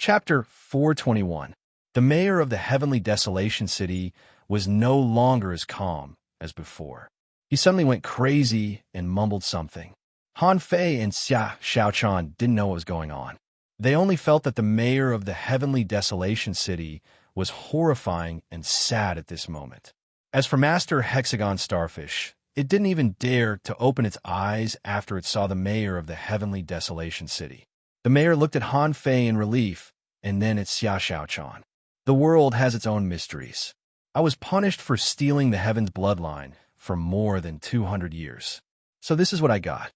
Chapter 421. The mayor of the heavenly desolation city was no longer as calm as before. He suddenly went crazy and mumbled something. Han Fei and Xia Xiaochan didn't know what was going on. They only felt that the mayor of the heavenly desolation city was horrifying and sad at this moment. As for Master Hexagon Starfish, it didn't even dare to open its eyes after it saw the mayor of the heavenly desolation city. The mayor looked at Han Fei in relief, and then at Xia Xiaochan. The world has its own mysteries. I was punished for stealing the heaven's bloodline for more than 200 years. So this is what I got.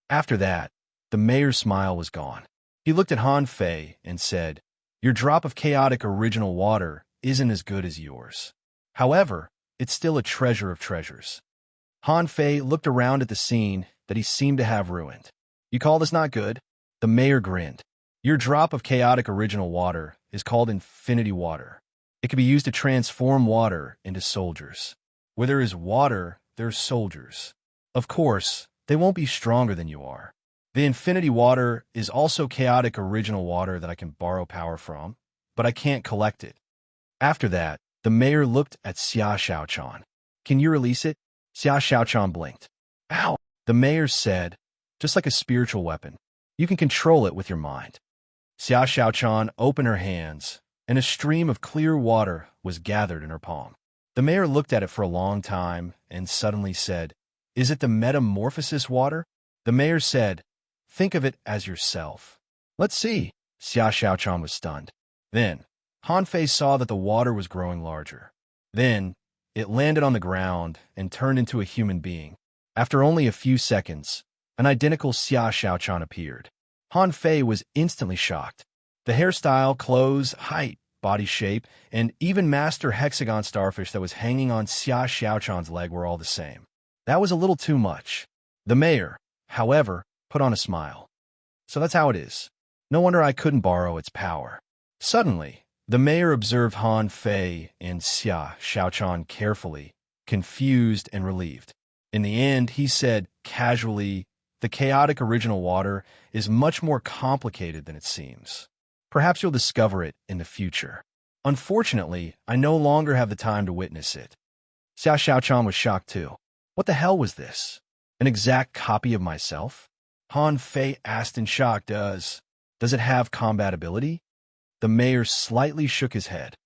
After that, the mayor's smile was gone. He looked at Han Fei and said, "Your drop of chaotic original water isn't as good as yours. However, it's still a treasure of treasures." Han Fei looked around at the scene that he seemed to have ruined. "You call this not good?" The mayor grinned. "Your drop of chaotic original water is called infinity water. It can be used to transform water into soldiers. Where there is water, there are soldiers. Of course, they won't be stronger than you are. The infinity water is also chaotic original water that I can borrow power from, but I can't collect it." After that, the mayor looked at Xia Xiaochan. "Can you release it?" Xia Xiaochan blinked. "Ow!" The mayor said, "Just like a spiritual weapon. You can control it with your mind." Xia Xiaochan opened her hands, and a stream of clear water was gathered in her palm. The mayor looked at it for a long time and suddenly said, "Is it the metamorphosis water?" The mayor said, "Think of it as yourself." "Let's see." Xia Xiaochan was stunned. Then, Han Fei saw that the water was growing larger. Then, it landed on the ground and turned into a human being. After only a few seconds, an identical Xia Xiaochan appeared. Han Fei was instantly shocked. The hairstyle, clothes, height, body shape, and even Master Hexagon Starfish that was hanging on Xia Xiaochan's leg were all the same. That was a little too much. The mayor, however, put on a smile. "So that's how it is. No wonder I couldn't borrow its power." Suddenly, the mayor observed Han Fei and Xia Xiaochan carefully, confused and relieved. In the end, he said casually, "The chaotic original water is much more complicated than it seems. Perhaps you'll discover it in the future. Unfortunately, I no longer have the time to witness it." Xia Xiaochan was shocked too. What the hell was this? An exact copy of myself? Han Fei asked in shock, Does it have combat ability?" The mayor slightly shook his head.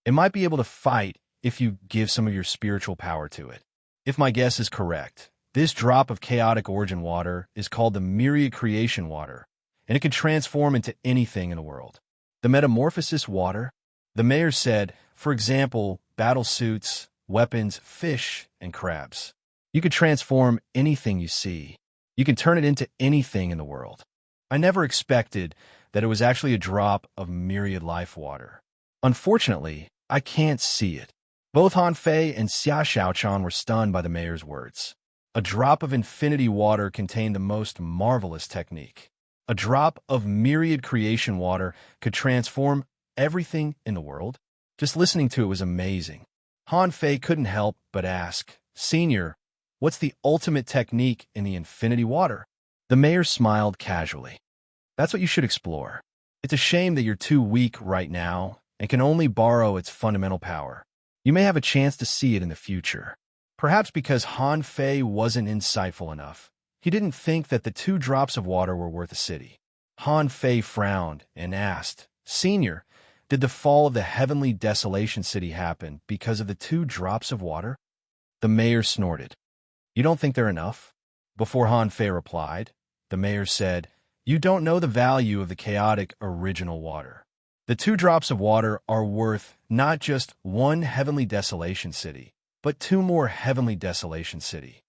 "It might be able to fight if you give some of your spiritual power to it. If my guess is correct, this drop of chaotic origin water is called the myriad creation water, and it can transform into anything in the world." "The metamorphosis water?" The mayor said, "For example, battle suits, weapons, fish, and crabs. You can transform anything you see. You can turn it into anything in the world. I never expected that it was actually a drop of myriad life water. Unfortunately, I can't see it." Both Han Fei and Xia Xiaochan were stunned by the mayor's words. A drop of infinity water contained the most marvelous technique. A drop of myriad creation water could transform everything in the world. Just listening to it was amazing. Han Fei couldn't help but ask, "Senior, what's the ultimate technique in the infinity water?" The mayor smiled casually. "That's what you should explore. It's a shame that you're too weak right now and can only borrow its fundamental power. You may have a chance to see it in the future." Perhaps because Han Fei wasn't insightful enough, he didn't think that the 2 drops of water were worth a city. Han Fei frowned and asked, "Senior, did the fall of the heavenly desolation city happen because of the 2 drops of water?" The mayor snorted. "You don't think they're enough?" Before Han Fei replied, the mayor said, "You don't know the value of the chaotic original water. The 2 drops of water are worth not just 1 heavenly desolation city, but 2 more heavenly desolation city."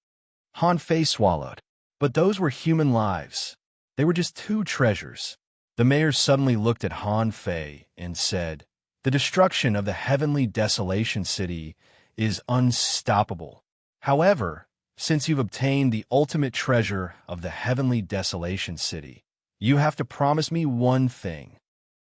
Han Fei swallowed. But those were human lives. They were just 2 treasures. The mayor suddenly looked at Han Fei and said, "The destruction of the heavenly desolation city is unstoppable. However, since you've obtained the ultimate treasure of the heavenly desolation city, you have to promise me one thing."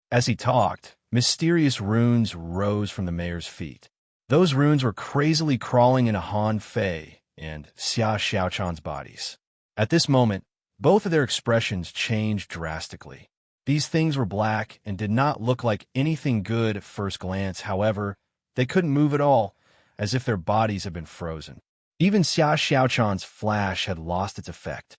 As he talked, mysterious runes rose from the mayor's feet. Those runes were crazily crawling into Han Fei and Xia Xiaochan's bodies. At this moment, both of their expressions changed drastically. These things were black and did not look like anything good at first glance. However, they couldn't move at all, as if their bodies had been frozen. Even Xia Xiaochan's flash had lost its effect.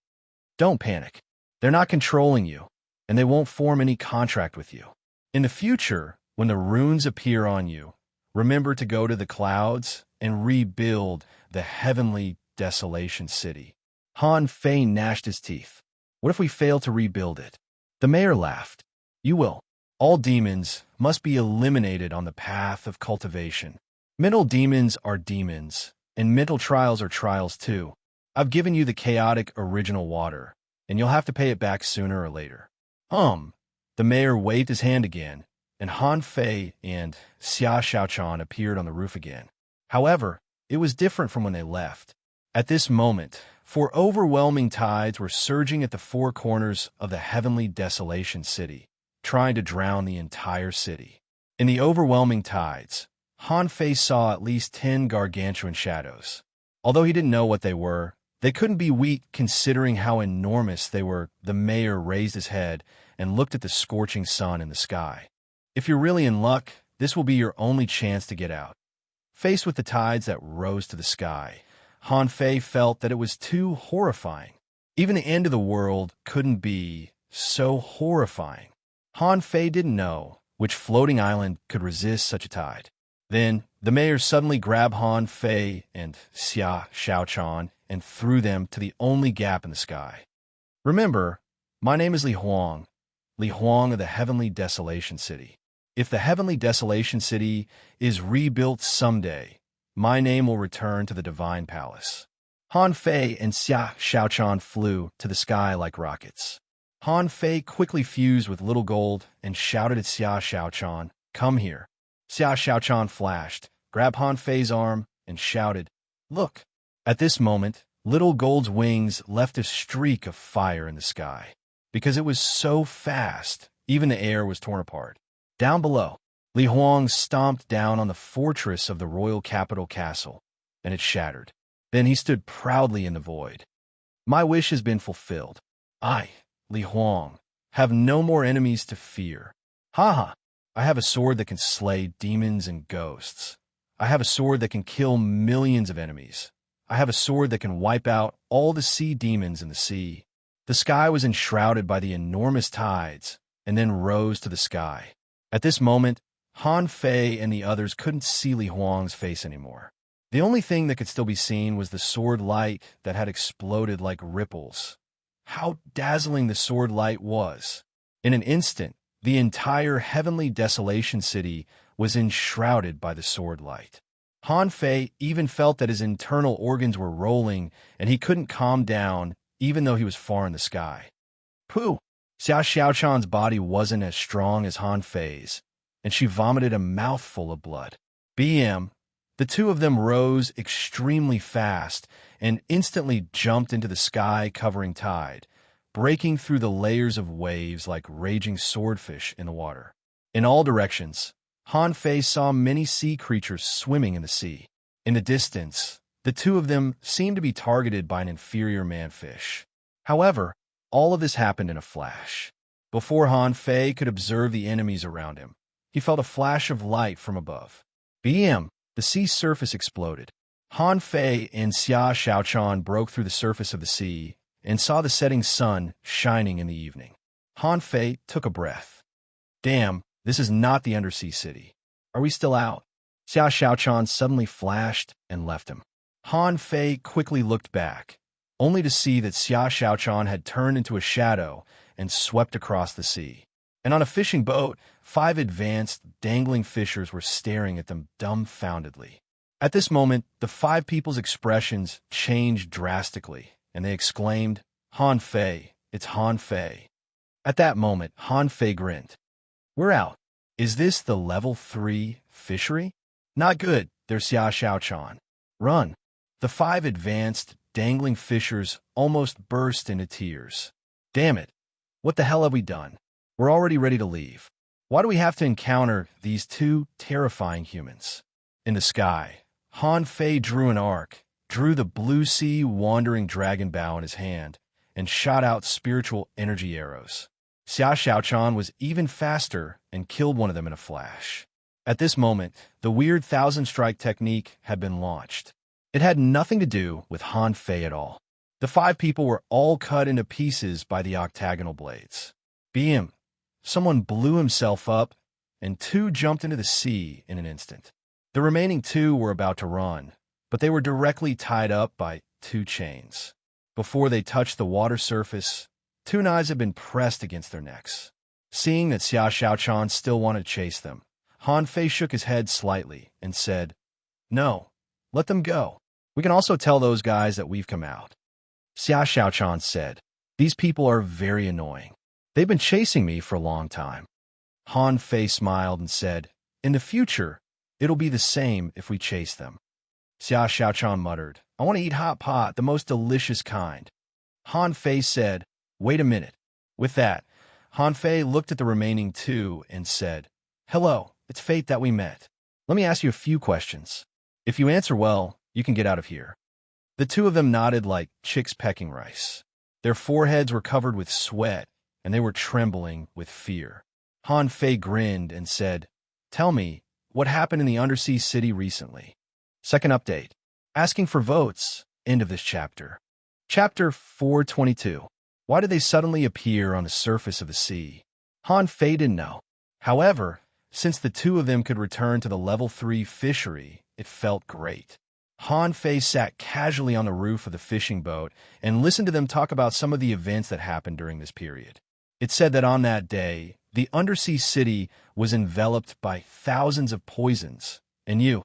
Don't panic. They're not controlling you, and they won't form any contract with you. In the future, when the runes appear on you, remember to go to the clouds and rebuild the heavenly desolation city. Han Fei gnashed his teeth. What if we fail to rebuild it? The mayor laughed. You will. All demons must be eliminated on the path of cultivation. Mental demons are demons, and mental trials are trials too. I've given you the chaotic original water, and you'll have to pay it back sooner or later. The mayor waved his hand again, and Han Fei and Xia Xiaochan appeared on the roof again. However, it was different from when they left. At this moment, for overwhelming tides were surging at the four corners of the heavenly desolation city, trying to drown the entire city. In the overwhelming tides, Han Fei saw at least 10 gargantuan shadows. Although he didn't know what they were, they couldn't be weak considering how enormous they were. The mayor raised his head and looked at the scorching sun in the sky. If you're really in luck, this will be your only chance to get out. Faced with the tides that rose to the sky, Han Fei felt that it was too horrifying. Even the end of the world couldn't be so horrifying. Han Fei didn't know which floating island could resist such a tide. Then, the mayor suddenly grabbed Han Fei and Xia Xiaochan and threw them to the only gap in the sky. Remember, my name is Li Huang of the Heavenly Desolation City. If the Heavenly Desolation City is rebuilt someday, my name will return to the Divine Palace. Han Fei and Xia Xiaochan flew to the sky like rockets. Han Fei quickly fused with Little Gold and shouted at Xia Xiaochan, "Come here." Xia Xiaochan flashed, grabbed Han Fei's arm, and shouted, "Look!" At this moment, Little Gold's wings left a streak of fire in the sky. Because it was so fast, even the air was torn apart. Down below, Li Huang stomped down on the fortress of the royal capital castle, and it shattered. Then he stood proudly in the void. My wish has been fulfilled. I, Li Huang, have no more enemies to fear. Ha! I have a sword that can slay demons and ghosts. I have a sword that can kill millions of enemies. I have a sword that can wipe out all the sea demons in the sea. The sky was enshrouded by the enormous tides, and then rose to the sky. At this moment, Han Fei and the others couldn't see Li Huang's face anymore. The only thing that could still be seen was the sword light that had exploded like ripples. How dazzling the sword light was! In an instant, the entire heavenly desolation city was enshrouded by the sword light. Han Fei even felt that his internal organs were rolling, and he couldn't calm down, even though he was far in the sky. Pooh! Xia Xiaochan's body wasn't as strong as Han Fei's, and she vomited a mouthful of blood. The two of them rose extremely fast and instantly jumped into the sky-covering tide, breaking through the layers of waves like raging swordfish in the water. In all directions, Han Fei saw many sea creatures swimming in the sea. In the distance, the two of them seemed to be targeted by an inferior manfish. However, all of this happened in a flash. Before Han Fei could observe the enemies around him, he felt a flash of light from above. The sea surface exploded. Han Fei and Xia Xiaochan broke through the surface of the sea and saw the setting sun shining in the evening. Han Fei took a breath. Damn, this is not the undersea city. Are we still out? Xia Xiaochan suddenly flashed and left him. Han Fei quickly looked back, only to see that Xia Xiaochan had turned into a shadow and swept across the sea. And on a fishing boat, 5 advanced, dangling fishers were staring at them dumbfoundedly. At this moment, the 5 people's expressions changed drastically, and they exclaimed, "Han Fei, it's Han Fei." At that moment, Han Fei grinned. "We're out. Is this the level 3 fishery? Not good, there's Xia Xiaochan. Run." The 5 advanced, dangling fishers almost burst into tears. Damn it. What the hell have we done? We're already ready to leave. Why do we have to encounter these 2 terrifying humans? In the sky, Han Fei drew an arc, drew the blue sea wandering dragon bow in his hand, and shot out spiritual energy arrows. Xia Xiaochan was even faster and killed one of them in a flash. At this moment, the weird thousand-strike technique had been launched. It had nothing to do with Han Fei at all. The 5 people were all cut into pieces by the octagonal blades. Beam! Someone blew himself up, and 2 jumped into the sea in an instant. The remaining 2 were about to run, but they were directly tied up by 2 chains. Before they touched the water surface, 2 knives had been pressed against their necks. Seeing that Xia Xiaochan still wanted to chase them, Han Fei shook his head slightly and said, "No, let them go. We can also tell those guys that we've come out." Xia Xiaochan said, "These people are very annoying. They've been chasing me for a long time." Han Fei smiled and said, "In the future, it'll be the same if we chase them." Xia Xiaochan muttered, "I want to eat hot pot, the most delicious kind." Han Fei said, "Wait a minute." With that, Han Fei looked at the remaining 2 and said, "Hello, it's fate that we met. Let me ask you a few questions. If you answer well, you can get out of here." The 2 of them nodded like chicks pecking rice. Their foreheads were covered with sweat, and they were trembling with fear. Han Fei grinned and said, "Tell me, what happened in the undersea city recently?" Second update. Asking for votes. End of this chapter. Chapter 422. Why did they suddenly appear on the surface of the sea? Han Fei didn't know. However, since the 2 of them could return to the level 3 fishery, it felt great. Han Fei sat casually on the roof of the fishing boat and listened to them talk about some of the events that happened during this period. It said that on that day, the undersea city was enveloped by thousands of poisons, and you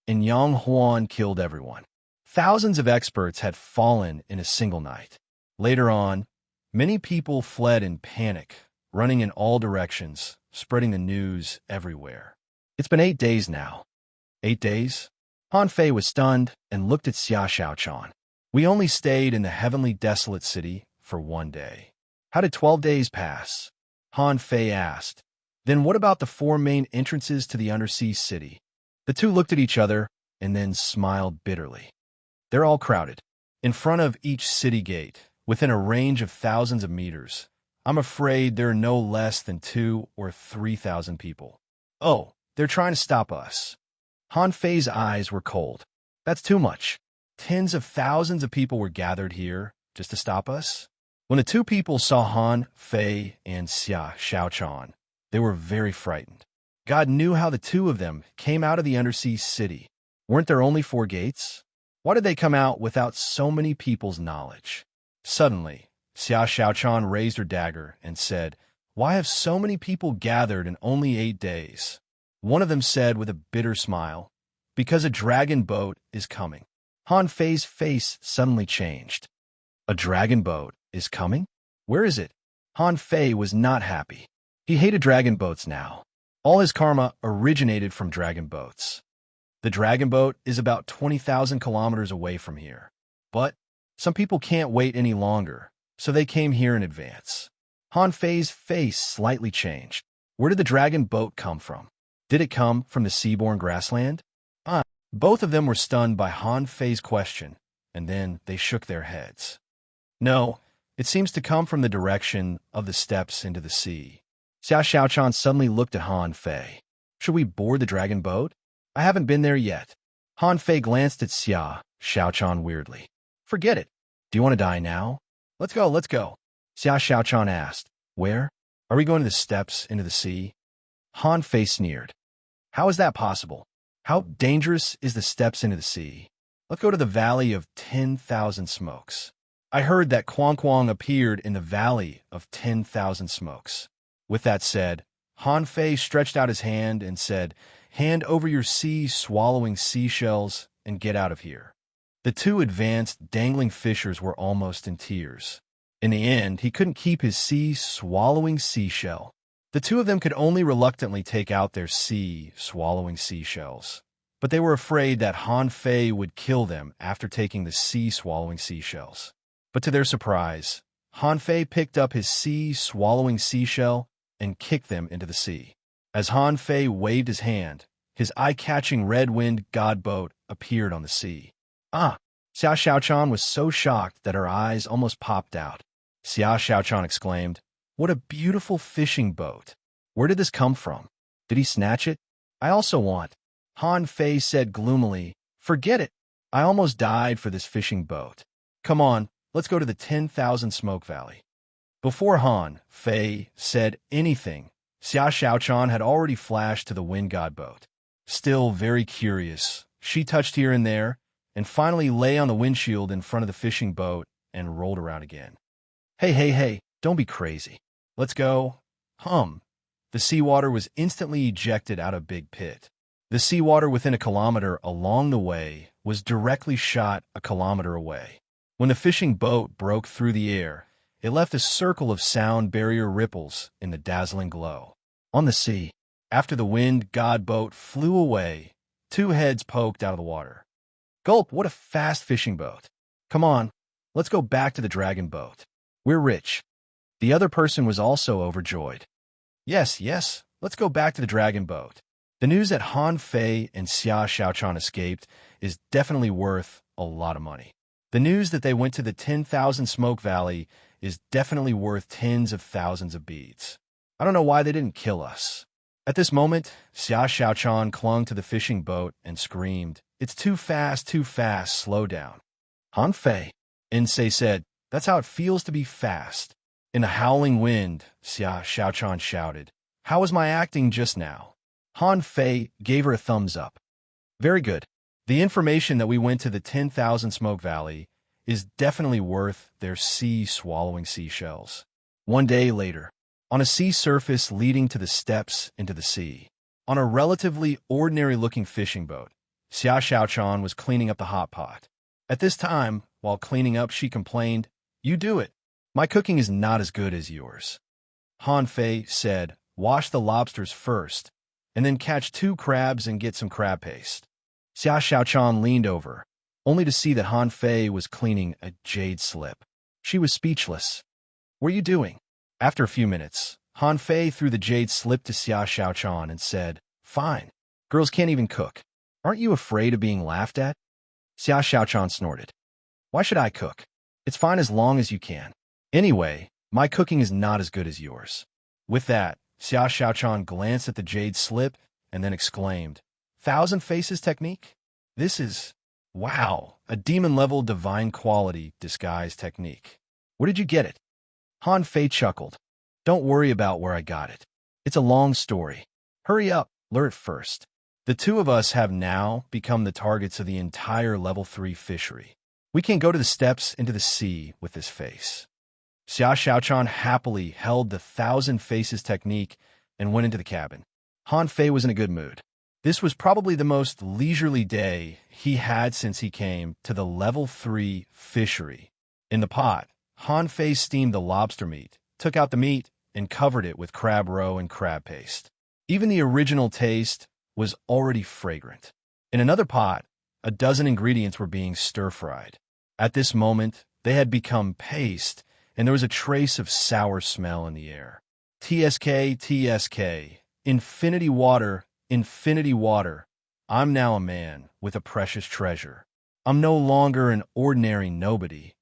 and Yang Huan killed everyone. Thousands of experts had fallen in a single night. Later on, many people fled in panic, running in all directions, spreading the news everywhere. It's been 8 days now. 8 days? Han Fei was stunned and looked at Xia Xiaochan. "We only stayed in the heavenly desolate city for 1 day. How did 12 days pass?" Han Fei asked. "Then what about the 4 main entrances to the undersea city?" The 2 looked at each other and then smiled bitterly. "They're all crowded. In front of each city gate, within a range of thousands of meters. I'm afraid there are no less than 2,000 or 3,000 people. Oh, they're trying to stop us." Han Fei's eyes were cold. "That's too much. Tens of thousands of people were gathered here just to stop us?" When the 2 people saw Han Fei and Xia Xiaochan, they were very frightened. God knew how the 2 of them came out of the undersea city. Weren't there only 4 gates? Why did they come out without so many people's knowledge? Suddenly, Xia Xiaochan raised her dagger and said, "Why have so many people gathered in only 8 days?" One of them said with a bitter smile, "Because a dragon boat is coming." Han Fei's face suddenly changed. "A dragon boat is coming? Where is it?" Han Fei was not happy. He hated dragon boats now. All his karma originated from dragon boats. The dragon boat is about 20,000 kilometers away from here. But some people can't wait any longer, so they came here in advance. Han Fei's face slightly changed. Where did the dragon boat come from? Did it come from the seaborne grassland? Both of them were stunned by Han Fei's question, and then they shook their heads. "No, it seems to come from the direction of the steps into the sea." Xia Xiaochan suddenly looked at Han Fei. "Should we board the dragon boat? I haven't been there yet." Han Fei glanced at Xia Xiaochan weirdly. "Forget it. Do you want to die now?" Let's go. Xia Xiaochan asked. "Where? Are we going to the steps into the sea?" Han Fei sneered. "How is that possible? How dangerous is the steps into the sea? Let's go to the Valley of 10,000 Smokes. I heard that Quang Quang appeared in the Valley of 10,000 Smokes." With that said, Han Fei stretched out his hand and said, "Hand over your sea-swallowing seashells and get out of here." The 2 advanced, dangling fishers were almost in tears. In the end, he couldn't keep his sea-swallowing seashell. The 2 of them could only reluctantly take out their sea-swallowing seashells, but they were afraid that Han Fei would kill them after taking the sea-swallowing seashells. But to their surprise, Han Fei picked up his sea-swallowing seashell and kicked them into the sea. As Han Fei waved his hand, his eye-catching red-winged god boat appeared on the sea. Xia Xiaochan was so shocked that her eyes almost popped out. Xia Xiaochan exclaimed, What a beautiful fishing boat. Where did this come from? Did he snatch it? I also want. Han Fei said gloomily, forget it. I almost died for this fishing boat. Come on, let's go to the 10,000 Smoke Valley. Before Han Fei said anything, Xia Xiaochan had already flashed to the wind god boat. Still very curious, she touched here and there, and finally lay on the windshield in front of the fishing boat and rolled around again. Hey, don't be crazy. Let's go. The seawater was instantly ejected out of Big Pit. The seawater within a kilometer along the way was directly shot a kilometer away. When the fishing boat broke through the air, it left a circle of sound barrier ripples in the dazzling glow. On the sea, after the wind god boat flew away, two heads poked out of the water. Gulp, what a fast fishing boat. Come on, let's go back to the dragon boat. We're rich. The other person was also overjoyed. Yes, let's go back to the dragon boat. The news that Han Fei and Xia Xiaochan escaped is definitely worth a lot of money. The news that they went to the 10,000 Smoke Valley is definitely worth tens of thousands of beads. I don't know why they didn't kill us. At this moment, Xia Xiaochan clung to the fishing boat and screamed, It's too fast, slow down. Han Fei, Insei said, that's how it feels to be fast. In a howling wind, Xia Xiaochan shouted, How was my acting just now? Han Fei gave her a thumbs up. Very good. The information that we went to the 10,000 Smoke Valley is definitely worth their sea-swallowing seashells. One day later, on a sea surface leading to the steps into the sea, on a relatively ordinary-looking fishing boat, Xia Xiaochan was cleaning up the hot pot. At this time, while cleaning up, she complained, You do it. My cooking is not as good as yours. Han Fei said, Wash the lobsters first, and then catch 2 crabs and get some crab paste. Xia Xiaochan leaned over, only to see that Han Fei was cleaning a jade slip. She was speechless. What are you doing? After a few minutes, Han Fei threw the jade slip to Xia Xiaochan and said, Fine. Girls can't even cook. Aren't you afraid of being laughed at? Xia Xiaochan snorted. Why should I cook? It's fine as long as you can. Anyway, my cooking is not as good as yours. With that, Xia Xiaochan glanced at the jade slip and then exclaimed, 1,000 Faces technique? This is, wow, a demon-level divine quality disguise technique. Where did you get it? Han Fei chuckled. Don't worry about where I got it. It's a long story. Hurry up, learn it first. The two of us have now become the targets of the entire level 3 fishery. We can't go to the steps into the sea with this face. Xia Xiaochan happily held the 1,000 Faces technique and went into the cabin. Han Fei was in a good mood. This was probably the most leisurely day he had since he came to the level 3 fishery. In the pot, Han Fei steamed the lobster meat, took out the meat, and covered it with crab roe and crab paste. Even the original taste was already fragrant. In another pot, a dozen ingredients were being stir-fried. At this moment, they had become paste, and there was a trace of sour smell in the air. TSK, infinity water, I'm now a man with a precious treasure. I'm no longer an ordinary nobody.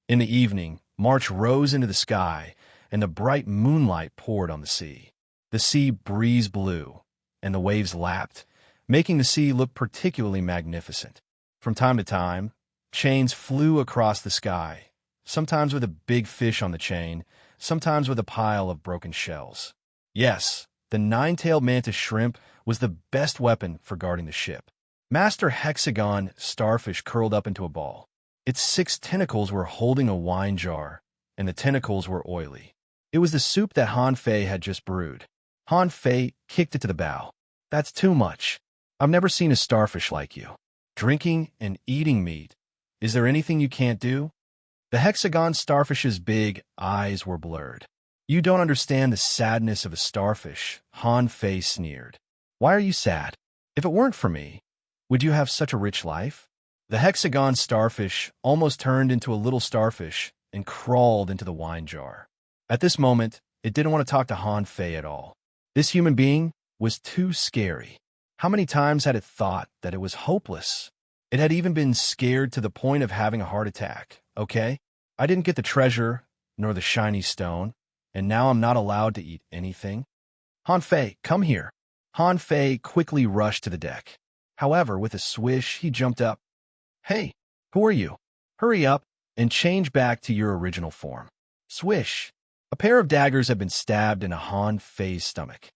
In the evening, March rose into the sky, and the bright moonlight poured on the sea. The sea breeze blew, and the waves lapped, making the sea look particularly magnificent. From time to time, chains flew across the sky, sometimes with a big fish on the chain, sometimes with a pile of broken shells. Yes, the 9-tailed mantis shrimp was the best weapon for guarding the ship. Master hexagon starfish curled up into a ball. Its 6 tentacles were holding a wine jar, and the tentacles were oily. It was the soup that Han Fei had just brewed. Han Fei kicked it to the bow. That's too much. I've never seen a starfish like you. Drinking and eating meat. Is there anything you can't do? The hexagon starfish's big eyes were blurred. You don't understand the sadness of a starfish, Han Fei sneered. Why are you sad? If it weren't for me, would you have such a rich life? The hexagon starfish almost turned into a little starfish and crawled into the wine jar. At this moment, it didn't want to talk to Han Fei at all. This human being was too scary. How many times had it thought that it was hopeless? It had even been scared to the point of having a heart attack. Okay, I didn't get the treasure, nor the shiny stone. and now I'm not allowed to eat anything? Han Fei, come here. Han Fei quickly rushed to the deck. However, with a swish, he jumped up. Hey, who are you? Hurry up and change back to your original form. Swish. A pair of daggers had been stabbed into Han Fei's stomach.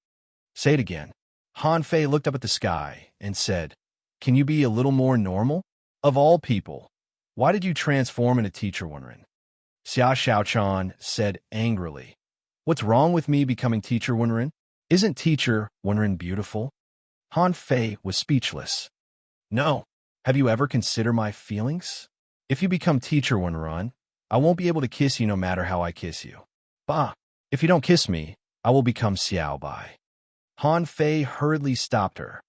Say it again. Han Fei looked up at the sky and said, Can you be a little more normal? Of all people, why did you transform into Teacher Wenren? Xia Xiaochan said angrily, What's wrong with me becoming Teacher Wenren? Isn't Teacher Wenren beautiful? Han Fei was speechless. No. Have you ever considered my feelings? If you become Teacher Wenren, I won't be able to kiss you no matter how I kiss you. Bah! If you don't kiss me, I will become Xiao Bai. Han Fei hurriedly stopped her.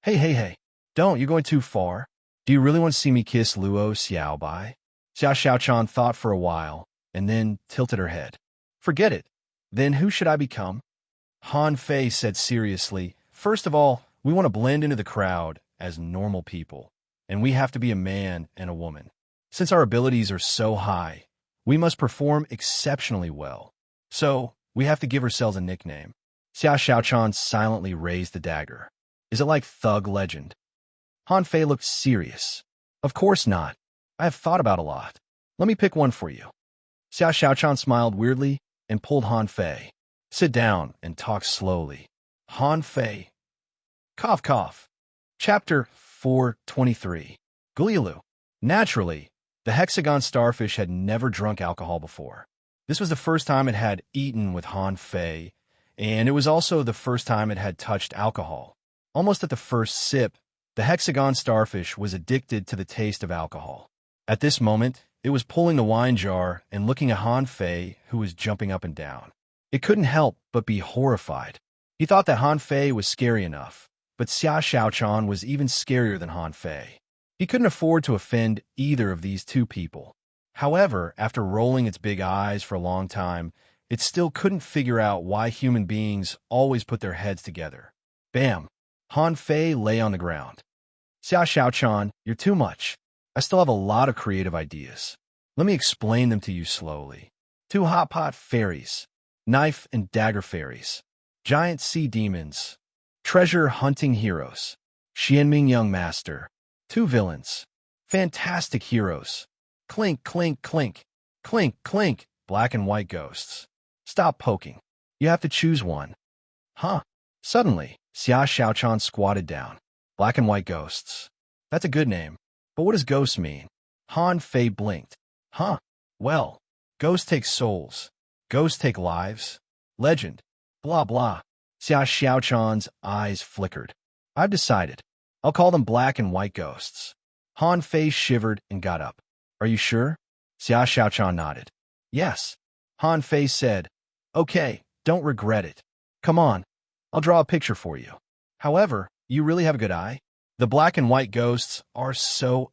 Hey, don't, you're going too far. Do you really want to see me kiss Luo Xiao Bai? Xia Xiaochan thought for a while, and then tilted her head. Forget it. Then who should I become? Han Fei said seriously, First of all, we want to blend into the crowd as normal people, and we have to be a man and a woman. Since our abilities are so high, we must perform exceptionally well. So, we have to give ourselves a nickname. Xia Xiaochan silently raised the dagger. Is it like Thug Legend? Han Fei looked serious. Of course not. I have thought about a lot. Let me pick one for you. Xia Xiaochan smiled weirdly and pulled Han Fei. Sit down and talk slowly. Han Fei. Cough, cough. Chapter 423. Gulialu. Naturally, the hexagon starfish had never drunk alcohol before. This was the first time it had eaten with Han Fei, and it was also the first time it had touched alcohol. Almost at the first sip, the hexagon starfish was addicted to the taste of alcohol. At this moment, it was pulling the wine jar and looking at Han Fei, who was jumping up and down. It couldn't help but be horrified. He thought that Han Fei was scary enough, but Xia Xiaochan was even scarier than Han Fei. He couldn't afford to offend either of these two people. However, after rolling its big eyes for a long time, it still couldn't figure out why human beings always put their heads together. Bam! Han Fei lay on the ground. Xia Xiaochan, you're too much. I still have a lot of creative ideas. Let me explain them to you slowly. 2 hot pot fairies, knife and dagger fairies, giant sea demons, treasure hunting heroes, Xianming young master, 2 villains, fantastic heroes, clink, clink, clink, clink, clink, black and white ghosts. Stop poking. You have to choose one. Huh? Suddenly, Xia Xiaochan squatted down. Black and white ghosts. That's a good name. But what does ghost mean? Han Fei blinked. Huh? Well, ghosts take souls. Ghosts take lives. Legend. Blah blah. Xia Xiaochan's eyes flickered. I've decided. I'll call them black and white ghosts. Han Fei shivered and got up. Are you sure? Xia Xiaochan nodded. Yes. Han Fei said, Okay, don't regret it. Come on, I'll draw a picture for you. However, you really have a good eye. The black and white ghosts are so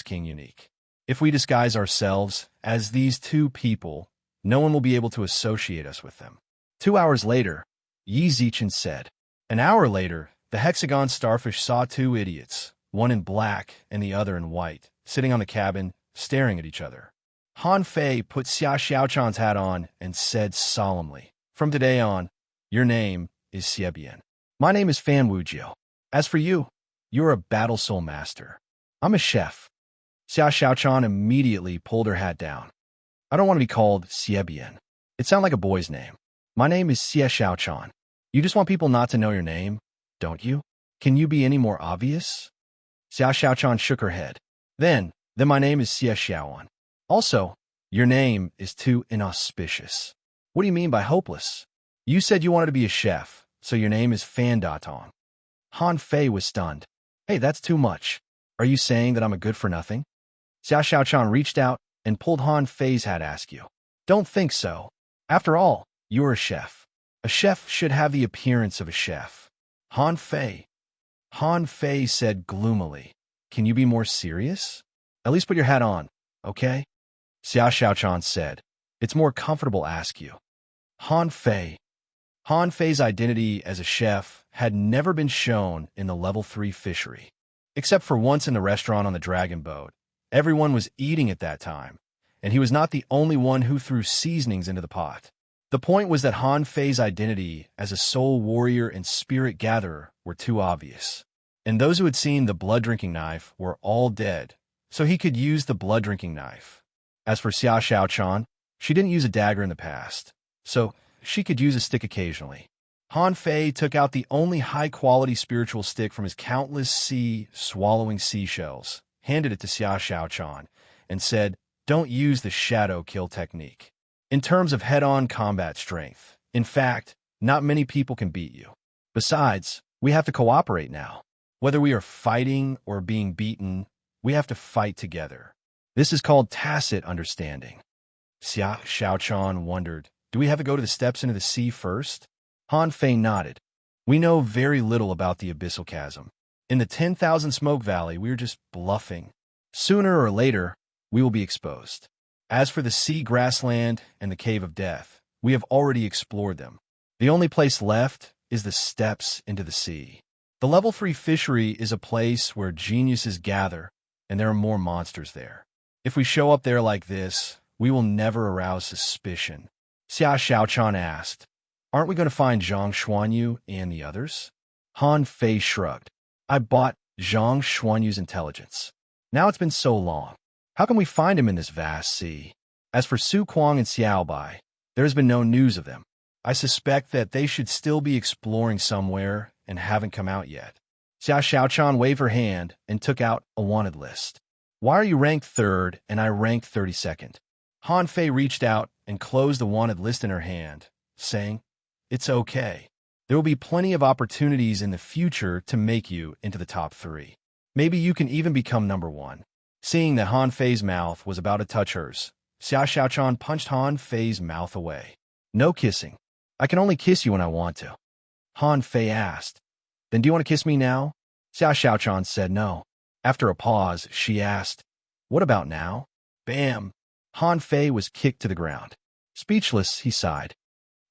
King unique. If we disguise ourselves as these 2 people, no one will be able to associate us with them. 2 hours later, Yi Zichen said. An hour later, the hexagon starfish saw 2 idiots, one in black and the other in white, sitting on the cabin, staring at each other. Han Fei put Xia Xiaochan's hat on and said solemnly, From today on, your name is Xiebian. My name is Fan Wujiu. As for you, you're a battle soul master. I'm a chef. Xia Xiaochan immediately pulled her hat down. I don't want to be called Xiebian. It sounds like a boy's name. My name is Xia Xiaochan. You just want people not to know your name, don't you? Can you be any more obvious? Xia Xiaochan shook her head. Then my name is Xia Xiaoan. Also, your name is too inauspicious. What do you mean by hopeless? You said you wanted to be a chef, so your name is Fan Datong. Han Fei was stunned. Hey, that's too much. Are you saying that I'm a good for nothing? Xia Xiaochan reached out and pulled Han Fei's hat askew. Don't think so. After all, you're a chef. A chef should have the appearance of a chef. Han Fei said gloomily. Can you be more serious? At least put your hat on, okay? Xia Xiaochan said. It's more comfortable askew. Han Fei's identity as a chef had never been shown in the level 3 fishery. Except for once in the restaurant on the dragon boat. Everyone was eating at that time, and he was not the only one who threw seasonings into the pot. The point was that Han Fei's identity as a soul warrior and spirit gatherer were too obvious. And those who had seen the blood-drinking knife were all dead, so he could use the blood-drinking knife. As for Xia Xiaochan, she didn't use a dagger in the past, so she could use a stick occasionally. Han Fei took out the only high-quality spiritual stick from his countless sea-swallowing seashells, handed it to Xia Xiaochan, and said, "Don't use the shadow kill technique. In terms of head-on combat strength, in fact, not many people can beat you. Besides, we have to cooperate now. Whether we are fighting or being beaten, we have to fight together. This is called tacit understanding." Xia Xiaochan wondered, "Do we have to go to the steps into the sea first?" Han Fei nodded. "We know very little about the abyssal chasm. In the 10,000 Smoke Valley, we are just bluffing. Sooner or later, we will be exposed. As for the sea grassland and the Cave of Death, we have already explored them. The only place left is the steps into the sea. The Level 3 fishery is a place where geniuses gather, and there are more monsters there. If we show up there like this, we will never arouse suspicion." Xia Xiaochan asked, "Aren't we going to find Zhang Xuanyu and the others?" Han Fei shrugged. "I bought Zhang Xuanyu's intelligence. Now it's been so long. How can we find him in this vast sea? As for Su Kuang and Xiao Bai, there has been no news of them. I suspect that they should still be exploring somewhere and haven't come out yet." Xia Xiaochan waved her hand and took out a wanted list. "Why are you ranked 3rd and I ranked 32nd? Han Fei reached out and closed the wanted list in her hand, saying, "It's okay. There will be plenty of opportunities in the future to make you into the top 3. Maybe you can even become number 1. Seeing that Han Fei's mouth was about to touch hers, Xia Xiaochan punched Han Fei's mouth away. "No kissing. I can only kiss you when I want to." Han Fei asked, "Then do you want to kiss me now?" Xia Xiaochan said no. After a pause, she asked, "What about now?" Bam! Han Fei was kicked to the ground. Speechless, he sighed.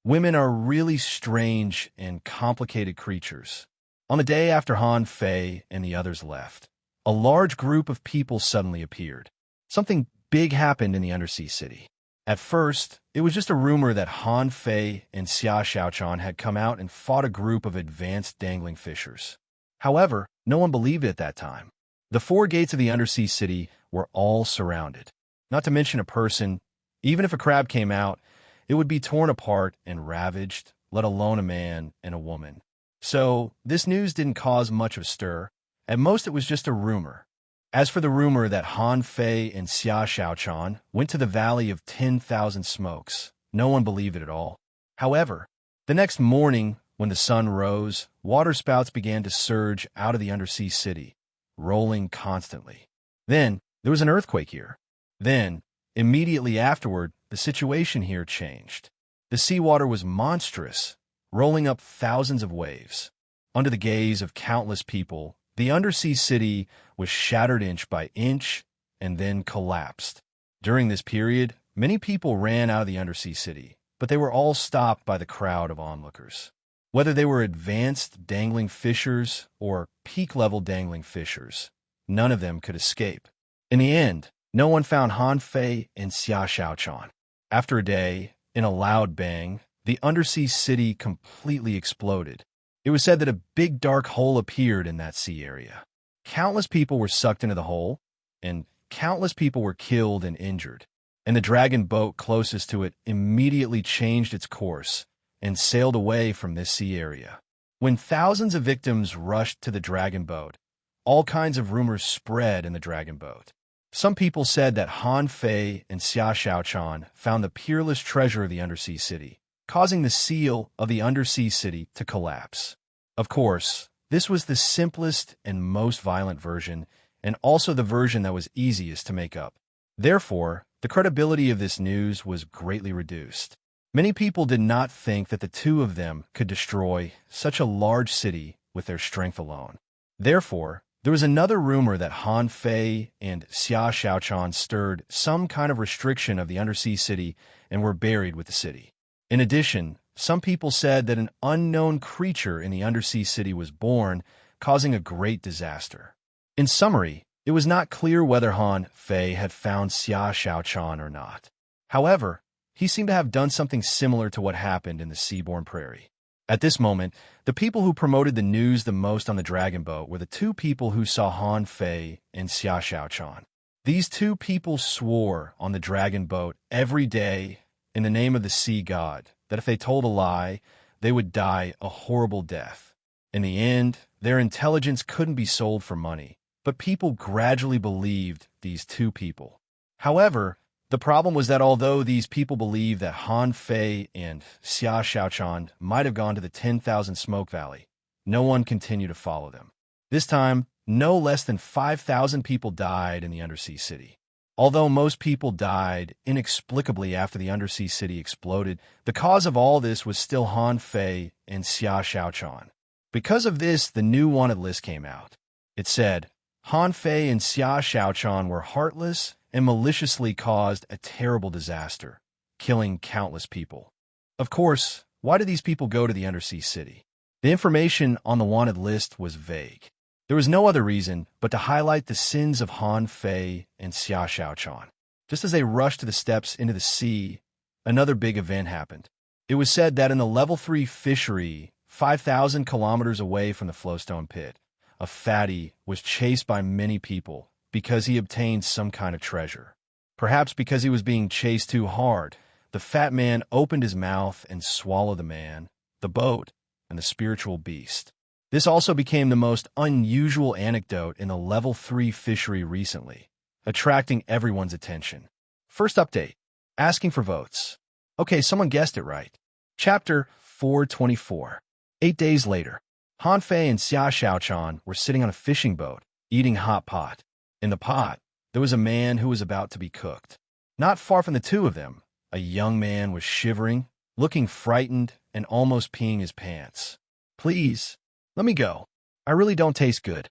Women are really strange and complicated creatures. On the day after Han Fei and the others left, a large group of people suddenly appeared. Something big happened in the undersea city. At first, it was just a rumor that Han Fei and Xia Xiaochan had come out and fought a group of advanced dangling fishers. However, no one believed it at that time. The 4 gates of the undersea city were all surrounded. Not to mention a person, even if a crab came out, it would be torn apart and ravaged, let alone a man and a woman. So, this news didn't cause much of a stir. At most, it was just a rumor. As for the rumor that Han Fei and Xia Xiaochan went to the Valley of 10,000 Smokes, no one believed it at all. However, the next morning, when the sun rose, waterspouts began to surge out of the undersea city, rolling constantly. Then, there was an earthquake here. Then, immediately afterward, the situation here changed. The seawater was monstrous, rolling up thousands of waves. Under the gaze of countless people, the undersea city was shattered inch by inch and then collapsed. During this period, many people ran out of the undersea city, but they were all stopped by the crowd of onlookers. Whether they were advanced dangling fishers or peak-level dangling fishers, none of them could escape. In the end, no one found Han Fei and Xia Xiaochan. After a day, in a loud bang, the undersea city completely exploded. It was said that a big dark hole appeared in that sea area. Countless people were sucked into the hole, and countless people were killed and injured. And the dragon boat closest to it immediately changed its course and sailed away from this sea area. When thousands of victims rushed to the dragon boat, all kinds of rumors spread in the dragon boat. Some people said that Han Fei and Xia Xiaochan found the peerless treasure of the undersea city, causing the seal of the undersea city to collapse. Of course, this was the simplest and most violent version, and also the version that was easiest to make up. Therefore, the credibility of this news was greatly reduced. Many people did not think that the two of them could destroy such a large city with their strength alone. Therefore, there was another rumor that Han Fei and Xia Xiaochan stirred some kind of restriction of the undersea city and were buried with the city. In addition, some people said that an unknown creature in the undersea city was born, causing a great disaster. In summary, it was not clear whether Han Fei had found Xia Xiaochan or not. However, He seemed to have done something similar to what happened in the Seaborn Prairie. At this moment, the people who promoted the news the most on the dragon boat were the two people who saw Han Fei and Xia Xiaochan. These two people swore on the dragon boat every day in the name of the sea god that if they told a lie, they would die a horrible death. In the end, their intelligence couldn't be sold for money, but people gradually believed these two people. However, the problem was that although these people believed that Han Fei and Xia Xiaochan might have gone to the 10,000 Smoke Valley, no one continued to follow them. This time, no less than 5,000 people died in the undersea city. Although most people died inexplicably after the undersea city exploded, the cause of all this was still Han Fei and Xia Xiaochan. Because of this, the new wanted list came out. It said, Han Fei and Xia Xiaochan were heartless and maliciously caused a terrible disaster, killing countless people. Of course, why did these people go to the undersea city? The information on the wanted list was vague. There was no other reason but to highlight the sins of Han Fei and Xia Xiaochan. Just as they rushed to the steps into the sea, another big event happened. It was said that in the Level 3 fishery, 5,000 kilometers away from the Flowstone Pit, a fatty was chased by many people because he obtained some kind of treasure. Perhaps because he was being chased too hard, the fat man opened his mouth and swallowed the man, the boat, and the spiritual beast. This also became the most unusual anecdote in the Level 3 fishery recently, attracting everyone's attention. First update, asking for votes. Okay, someone guessed it right. Chapter 424. 8 days later, Han Fei and Xia Xiaochan were sitting on a fishing boat, eating hot pot. In the pot, there was a man who was about to be cooked. Not far from the two of them, a young man was shivering, looking frightened, and almost peeing his pants. Please, let me go. I really don't taste good.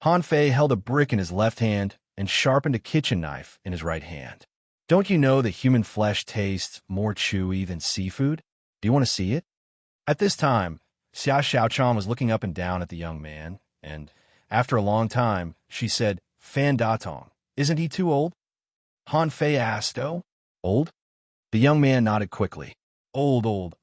Han Fei held a brick in his left hand and sharpened a kitchen knife in his right hand. Don't you know that human flesh tastes more chewy than seafood? Do you want to see it? At this time, Xia Xiaochan was looking up and down at the young man, and after a long time, she said, Fan Datong, isn't he too old? Han Fei asked, Oh, old? The young man nodded quickly. Old.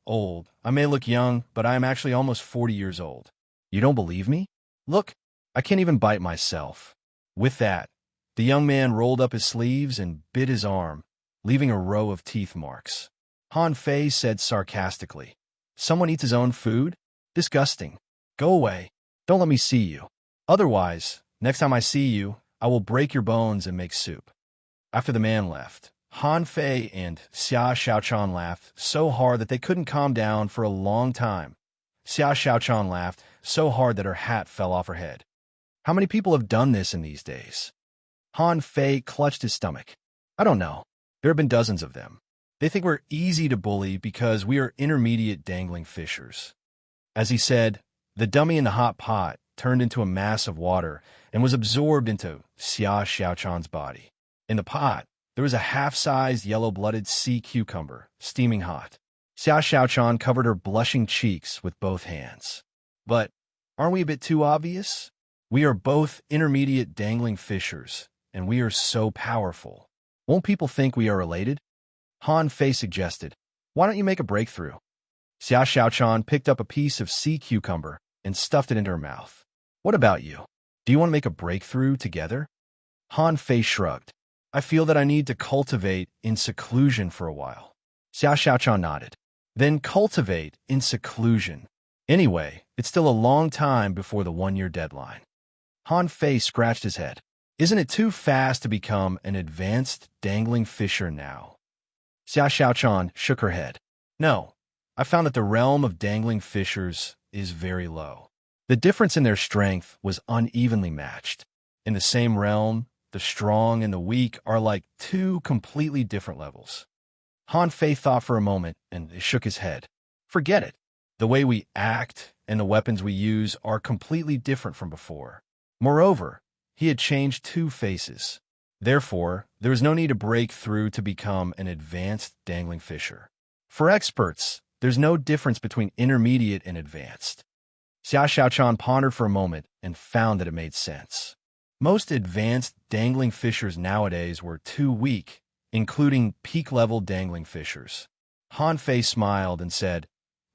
I may look young, but I am actually almost 40 years old. You don't believe me? Look, I can't even bite myself. With that, the young man rolled up his sleeves and bit his arm, leaving a row of teeth marks. Han Fei said sarcastically, Someone eats his own food? Disgusting. Go away. Don't let me see you. Otherwise, next time I see you, I will break your bones and make soup. After the man left, Han Fei and Xia Xiaochan laughed so hard that they couldn't calm down for a long time. Xia Xiaochan laughed so hard that her hat fell off her head. How many people have done this in these days? Han Fei clutched his stomach. I don't know. There have been dozens of them. They think we're easy to bully because we are intermediate dangling fishers. As he said, the dummy in the hot pot turned into a mass of water and was absorbed into Xia Xiaochan's body. In the pot, there was a half-sized yellow-blooded sea cucumber, steaming hot. Xia Xiaochan covered her blushing cheeks with both hands. But aren't we a bit too obvious? We are both intermediate dangling fishers, and we are so powerful. Won't people think we are related? Han Fei suggested, Why don't you make a breakthrough? Xia Xiaochan picked up a piece of sea cucumber and stuffed it into her mouth. What about you? Do you want to make a breakthrough together? Han Fei shrugged. I feel that I need to cultivate in seclusion for a while. Xia Xiaochan nodded. Then cultivate in seclusion. Anyway, it's still a long time before the 1-year deadline. Han Fei scratched his head. Isn't it too fast to become an advanced dangling fisher now? Xia Xiaochan shook her head. No, I found that the realm of dangling fishers is very low. The difference in their strength was unevenly matched. In the same realm, the strong and the weak are like two completely different levels. Han Fei thought for a moment and shook his head. Forget it. The way we act and the weapons we use are completely different from before. Moreover, he had changed 2 faces. Therefore, there is no need to break through to become an advanced dangling fisher. For experts, there's no difference between intermediate and advanced. Xia Xiaochan pondered for a moment and found that it made sense. Most advanced dangling fishers nowadays were too weak including peak-level dangling fishers. Han Fei smiled and said,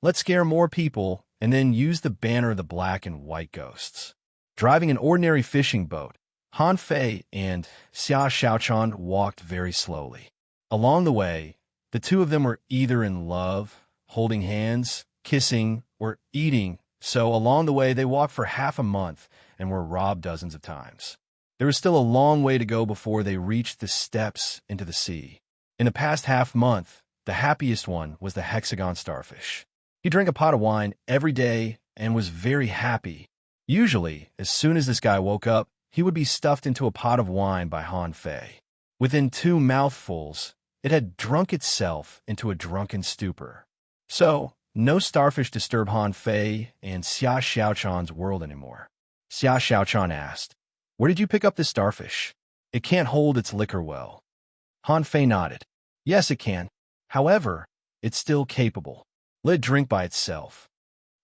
"Let's scare more people and then use the banner of the black and white ghosts." Driving an ordinary fishing boat, Han Fei and Xia Xiaochan walked very slowly. Along the way, the two of them were either in love, holding hands, kissing, or eating, so along the way they walked for half a month and were robbed dozens of times. There was still a long way to go before they reached the steps into the sea. In the past half month, the happiest one was the hexagon starfish. He drank a pot of wine every day and was very happy. Usually, as soon as this guy woke up, he would be stuffed into a pot of wine by Han Fei. Within 2 mouthfuls, it had drunk itself into a drunken stupor. So, no starfish disturbed Han Fei and Xia Xiaochan's world anymore. Xia Xiaochan asked, "Where did you pick up this starfish? It can't hold its liquor well." Han Fei nodded. "Yes, it can. However, it's still capable. Let it drink by itself."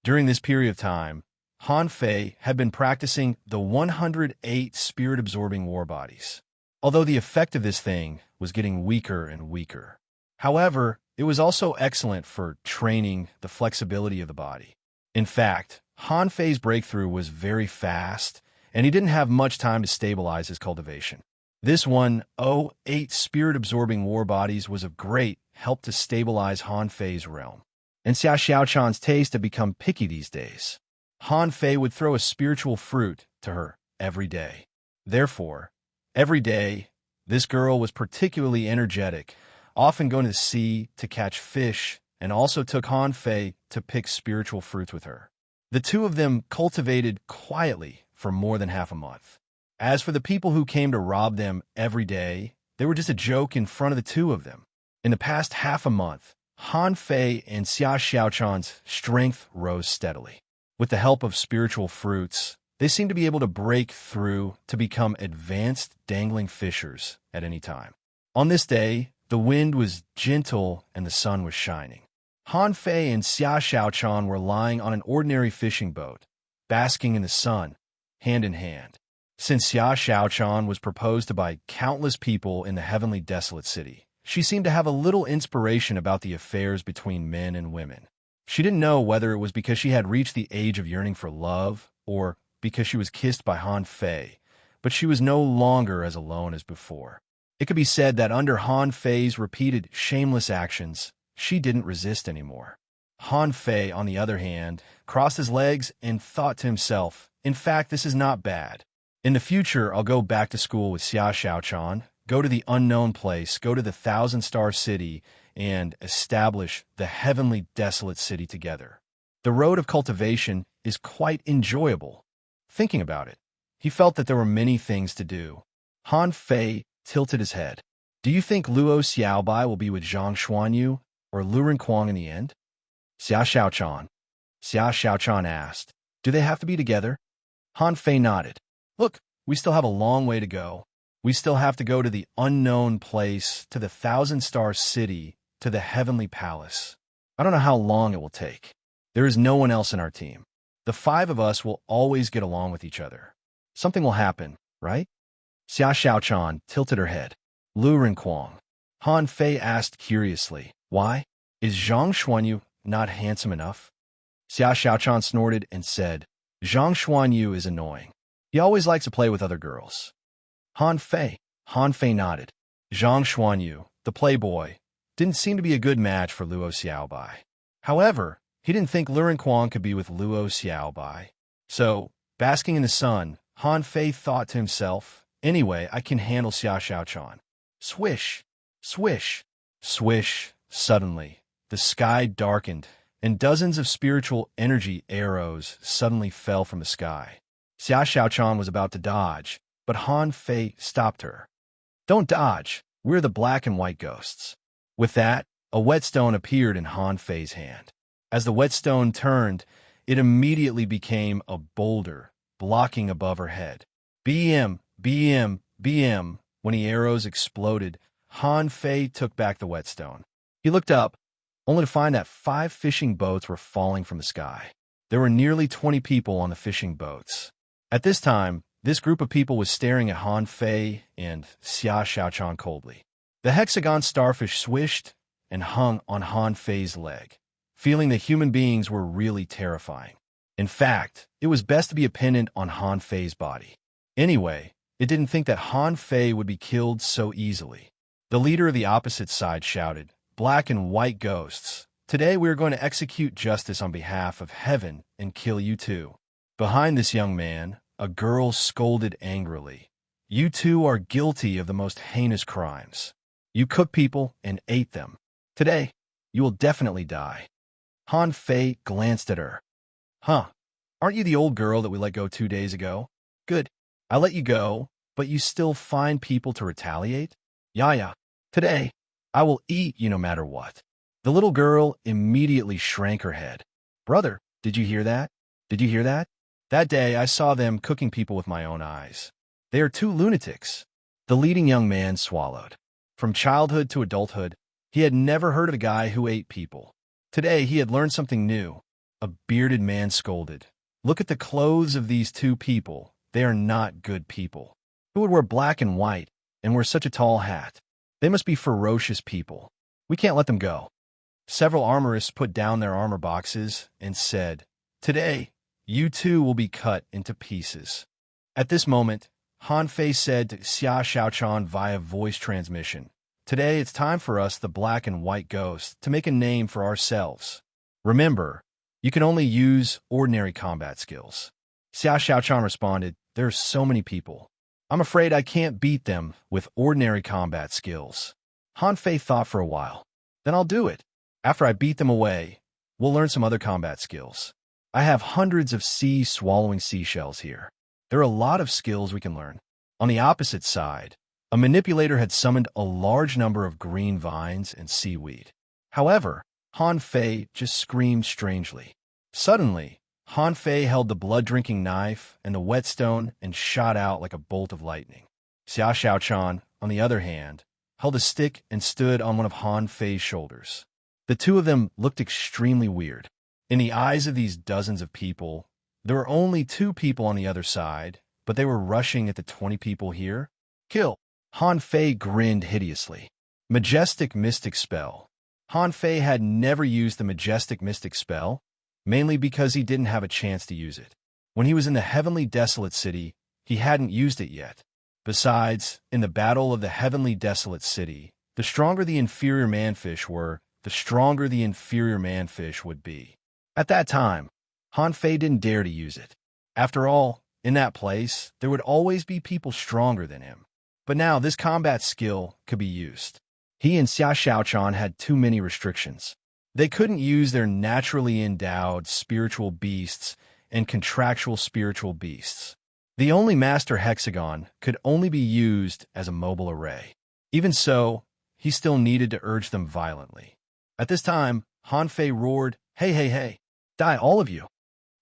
During this period of time, Han Fei had been practicing the 108 spirit-absorbing war bodies. Although the effect of this thing was getting weaker and weaker. However, it was also excellent for training the flexibility of the body. In fact, Han Fei's breakthrough was very fast, and he didn't have much time to stabilize his cultivation. This 108 spirit-absorbing war bodies was of great help to stabilize Han Fei's realm. And Xia Xiaochan's taste had become picky these days. Han Fei would throw a spiritual fruit to her every day. Therefore, every day, this girl was particularly energetic, often going to the sea to catch fish, and also took Han Fei to pick spiritual fruits with her. The two of them cultivated quietly for more than half a month. As for the people who came to rob them every day, they were just a joke in front of the two of them. In the past half a month, Han Fei and Xia Xiaochan's strength rose steadily. With the help of spiritual fruits, they seemed to be able to break through to become advanced dangling fishers at any time. On this day, the wind was gentle and the sun was shining. Han Fei and Xia Xiaochan were lying on an ordinary fishing boat, basking in the sun, hand in hand. Since Xia Xiaochan was proposed to by countless people in the heavenly desolate city, she seemed to have a little inspiration about the affairs between men and women. She didn't know whether it was because she had reached the age of yearning for love or because she was kissed by Han Fei, but she was no longer as alone as before. It could be said that under Han Fei's repeated shameless actions, she didn't resist anymore. Han Fei, on the other hand, crossed his legs and thought to himself, "In fact, this is not bad. In the future, I'll go back to school with Xia Xiaochan, go to the unknown place, go to the 1,000-star city, and establish the heavenly desolate city together. The road of cultivation is quite enjoyable." Thinking about it, he felt that there were many things to do. Han Fei tilted his head. "Do you think Luo Xiaobai will be with Zhang Xuanyu or Lu Renkuang in the end?" Xia Xiaochan asked, "Do they have to be together?" Han Fei nodded. "Look, we still have a long way to go. We still have to go to the unknown place, to the 1,000-star city, to the heavenly palace. I don't know how long it will take. There is no one else in our team. The 5 of us will always get along with each other. Something will happen, right?" Xia Xiaochan tilted her head. "Lu Renkuang?" Han Fei asked curiously. "Why? Is Zhang Xuanyu not handsome enough?" Xia Xiaochan snorted and said, "Zhang Xuanyu is annoying. He always likes to play with other girls." Han Fei nodded. Zhang Xuanyu, the playboy, didn't seem to be a good match for Luo Xiaobai. However, he didn't think Lu Renkuang could be with Luo Xiaobai. So, basking in the sun, Han Fei thought to himself, "Anyway, I can handle Xia Xiaochan." Swish, swish, swish. Suddenly, the sky darkened, and dozens of spiritual energy arrows suddenly fell from the sky. Xia Xiaochan was about to dodge, but Han Fei stopped her. "Don't dodge. We're the black and white ghosts." With that, a whetstone appeared in Han Fei's hand. As the whetstone turned, it immediately became a boulder, blocking above her head. BM, BM, BM. When the arrows exploded, Han Fei took back the whetstone. He looked up, only to find that 5 fishing boats were falling from the sky. There were nearly 20 people on the fishing boats. At this time, this group of people was staring at Han Fei and Xia Xiaochan coldly. The hexagon starfish swished and hung on Han Fei's leg, feeling that human beings were really terrifying. In fact, it was best to be a pendant on Han Fei's body. Anyway, it didn't think that Han Fei would be killed so easily. The leader of the opposite side shouted, "Black and white ghosts, today we are going to execute justice on behalf of heaven and kill you too." Behind this young man, a girl scolded angrily, "You two are guilty of the most heinous crimes. You cooked people and ate them. Today, you will definitely die." Han Fei glanced at her. "Huh, aren't you the old girl that we let go 2 days ago? Good, I let you go, but you still find people to retaliate? Yeah. Today, I will eat you no matter what." The little girl immediately shrank her head. "Brother, did you hear that? Did you hear that? That day I saw them cooking people with my own eyes. They are 2 lunatics." The leading young man swallowed. From childhood to adulthood, he had never heard of a guy who ate people. Today he had learned something new. A bearded man scolded, "Look at the clothes of these 2 people. They are not good people. Who would wear black and white and wear such a tall hat? They must be ferocious people. We can't let them go." Several armorists put down their armor boxes and said, "Today, you too will be cut into pieces." At this moment, Han Fei said to Xia Xiaochan via voice transmission, "Today it's time for us, the black and white ghosts, to make a name for ourselves. Remember, you can only use ordinary combat skills." Xia Xiaochan responded, "There are so many people. I'm afraid I can't beat them with ordinary combat skills." Han Fei thought for a while. "Then I'll do it. After I beat them away, we'll learn some other combat skills. I have hundreds of sea-swallowing seashells here. There are a lot of skills we can learn." On the opposite side, a manipulator had summoned a large number of green vines and seaweed. However, Han Fei just screamed strangely. Suddenly, Han Fei held the blood-drinking knife and the whetstone and shot out like a bolt of lightning. Xia Xiaochan, on the other hand, held a stick and stood on one of Han Fei's shoulders. The 2 of them looked extremely weird. In the eyes of these dozens of people, there were only 2 people on the other side, but they were rushing at the 20 people here. "Kill!" Han Fei grinned hideously. Majestic Mystic Spell. Han Fei had never used the Majestic Mystic Spell, mainly because he didn't have a chance to use it. When he was in the Heavenly Desolate City, he hadn't used it yet. Besides, in the Battle of the Heavenly Desolate City, the stronger the inferior manfish were, the stronger the inferior manfish would be. At that time, Han Fei didn't dare to use it. After all, in that place, there would always be people stronger than him. But now this combat skill could be used. He and Xia Xiaochan had too many restrictions. They couldn't use their naturally endowed spiritual beasts and contractual spiritual beasts. The only master hexagon could only be used as a mobile array. Even so, he still needed to urge them violently. At this time, Han Fei roared, Hey, die all of you."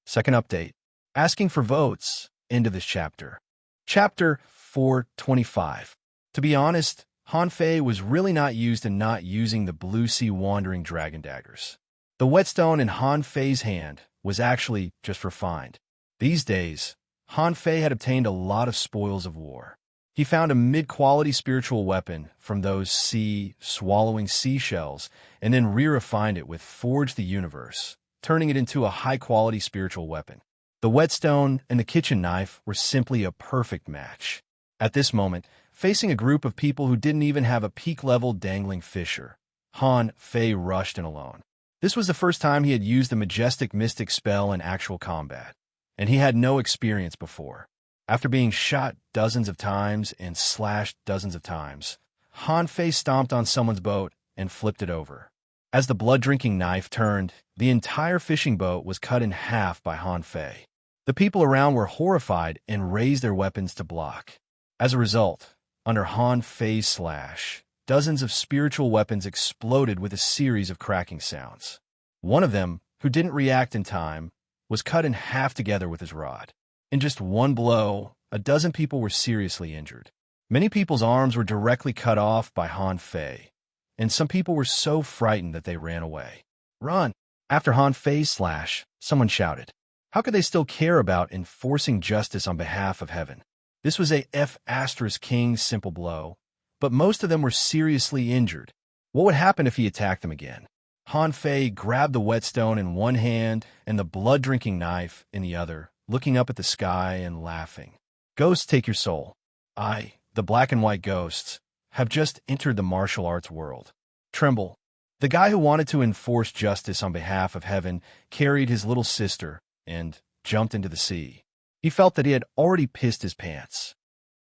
Second update. Asking for votes. End of this chapter. Chapter 425. To be honest, Han Fei was really not used in not using the Blue Sea Wandering Dragon Daggers. The whetstone in Han Fei's hand was actually just refined. These days, Han Fei had obtained a lot of spoils of war. He found a mid-quality spiritual weapon from those sea-swallowing seashells and then re-refined it with Forge the Universe, turning it into a high-quality spiritual weapon. The whetstone and the kitchen knife were simply a perfect match. At this moment, facing a group of people who didn't even have a peak-level dangling fisher, Han Fei rushed in alone. This was the first time he had used the Majestic Mystic Spell in actual combat, and he had no experience before. After being shot dozens of times and slashed dozens of times, Han Fei stomped on someone's boat and flipped it over. As the blood-drinking knife turned, the entire fishing boat was cut in half by Han Fei. The people around were horrified and raised their weapons to block. As a result, under Han Fei's slash, dozens of spiritual weapons exploded with a series of cracking sounds. One of them, who didn't react in time, was cut in half together with his rod. In just one blow, a dozen people were seriously injured. Many people's arms were directly cut off by Han Fei, and some people were so frightened that they ran away. "Run!" After Han Fei's slash, someone shouted. How could they still care about enforcing justice on behalf of heaven? This was a F***ing simple blow, but most of them were seriously injured. What would happen if he attacked them again? Han Fei grabbed the whetstone in one hand and the blood-drinking knife in the other, looking up at the sky and laughing. Ghosts take your soul. I, the black and white ghosts, have just entered the martial arts world. Tremble. The guy who wanted to enforce justice on behalf of heaven carried his little sister and jumped into the sea. He felt that he had already pissed his pants.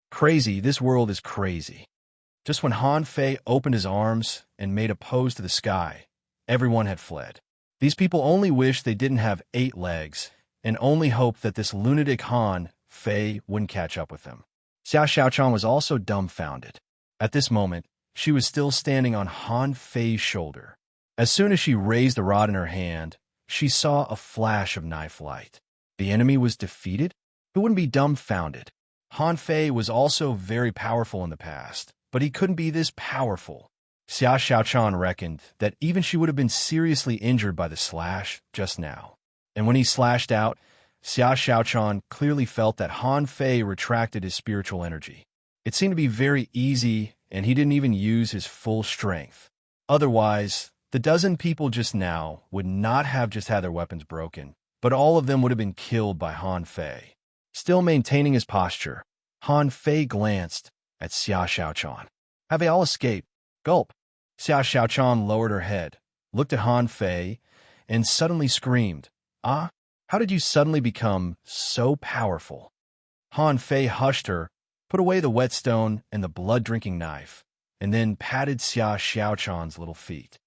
Crazy, this world is crazy. Just when Han Fei opened his arms and made a pose to the sky, everyone had fled. These people only wished they didn't have 8 legs and only hoped that this lunatic Han Fei wouldn't catch up with them. Xia Xiaochan was also dumbfounded. At this moment, she was still standing on Han Fei's shoulder. As soon as she raised the rod in her hand, she saw a flash of knife light. The enemy was defeated? Who wouldn't be dumbfounded? Han Fei was also very powerful in the past, but he couldn't be this powerful. Xia Xiaochan reckoned that even she would have been seriously injured by the slash just now. And when he slashed out, Xia Xiaochan clearly felt that Han Fei retracted his spiritual energy. It seemed to be very easy, and he didn't even use his full strength. Otherwise, the dozen people just now would not have just had their weapons broken, but all of them would have been killed by Han Fei. Still maintaining his posture, Han Fei glanced at Xia Xiaochan. Have they all escaped? Gulp. Xia Xiaochan lowered her head, looked at Han Fei, and suddenly screamed, "Ah, how did you suddenly become so powerful?" Han Fei hushed her, put away the whetstone and the blood-drinking knife, and then patted Xia Xiaochan's little feet.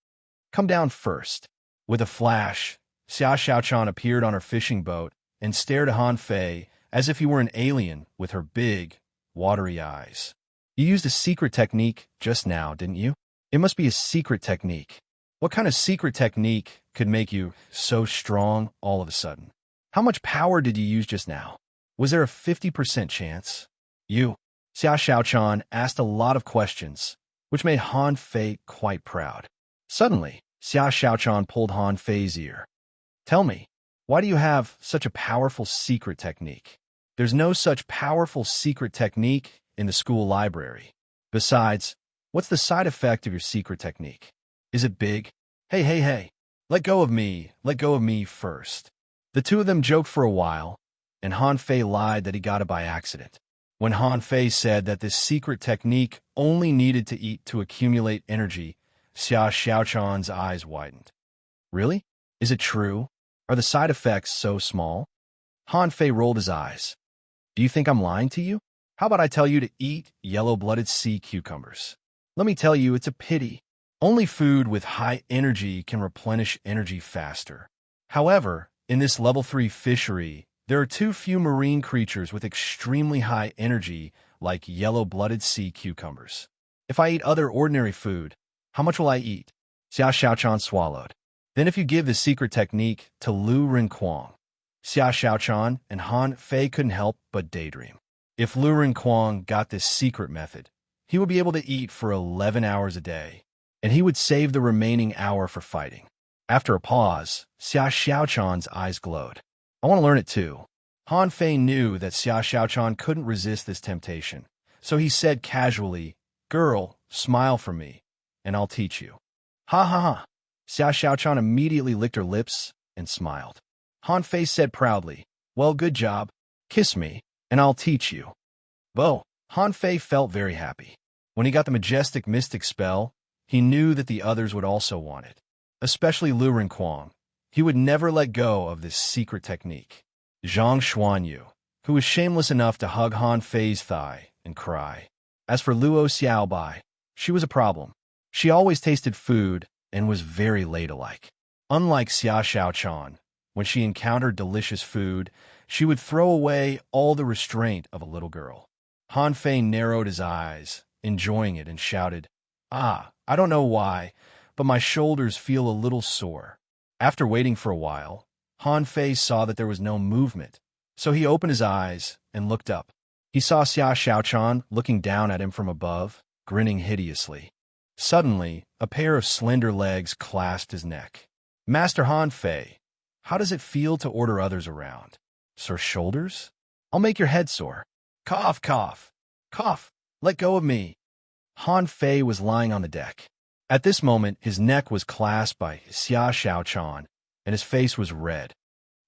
"Come down first." With a flash, Xia Xiaochan appeared on her fishing boat and stared at Han Fei as if he were an alien with her big, watery eyes. "You used a secret technique just now, didn't you? It must be a secret technique. What kind of secret technique could make you so strong all of a sudden? How much power did you use just now? Was there a 50% chance?" "You." Xia Xiaochan asked a lot of questions, which made Han Fei quite proud. Suddenly, Xia Xiaochan pulled Han Fei's ear. "Tell me, why do you have such a powerful secret technique? There's no such powerful secret technique in the school library. Besides, what's the side effect of your secret technique? Is it big? Hey, let go of me first." The two of them joked for a while, and Han Fei lied that he got it by accident. When Han Fei said that this secret technique only needed to eat to accumulate energy, Xia Xiaochan's eyes widened. "Really? Is it true? Are the side effects so small?" Han Fei rolled his eyes. "Do you think I'm lying to you? How about I tell you to eat yellow-blooded sea cucumbers? Let me tell you, it's a pity. Only food with high energy can replenish energy faster. However, in this level 3 fishery, there are too few marine creatures with extremely high energy like yellow-blooded sea cucumbers. If I eat other ordinary food, how much will I eat?" Xia Xiaochan swallowed. "Then if you give the secret technique to Lu Renquang." Xia Xiaochan and Han Fei couldn't help but daydream. If Lu Renquang got this secret method, he would be able to eat for 11 hours a day, and he would save the remaining hour for fighting. After a pause, Xia Xiaochan's eyes glowed. "I want to learn it too." Han Fei knew that Xia Xiaochan couldn't resist this temptation, so he said casually, "Girl, smile for me, and I'll teach you." "Ha ha ha." Xia Xiaochan immediately licked her lips and smiled. Han Fei said proudly, "Well, good job. Kiss me, and I'll teach you." Bo. Han Fei felt very happy. When he got the majestic mystic spell, he knew that the others would also want it, especially Lu Renquang. He would never let go of this secret technique. Zhang Xuanyu, who was shameless enough to hug Han Fei's thigh and cry. As for Luo Xiaobai, she was a problem. She always tasted food and was very ladylike. Unlike Xia Xiaochan, when she encountered delicious food, she would throw away all the restraint of a little girl. Han Fei narrowed his eyes, enjoying it, and shouted, "Ah, I don't know why, but my shoulders feel a little sore." After waiting for a while, Han Fei saw that there was no movement, so he opened his eyes and looked up. He saw Xia Xiaochan looking down at him from above, grinning hideously. Suddenly, a pair of slender legs clasped his neck. "Master Han Fei, how does it feel to order others around? Sore shoulders? I'll make your head sore. Cough, cough, cough, let go of me." Han Fei was lying on the deck. At this moment, his neck was clasped by Xia Xiaochan, and his face was red.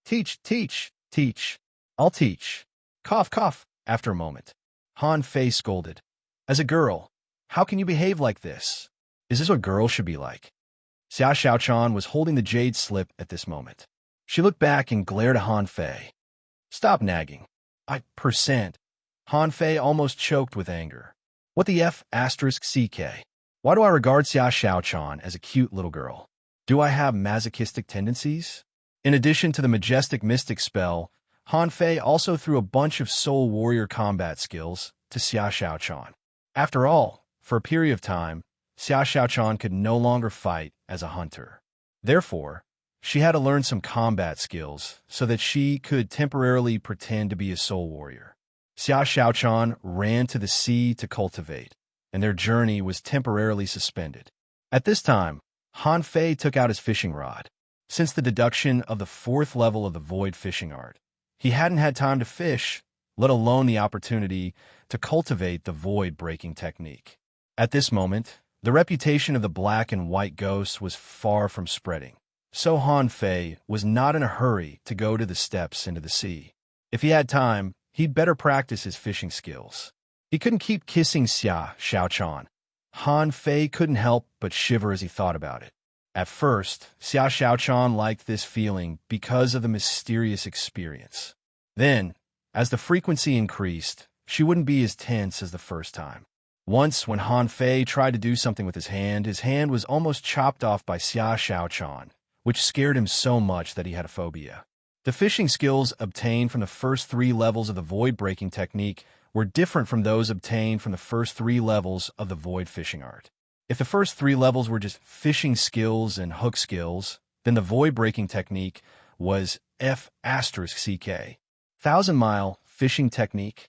Teach, teach, teach. I'll teach. Cough, cough. After a moment, Han Fei scolded. As a girl, how can you behave like this? Is this what girls should be like? Xia Xiaochan was holding the jade slip at this moment. She looked back and glared at Han Fei. Stop nagging. I%. Han Fei almost choked with anger. What the F***CK? Why do I regard Xia Xiaochan as a cute little girl? Do I have masochistic tendencies? In addition to the majestic mystic spell, Han Fei also threw a bunch of soul warrior combat skills to Xia Xiaochan. After all, for a period of time, Xia Xiaochan could no longer fight as a hunter. Therefore, she had to learn some combat skills so that she could temporarily pretend to be a soul warrior. Xia Xiaochan ran to the sea to cultivate, and their journey was temporarily suspended. At this time, Han Fei took out his fishing rod. Since the deduction of the 4th level of the void fishing art, he hadn't had time to fish, let alone the opportunity to cultivate the void-breaking technique. At this moment, the reputation of the black and white ghosts was far from spreading, so Han Fei was not in a hurry to go to the steps into the sea. If he had time, he'd better practice his fishing skills. He couldn't keep kissing Xia Xiaochan. Han Fei couldn't help but shiver as he thought about it. At first, Xia Xiaochan liked this feeling because of the mysterious experience. Then, as the frequency increased, she wouldn't be as tense as the first time. Once, when Han Fei tried to do something with his hand was almost chopped off by Xia Xiaochan, which scared him so much that he had a phobia. The fishing skills obtained from the first 3 levels of the void-breaking technique were different from those obtained from the first 3 levels of the void fishing art. If the first 3 levels were just fishing skills and hook skills, then the void-breaking technique was F***CK. 1,000-mile fishing technique.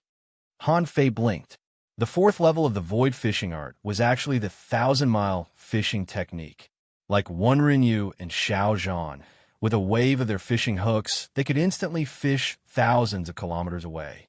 Han Fei blinked. The 4th level of the void fishing art was actually the 1,000-mile fishing technique. Like Wenrinyu and Xiao Zhan, with a wave of their fishing hooks, they could instantly fish thousands of kilometers away.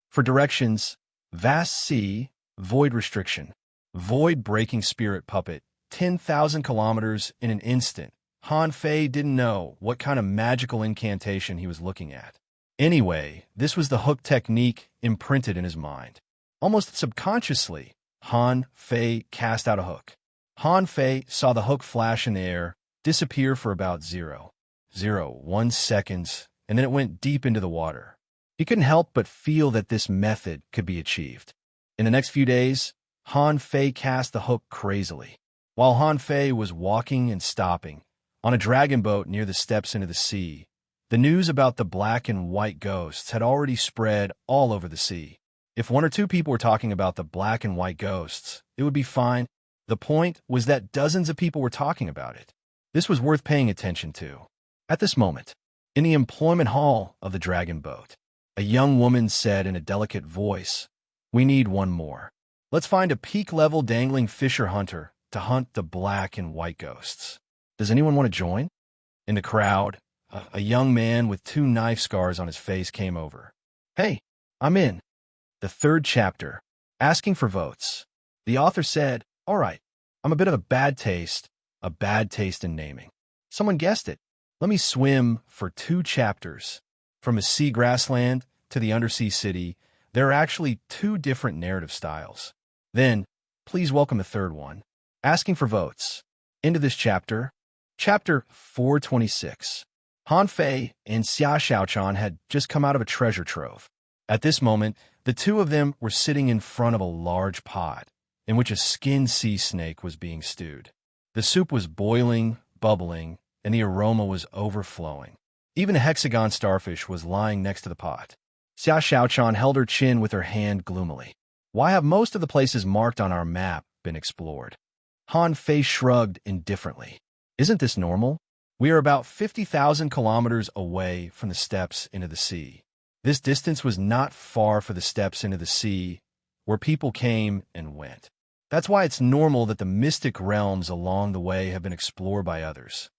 For directions, vast sea, void restriction, void breaking spirit puppet, 10,000 kilometers in an instant. Han Fei didn't know what kind of magical incantation he was looking at. Anyway, this was the hook technique imprinted in his mind. Almost subconsciously, Han Fei cast out a hook. Han Fei saw the hook flash in the air, disappear for about 0.01 seconds, and then it went deep into the water. He couldn't help but feel that this method could be achieved. In the next few days, Han Fei cast the hook crazily. While Han Fei was walking and stopping on a dragon boat near the steps into the sea, the news about the black and white ghosts had already spread all over the sea. If 1 or 2 people were talking about the black and white ghosts, it would be fine. The point was that dozens of people were talking about it. This was worth paying attention to. At this moment, in the employment hall of the dragon boat, a young woman said in a delicate voice, "We need one more. Let's find a peak-level dangling fisher hunter to hunt the black and white ghosts. Does anyone want to join?" In the crowd, a young man with 2 knife scars on his face came over. "Hey, I'm in." The 3rd chapter, asking for votes. The author said, "All right, I'm a bit of a bad taste in naming. Someone guessed it. Let me swim for 2 chapters. From a sea grassland to the undersea city, there are actually 2 different narrative styles. Then, please welcome the 3rd one, asking for votes. Into this chapter, Chapter 426. Han Fei and Xia Xiaochan had just come out of a treasure trove. At this moment, the 2 of them were sitting in front of a large pot, in which a skinned sea snake was being stewed. The soup was boiling, bubbling, and the aroma was overflowing. Even a hexagon starfish was lying next to the pot. Xia Xiaochan held her chin with her hand gloomily. Why have most of the places marked on our map been explored? Han Fei shrugged indifferently. Isn't this normal? We are about 50,000 kilometers away from the steps into the sea. This distance was not far for the steps into the sea, where people came and went. That's why it's normal that the mystic realms along the way have been explored by others.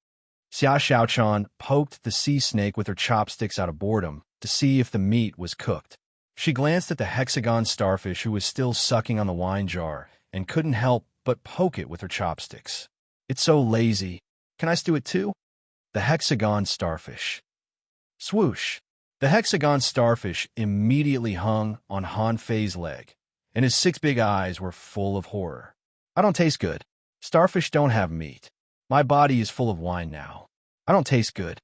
Xia Xiaochan poked the sea snake with her chopsticks out of boredom to see if the meat was cooked. She glanced at the hexagon starfish who was still sucking on the wine jar and couldn't help but poke it with her chopsticks. It's so lazy. Can I stew it too? The hexagon starfish. Swoosh! The hexagon starfish immediately hung on Han Fei's leg, and his 6 big eyes were full of horror. I don't taste good. Starfish don't have meat. My body is full of wine now. I don't taste good.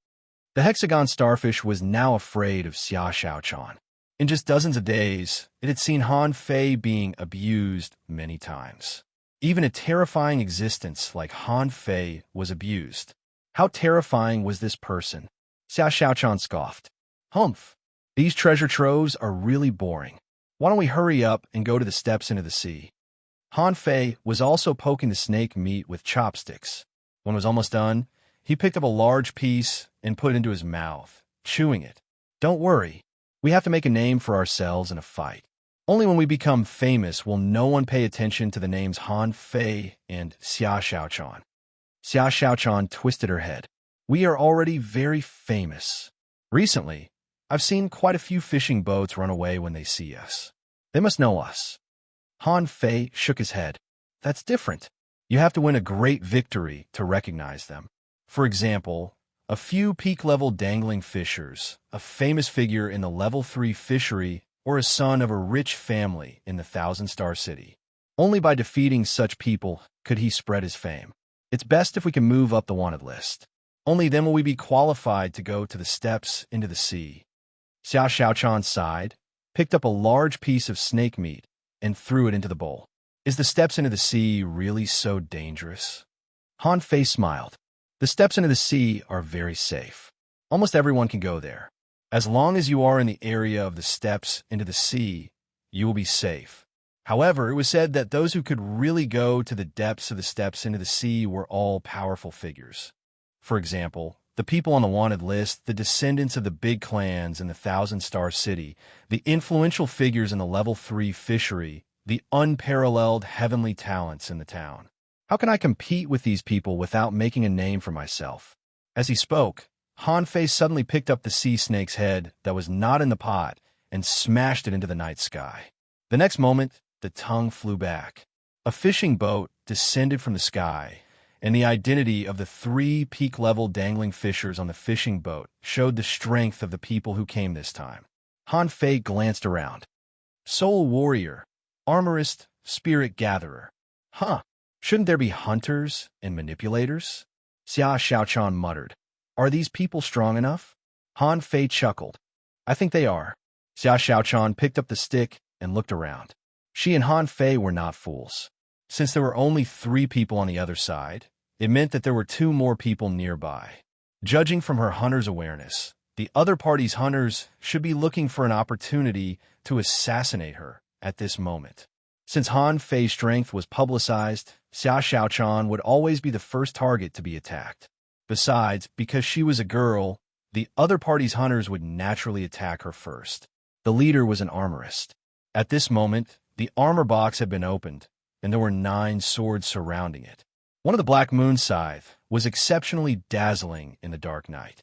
The hexagon starfish was now afraid of Xia Xiaochan. In just dozens of days, it had seen Han Fei being abused many times. Even a terrifying existence like Han Fei was abused. How terrifying was this person? Xia Xiaochan scoffed. Humph! These treasure troves are really boring. Why don't we hurry up and go to the steps into the sea? Han Fei was also poking the snake meat with chopsticks. When it was almost done, he picked up a large piece and put it into his mouth, chewing it. Don't worry. We have to make a name for ourselves in a fight. Only when we become famous will no one pay attention to the names Han Fei and Xia Xiaochan. Xia Xiaochan twisted her head. We are already very famous. Recently, I've seen quite a few fishing boats run away when they see us. They must know us. Han Fei shook his head. That's different. You have to win a great victory to recognize them. For example, a few peak-level dangling fishers, a famous figure in the level 3 fishery, or a son of a rich family in the 1,000-star city. Only by defeating such people could he spread his fame. It's best if we can move up the wanted list. Only then will we be qualified to go to the steps into the sea. Xia Xiaochan sighed, picked up a large piece of snake meat, and threw it into the bowl. Is the steps into the sea really so dangerous? Han Fei smiled. The steps into the sea are very safe. Almost everyone can go there. As long as you are in the area of the steps into the sea, you will be safe. However, it was said that those who could really go to the depths of the steps into the sea were all powerful figures. For example, the people on the wanted list, the descendants of the big clans in the 1,000-star city, the influential figures in the level 3 fishery, the unparalleled heavenly talents in the town. How can I compete with these people without making a name for myself? As he spoke, Han Fei suddenly picked up the sea snake's head that was not in the pot and smashed it into the night sky. The next moment, the tongue flew back. A fishing boat descended from the sky, and the identity of the 3 peak-level dangling fishers on the fishing boat showed the strength of the people who came this time. Han Fei glanced around. Soul warrior, armorist, spirit gatherer. Huh, shouldn't there be hunters and manipulators? Xia Xiaochan muttered. Are these people strong enough? Han Fei chuckled. I think they are. Xia Xiaochan picked up the stick and looked around. She and Han Fei were not fools. Since there were only 3 people on the other side, it meant that there were 2 more people nearby. Judging from her hunter's awareness, the other party's hunters should be looking for an opportunity to assassinate her at this moment. Since Han Fei's strength was publicized, Xia Xiaochan would always be the first target to be attacked. Besides, because she was a girl, the other party's hunters would naturally attack her first. The leader was an armorist. At this moment, the armor box had been opened, and there were 9 swords surrounding it. One of the Black Moon Scythe was exceptionally dazzling in the dark night.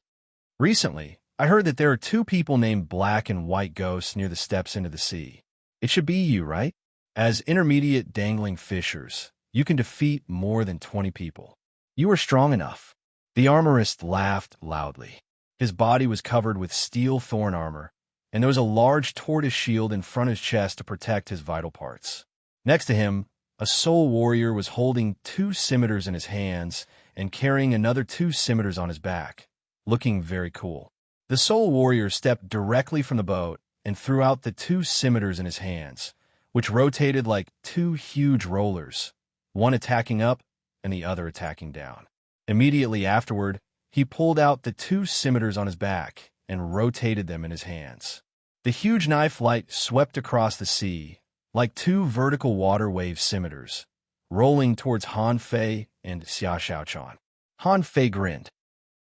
Recently, I heard that there are 2 people named Black and White Ghosts near the steps into the sea. It should be you, right? As intermediate dangling fishers, you can defeat more than 20 people. You are strong enough. The armorist laughed loudly. His body was covered with steel thorn armor, and there was a large tortoise shield in front of his chest to protect his vital parts. Next to him, a soul warrior was holding 2 scimitars in his hands and carrying another 2 scimitars on his back, looking very cool. The soul warrior stepped directly from the boat and threw out the 2 scimitars in his hands, which rotated like 2 huge rollers, one attacking up and the other attacking down. Immediately afterward, he pulled out the 2 scimitars on his back and rotated them in his hands. The huge knife light swept across the sea like 2 vertical water wave scimitars, rolling towards Han Fei and Xia Xiaochan. Han Fei grinned.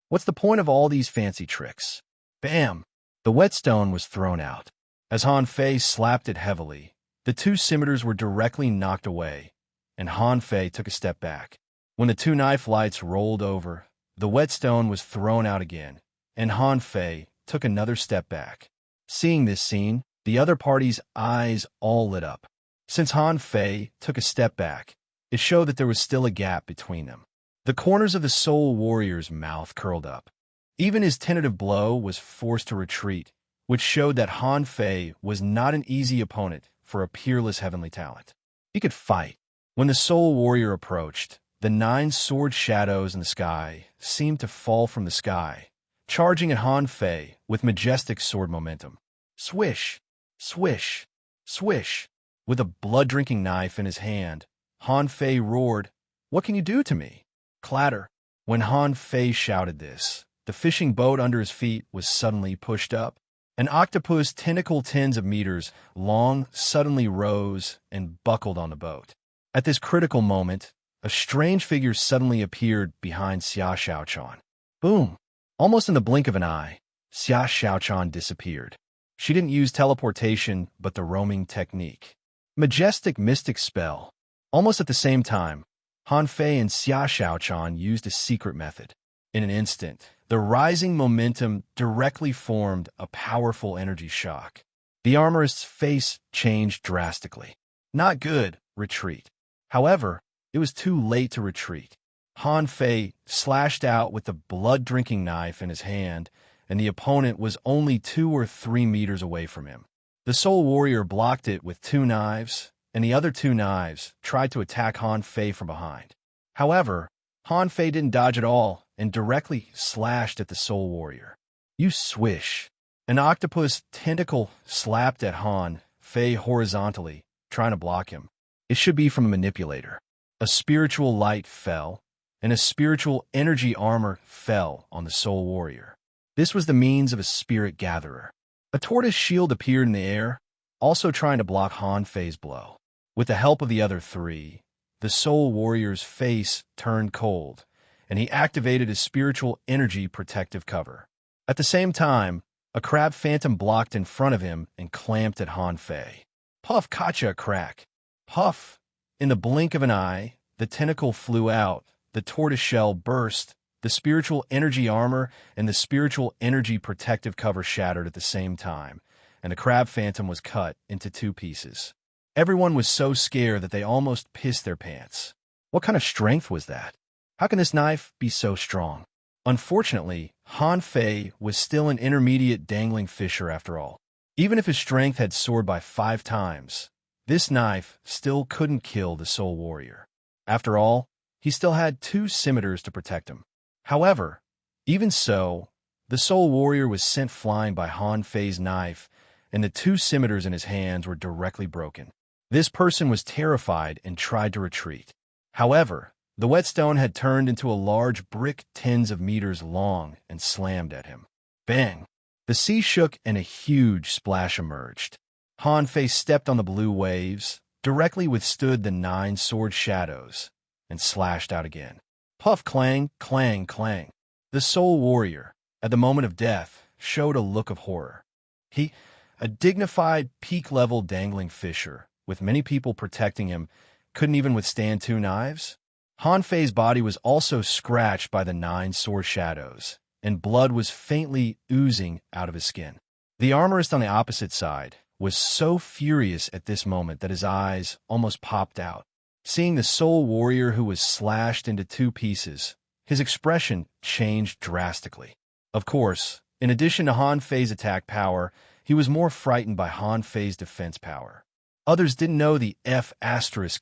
What's the point of all these fancy tricks? Bam! The whetstone was thrown out. As Han Fei slapped it heavily, the 2 scimitars were directly knocked away, and Han Fei took a step back. When the 2 knife lights rolled over, the whetstone was thrown out again, and Han Fei took another step back. Seeing this scene, the other party's eyes all lit up. Since Han Fei took a step back, it showed that there was still a gap between them. The corners of the soul warrior's mouth curled up. Even his tentative blow was forced to retreat, which showed that Han Fei was not an easy opponent for a peerless heavenly talent. He could fight. When the soul warrior approached, the 9 sword shadows in the sky seemed to fall from the sky, charging at Han Fei with majestic sword momentum. Swish, swish, swish. With a blood-drinking knife in his hand, Han Fei roared, "What can you do to me?" Clatter. When Han Fei shouted this, the fishing boat under his feet was suddenly pushed up. An octopus tentacle tens of meters long suddenly rose and buckled on the boat. At this critical moment, a strange figure suddenly appeared behind Xia Xiaochan. Boom! Almost in the blink of an eye, Xia Xiaochan disappeared. She didn't use teleportation, but the roaming technique. Majestic mystic spell. Almost at the same time, Han Fei and Xia Xiaochan used a secret method. In an instant, the rising momentum directly formed a powerful energy shock. The armorist's face changed drastically. Not good, retreat. However, it was too late to retreat. Han Fei slashed out with the blood-drinking knife in his hand, and the opponent was only 2 or 3 meters away from him. The soul warrior blocked it with 2 knives, and the other 2 knives tried to attack Han Fei from behind. However, Han Fei didn't dodge at all and directly slashed at the soul warrior. You swish. An octopus tentacle slapped at Han Fei horizontally, trying to block him. It should be from a manipulator. A spiritual light fell, and a spiritual energy armor fell on the soul warrior. This was the means of a spirit gatherer. A tortoise shield appeared in the air, also trying to block Han Fei's blow. With the help of the other 3, the soul warrior's face turned cold, and he activated his spiritual energy protective cover. At the same time, a crab phantom blocked in front of him and clamped at Han Fei. Puff, gotcha, crack. Puff! In the blink of an eye, the tentacle flew out, the tortoiseshell burst, the spiritual energy armor and the spiritual energy protective cover shattered at the same time, and the crab phantom was cut into 2 pieces. Everyone was so scared that they almost pissed their pants. What kind of strength was that? How can this knife be so strong? Unfortunately, Han Fei was still an intermediate dangling fisher after all. Even if his strength had soared by 5 times, this knife still couldn't kill the soul warrior. After all, he still had 2 scimitars to protect him. However, even so, the soul warrior was sent flying by Han Fei's knife, and the 2 scimitars in his hands were directly broken. This person was terrified and tried to retreat. However, the whetstone had turned into a large brick tens of meters long and slammed at him. Bang! The sea shook and a huge splash emerged. Han Fei stepped on the blue waves, directly withstood the 9 sword shadows, and slashed out again. Puff, clang, clang, clang. The soul warrior, at the moment of death, showed a look of horror. He, a dignified, peak-level dangling fisher, with many people protecting him, couldn't even withstand 2 knives? Han Fei's body was also scratched by the 9 sword shadows, and blood was faintly oozing out of his skin. The armorist on the opposite side was so furious at this moment that his eyes almost popped out. Seeing the soul warrior who was slashed into 2 pieces, his expression changed drastically. Of course, in addition to Han Fei's attack power, he was more frightened by Han Fei's defense power. Others didn't know the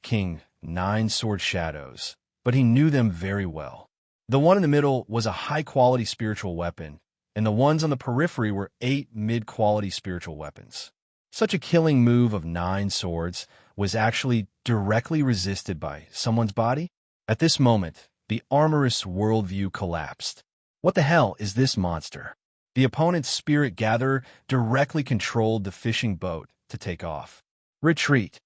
King 9 sword shadows, but he knew them very well. The one in the middle was a high-quality spiritual weapon, and the ones on the periphery were 8 mid-quality spiritual weapons. Such a killing move of 9 swords was actually directly resisted by someone's body? At this moment, the armorist's worldview collapsed. What the hell is this monster? The opponent's spirit gatherer directly controlled the fishing boat to take off. Retreat.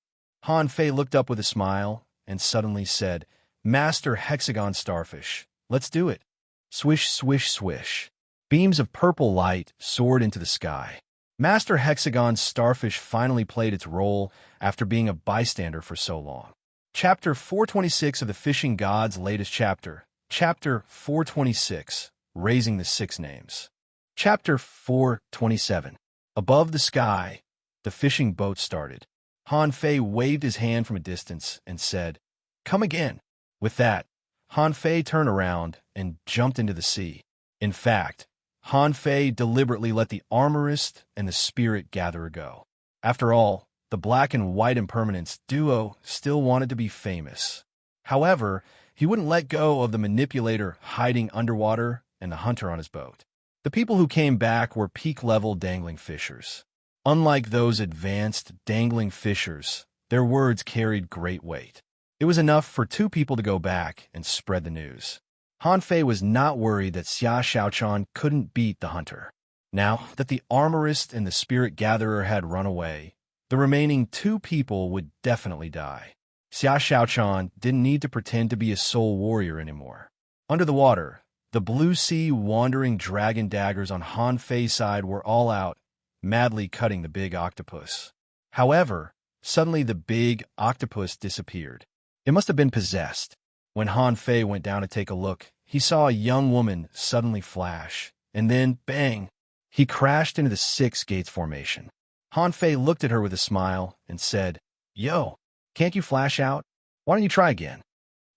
Han Fei looked up with a smile and suddenly said, "Master Hexagon Starfish, let's do it." Swish, swish, swish. Beams of purple light soared into the sky. Master Hexagon's starfish finally played its role after being a bystander for so long. Chapter 426 of the Fishing God's latest chapter. Chapter 426, Raising the 6 Names. Chapter 427. Above the sky, the fishing boat started. Han Fei waved his hand from a distance and said, "Come again." With that, Han Fei turned around and jumped into the sea. In fact, Han Fei deliberately let the armorist and the spirit gatherer go. After all, the black and white impermanence duo still wanted to be famous. However, he wouldn't let go of the manipulator hiding underwater and the hunter on his boat. The people who came back were peak-level dangling fishers. Unlike those advanced dangling fishers, their words carried great weight. It was enough for two people to go back and spread the news. Han Fei was not worried that Xia Xiaochan couldn't beat the hunter. Now that the armorist and the spirit gatherer had run away, the remaining two people would definitely die. Xia Xiaochan didn't need to pretend to be a soul warrior anymore. Under the water, the blue sea wandering dragon daggers on Han Fei's side were all out, madly cutting the big octopus. However, suddenly the big octopus disappeared. It must have been possessed. When Han Fei went down to take a look, he saw a young woman suddenly flash, and then, bang, he crashed into the 6 gates formation. Han Fei looked at her with a smile and said, "Yo, can't you flash out? Why don't you try again?"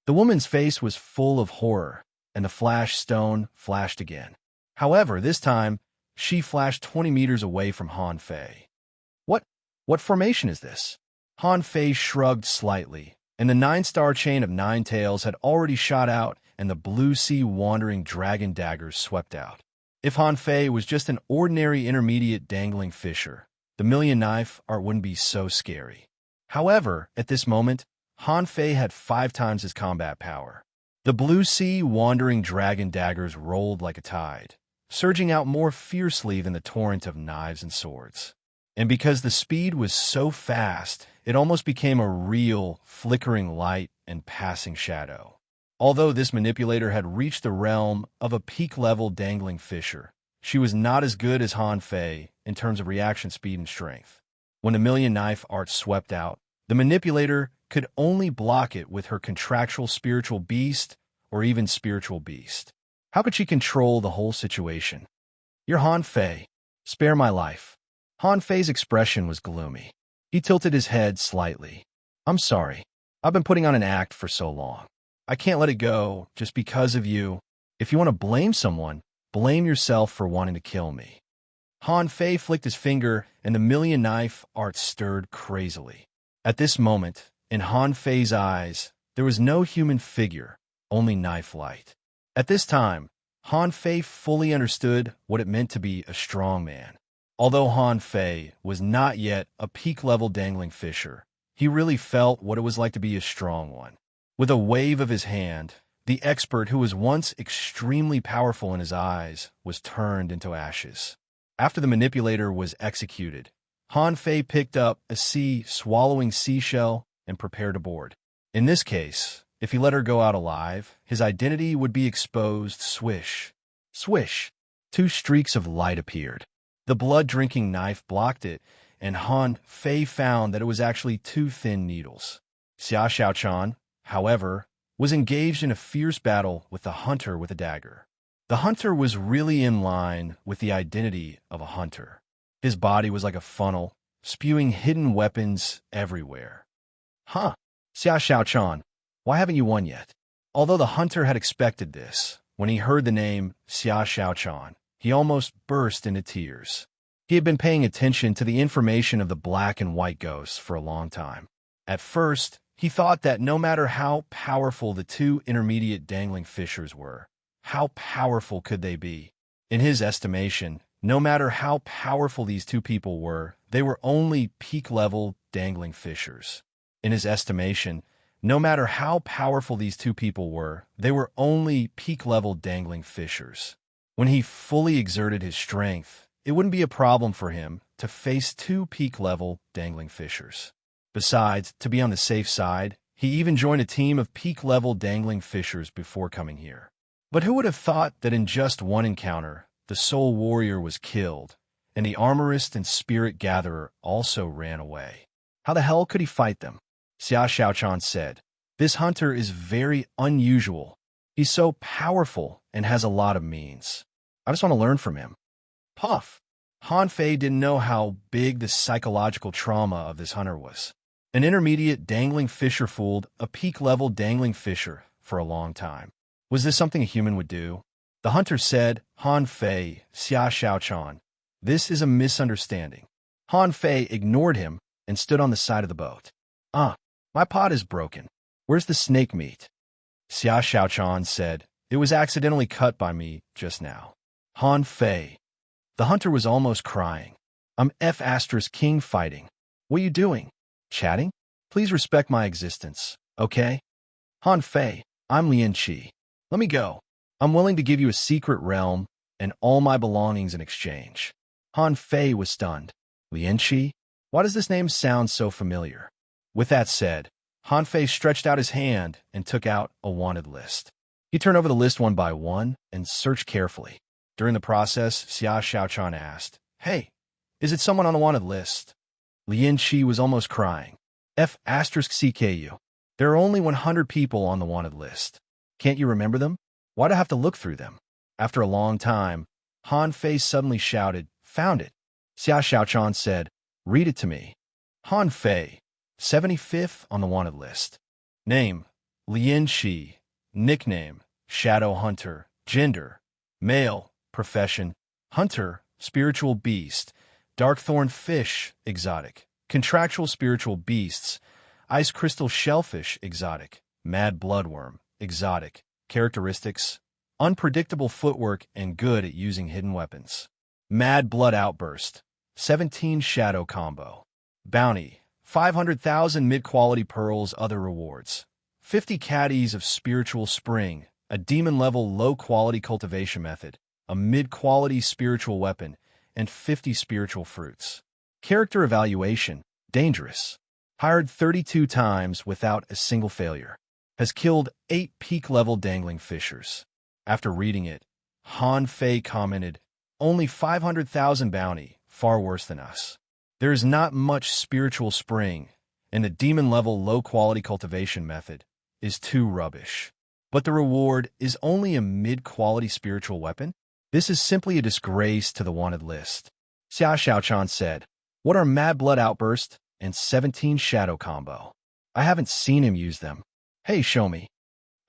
The woman's face was full of horror, and the flash stone flashed again. However, this time, she flashed 20 meters away from Han Fei. What formation is this?" Han Fei shrugged slightly, and the 9-star chain of 9 tails had already shot out, and the blue sea wandering dragon daggers swept out. If Han Fei was just an ordinary intermediate dangling fisher, the million knife art wouldn't be so scary. However, at this moment, Han Fei had 5 times his combat power. The blue sea wandering dragon daggers rolled like a tide, surging out more fiercely than the torrent of knives and swords. And because the speed was so fast, it almost became a real, flickering light and passing shadow. Although this manipulator had reached the realm of a peak-level dangling fisher, she was not as good as Han Fei in terms of reaction speed and strength. When the million knife art swept out, the manipulator could only block it with her contractual spiritual beast or even spiritual beast. How could she control the whole situation? "You're Han Fei. Spare my life." Han Fei's expression was gloomy. He tilted his head slightly. "I'm sorry. I've been putting on an act for so long. I can't let it go just because of you. If you want to blame someone, blame yourself for wanting to kill me." Han Fei flicked his finger, and the million knife art stirred crazily. At this moment, in Han Fei's eyes, there was no human figure, only knife light. At this time, Han Fei fully understood what it meant to be a strong man. Although Han Fei was not yet a peak-level dangling fisher, he really felt what it was like to be a strong one. With a wave of his hand, the expert who was once extremely powerful in his eyes was turned into ashes. After the manipulator was executed, Han Fei picked up a sea-swallowing seashell and prepared to board. In this case, if he let her go out alive, his identity would be exposed. Swish. Swish. 2 streaks of light appeared. The blood-drinking knife blocked it, and Han Fei found that it was actually 2 thin needles. Xia Xiaochan, however, was engaged in a fierce battle with the hunter with a dagger. The hunter was really in line with the identity of a hunter. His body was like a funnel, spewing hidden weapons everywhere. "Huh, Xia Xiaochan, why haven't you won yet?" Although the hunter had expected this, when he heard the name Xia Xiaochan, he almost burst into tears. He had been paying attention to the information of the black and white ghosts for a long time. At first, he thought that no matter how powerful the 2 intermediate dangling fishers were, how powerful could they be? In his estimation, no matter how powerful these 2 people were, they were only peak-level dangling fishers. In his estimation, no matter how powerful these 2 people were, they were only peak-level dangling fishers. When he fully exerted his strength, it wouldn't be a problem for him to face 2 peak-level dangling fishers. Besides, to be on the safe side, he even joined a team of peak-level dangling fishers before coming here. But who would have thought that in just one encounter, the soul warrior was killed, and the armorist and spirit gatherer also ran away? How the hell could he fight them? Xia Xiaochan said, "This hunter is very unusual. He's so powerful and has a lot of means. I just want to learn from him." Puff! Han Fei didn't know how big the psychological trauma of this hunter was. An intermediate dangling fisher fooled a peak-level dangling fisher for a long time. Was this something a human would do? The hunter said, Han Fei, Xia Xiaochan. This is a misunderstanding. Han Fei ignored him and stood on the side of the boat. My pot is broken. Where's the snake meat? Xia Xiaochan said, it was accidentally cut by me just now. Han Fei. The hunter was almost crying. I'm King fighting. What are you doing? Chatting? Please respect my existence, okay? Han Fei, I'm Lian Qi. Let me go. I'm willing to give you a secret realm and all my belongings in exchange. Han Fei was stunned. Lian Qi? Why does this name sound so familiar? With that said, Han Fei stretched out his hand and took out a wanted list. He turned over the list one by one and searched carefully. During the process, Xia Xiaochan asked, Hey, is it someone on the wanted list? Lian Qi was almost crying. CKU. There are only 100 people on the wanted list. Can't you remember them? Why'd I have to look through them? After a long time, Han Fei suddenly shouted, Found it. Xia Xiaochan said, Read it to me. Han Fei, 75th on the wanted list. Name, Lian Qi. Nickname, Shadow Hunter. Gender, male. Profession, hunter, spiritual beast. Darkthorn fish, exotic. Contractual spiritual beasts. Ice crystal shellfish, exotic. Mad bloodworm, exotic. Characteristics, unpredictable footwork and good at using hidden weapons. Mad blood outburst, 17 shadow combo. Bounty, 500,000 mid-quality pearls. Other rewards, 50 caddies of spiritual spring, a demon-level low-quality cultivation method, a mid-quality spiritual weapon, and 50 spiritual fruits. Character evaluation, dangerous. Hired 32 times without a single failure. Has killed 8 peak-level dangling fishers. After reading it, Han Fei commented, Only 500,000 bounty, far worse than us. There is not much spiritual spring, and the demon-level low-quality cultivation method is too rubbish. But the reward is only a mid-quality spiritual weapon? This is simply a disgrace to the wanted list. Xia Xiaochan said, What are Mad Blood Outburst and 17 Shadow Combo? I haven't seen him use them. Hey, show me.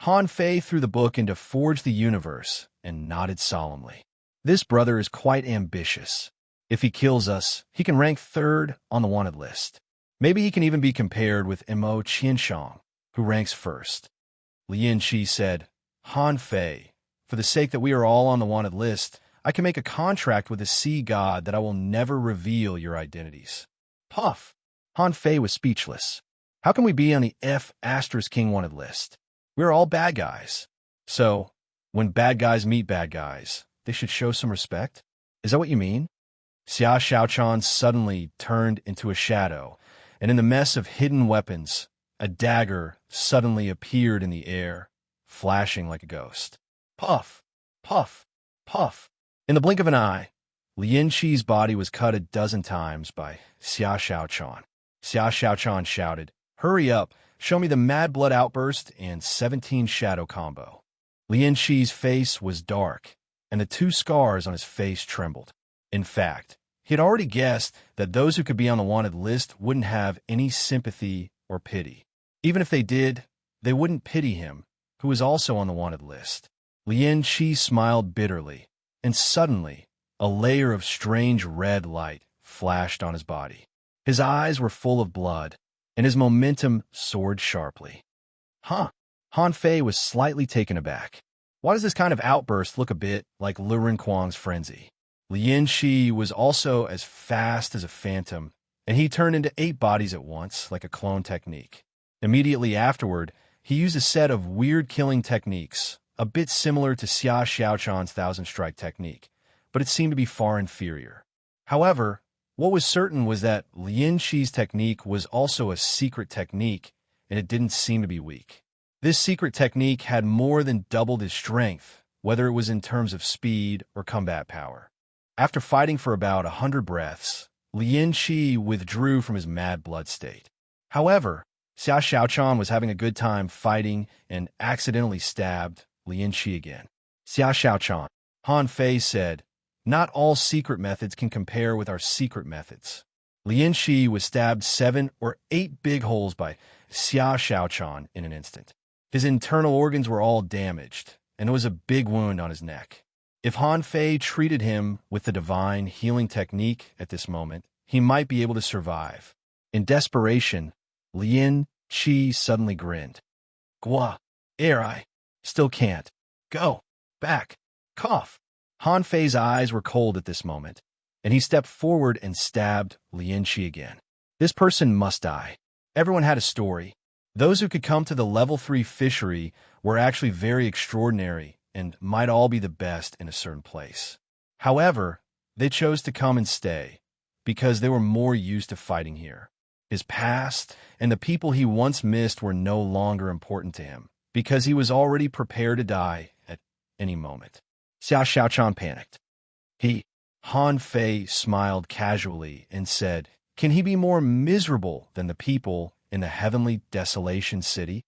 Han Fei threw the book into Forge the Universe and nodded solemnly. This brother is quite ambitious. If he kills us, he can rank 3rd on the wanted list. Maybe he can even be compared with Mo Qianshang, who ranks 1st. Lian Qi said, Han Fei, for the sake that we are all on the wanted list, I can make a contract with the sea god that I will never reveal your identities. Puff! Han Fei was speechless. How can we be on the King wanted list? We're all bad guys. So, when bad guys meet bad guys, they should show some respect? Is that what you mean? Xia Xiaochan suddenly turned into a shadow, and in the mess of hidden weapons, a dagger suddenly appeared in the air, flashing like a ghost. Puff! Puff! Puff! In the blink of an eye, Lian Qi's body was cut a dozen times by Xia Xiaochan. Xia Xiaochan shouted, Hurry up, show me the Mad Blood Outburst and 17 Shadow Combo. Lian Qi's face was dark, and the 2 scars on his face trembled. In fact, he had already guessed that those who could be on the wanted list wouldn't have any sympathy or pity. Even if they did, they wouldn't pity him, who was also on the wanted list. Lian Qi smiled bitterly, and suddenly, a layer of strange red light flashed on his body. His eyes were full of blood, and his momentum soared sharply. Han Fei was slightly taken aback. Why does this kind of outburst look a bit like Lu Renquang's frenzy? Lian Qi was also as fast as a phantom, and he turned into 8 bodies at once, like a clone technique. Immediately afterward, he used a set of weird killing techniques, a bit similar to Xia Xiaochan's Thousand Strike technique, but it seemed to be far inferior. However, what was certain was that Lian Qi's technique was also a secret technique, and it didn't seem to be weak. This secret technique had more than doubled his strength, whether it was in terms of speed or combat power. After fighting for about 100 breaths, Lian Qi withdrew from his mad blood state. However, Xia Xiaochan was having a good time fighting and accidentally stabbed Lian Qi again. Xia Xiaochan, Han Fei said, Not all secret methods can compare with our secret methods. Lian Shi was stabbed 7 or 8 big holes by Xia Xiaochan in an instant. His internal organs were all damaged, and there was a big wound on his neck. If Han Fei treated him with the divine healing technique at this moment, he might be able to survive. In desperation, Lian Shi suddenly grinned. Gua, I still can't. Go, back, cough. Han Fei's eyes were cold at this moment, and he stepped forward and stabbed Lian Shi again. This person must die. Everyone had a story. Those who could come to the level 3 fishery were actually very extraordinary and might all be the best in a certain place. However, they chose to come and stay because they were more used to fighting here. His past and the people he once missed were no longer important to him because he was already prepared to die at any moment. Xia Xiaochan panicked. Han Fei smiled casually and said, "Can he be more miserable than the people in the heavenly desolation city?"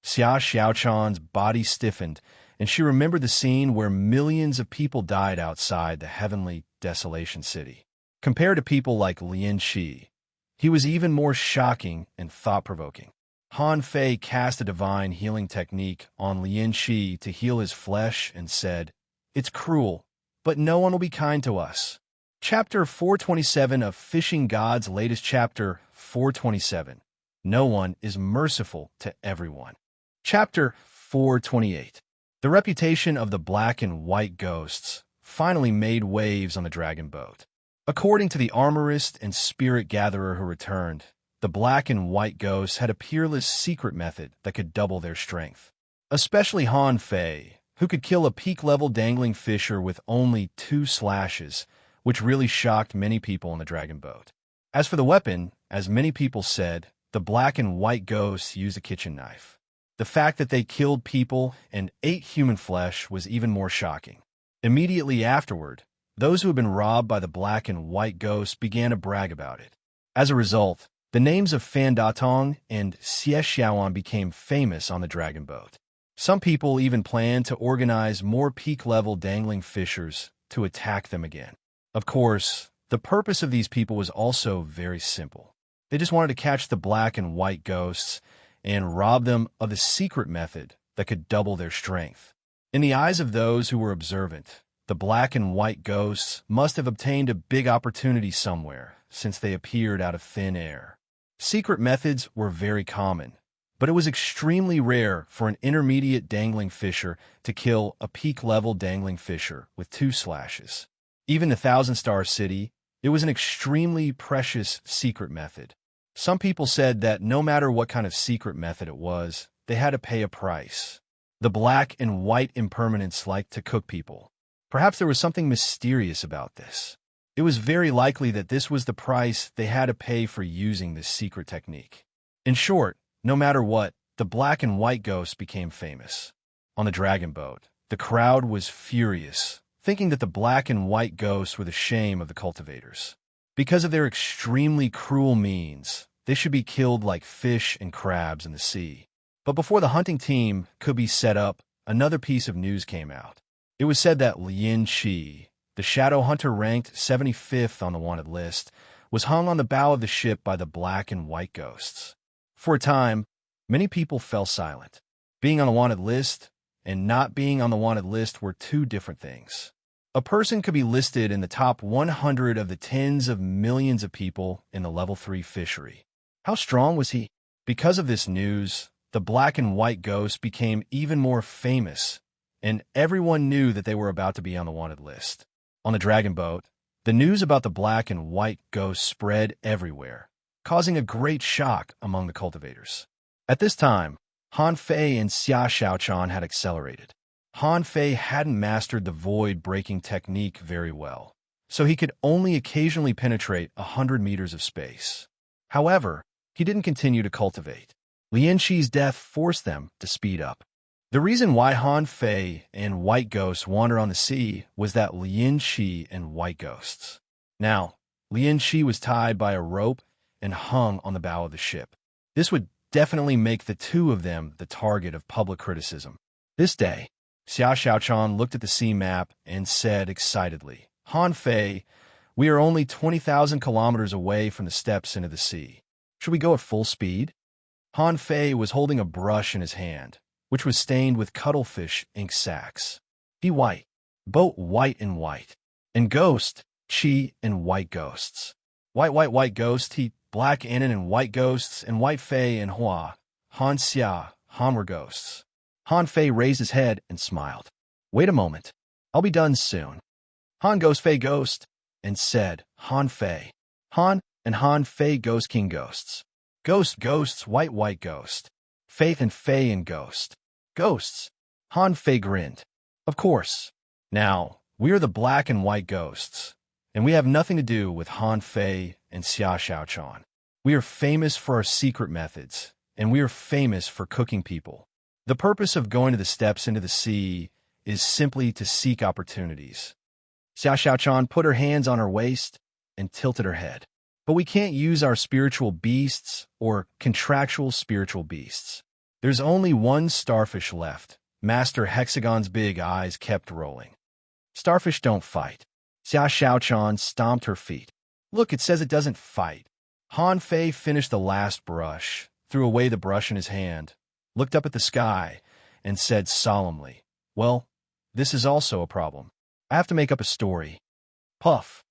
Xia Xiaochan's body stiffened, and she remembered the scene where millions of people died outside the heavenly desolation city. Compared to people like Lian Shi, he was even more shocking and thought-provoking. Han Fei cast a divine healing technique on Lian Shi to heal his flesh and said, "It's cruel, but no one will be kind to us." Chapter 427 of Fishing God's latest chapter, 427. No one is merciful to everyone. Chapter 428. The reputation of the black and white ghosts finally made waves on the dragon boat. According to the armorist and spirit gatherer who returned, the black and white ghosts had a peerless secret method that could double their strength. Especially Han Fei, who could kill a peak-level dangling fisher with only 2 slashes, which really shocked many people on the dragon boat. As for the weapon, as many people said, the black and white ghosts used a kitchen knife. The fact that they killed people and ate human flesh was even more shocking. Immediately afterward, those who had been robbed by the black and white ghosts began to brag about it. As a result, the names of Fan Datong and Xie Xiaoan became famous on the dragon boat. Some people even planned to organize more peak-level dangling fishers to attack them again. Of course, the purpose of these people was also very simple. They just wanted to catch the black and white ghosts and rob them of the secret method that could double their strength. In the eyes of those who were observant, the black and white ghosts must have obtained a big opportunity somewhere, since they appeared out of thin air. Secret methods were very common, but it was extremely rare for an intermediate dangling fisher to kill a peak-level dangling fisher with 2 slashes. Even the Thousand-Star City, it was an extremely precious secret method. Some people said that no matter what kind of secret method it was, they had to pay a price. The black and white impermanents liked to cook people. Perhaps there was something mysterious about this. It was very likely that this was the price they had to pay for using this secret technique. In short, no matter what, the black and white ghosts became famous. On the dragon boat, the crowd was furious, thinking that the black and white ghosts were the shame of the cultivators. Because of their extremely cruel means, they should be killed like fish and crabs in the sea. But before the hunting team could be set up, another piece of news came out. It was said that Lian Shi, the shadow hunter ranked 75th on the wanted list, was hung on the bow of the ship by the black and white ghosts. For a time, many people fell silent. Being on the wanted list and not being on the wanted list were 2 different things. A person could be listed in the top 100 of the tens of millions of people in the level 3 fishery. How strong was he? Because of this news, the black and white ghosts became even more famous, and everyone knew that they were about to be on the wanted list. On the dragon boat, the news about the black and white ghosts spread everywhere, causing a great shock among the cultivators. At this time, Han Fei and Xia Xiaochan had accelerated. Han Fei hadn't mastered the void-breaking technique very well, so he could only occasionally penetrate 100 meters of space. However, he didn't continue to cultivate. Lian Shi's death forced them to speed up. The reason why Han Fei and white ghosts wander on the sea was that Lian Shi and white ghosts. Now, Lian Shi was tied by a rope and hung on the bow of the ship. This would definitely make the 2 of them the target of public criticism. This day, Xia Xiaochan looked at the sea map and said excitedly, "Han Fei, We are only 20,000 kilometers away from the steps into the sea. Should we go at full speed? Han Fei was holding a brush in his hand, which was stained with cuttlefish ink sacs. He white, boat white and white, and ghost, chi and white ghosts. White ghost, he black Anon and white ghosts, and white Fei and Hua, Han Xia, Han were ghosts. Han Fei raised his head and smiled. Wait a moment, I'll be done soon. Han Ghost Fei Ghost, and said, Han Fei. Han and Han Fei Ghost King Ghosts. Ghosts, white ghost. Faith and Fei and ghost. Ghosts. Han Fei grinned. Of course. Now, we are the black and white ghosts, and we have nothing to do with Han Fei and Xia Xiaochan. We are famous for our secret methods, and we are famous for cooking people. The purpose of going to the steps into the sea is simply to seek opportunities. Xia Xiaochan put her hands on her waist and tilted her head. But we can't use our spiritual beasts or contractual spiritual beasts. There's only one starfish left. Master Hexagon's big eyes kept rolling. Starfish don't fight. Xia Xiaochan stomped her feet. Look, it says it doesn't fight. Han Fei finished the last brush, threw away the brush in his hand, looked up at the sky, and said solemnly, Well, this is also a problem. I have to make up a story. Puff.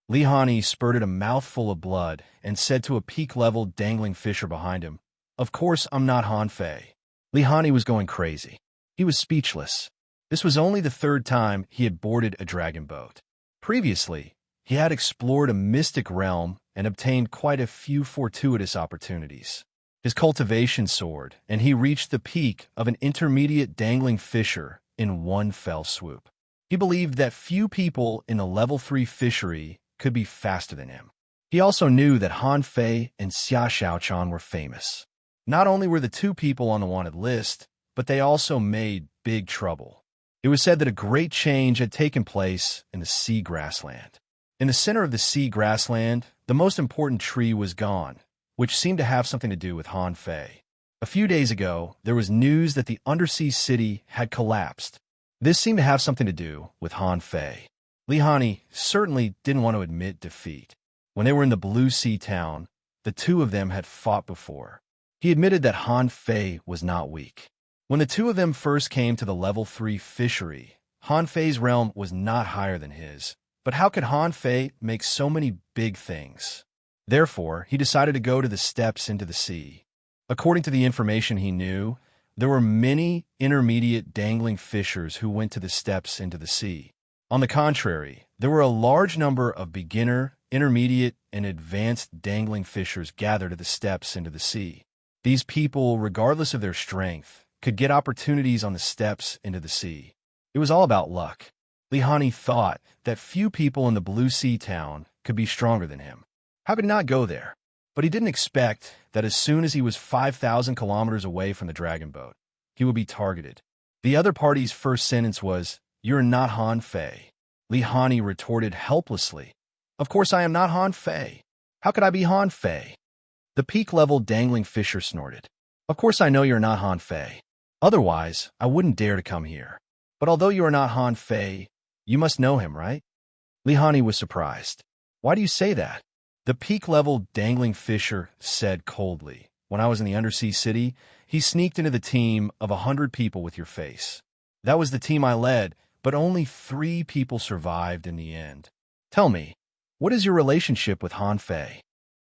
Li Hani spurted a mouthful of blood and said to a peak-level dangling fisher behind him, Of course I'm not Han Fei. Li Hani was going crazy. He was speechless. This was only the third time he had boarded a dragon boat. Previously, he had explored a mystic realm and obtained quite a few fortuitous opportunities. His cultivation soared, and he reached the peak of an intermediate dangling fisher in one fell swoop. He believed that few people in the level 3 fishery could be faster than him. He also knew that Han Fei and Xia Xiaochan were famous. Not only were the two people on the wanted list, but they also made big trouble. It was said that a great change had taken place in the sea grassland. In the center of the sea grassland, the most important tree was gone, which seemed to have something to do with Han Fei. A few days ago, there was news that the undersea city had collapsed. This seemed to have something to do with Han Fei. Li Hani certainly didn't want to admit defeat. When they were in the Blue Sea town, the two of them had fought before. He admitted that Han Fei was not weak. When the two of them first came to the level 3 fishery, Han Fei's realm was not higher than his. But how could Han Fei make so many big things? Therefore, he decided to go to the steps into the sea. According to the information he knew, there were many intermediate dangling fishers who went to the steps into the sea. On the contrary, there were a large number of beginner, intermediate, and advanced dangling fishers gathered at the steps into the sea. These people, regardless of their strength, could get opportunities on the steps into the sea. It was all about luck. Li Hani thought that few people in the Blue Sea town could be stronger than him. How could he not go there? But he didn't expect that as soon as he was 5,000 kilometers away from the dragon boat, he would be targeted. The other party's first sentence was, You're not Han Fei. Li Hani retorted helplessly, Of course I am not Han Fei. How could I be Han Fei? The peak-level dangling fisher snorted. Of course I know you're not Han Fei. Otherwise, I wouldn't dare to come here. But although you are not Han Fei, you must know him, right? Li Hani was surprised. Why do you say that? The peak-level dangling fisher said coldly, When I was in the undersea city, he sneaked into the team of 100 people with your face. That was the team I led, but only 3 people survived in the end. Tell me, what is your relationship with Han Fei?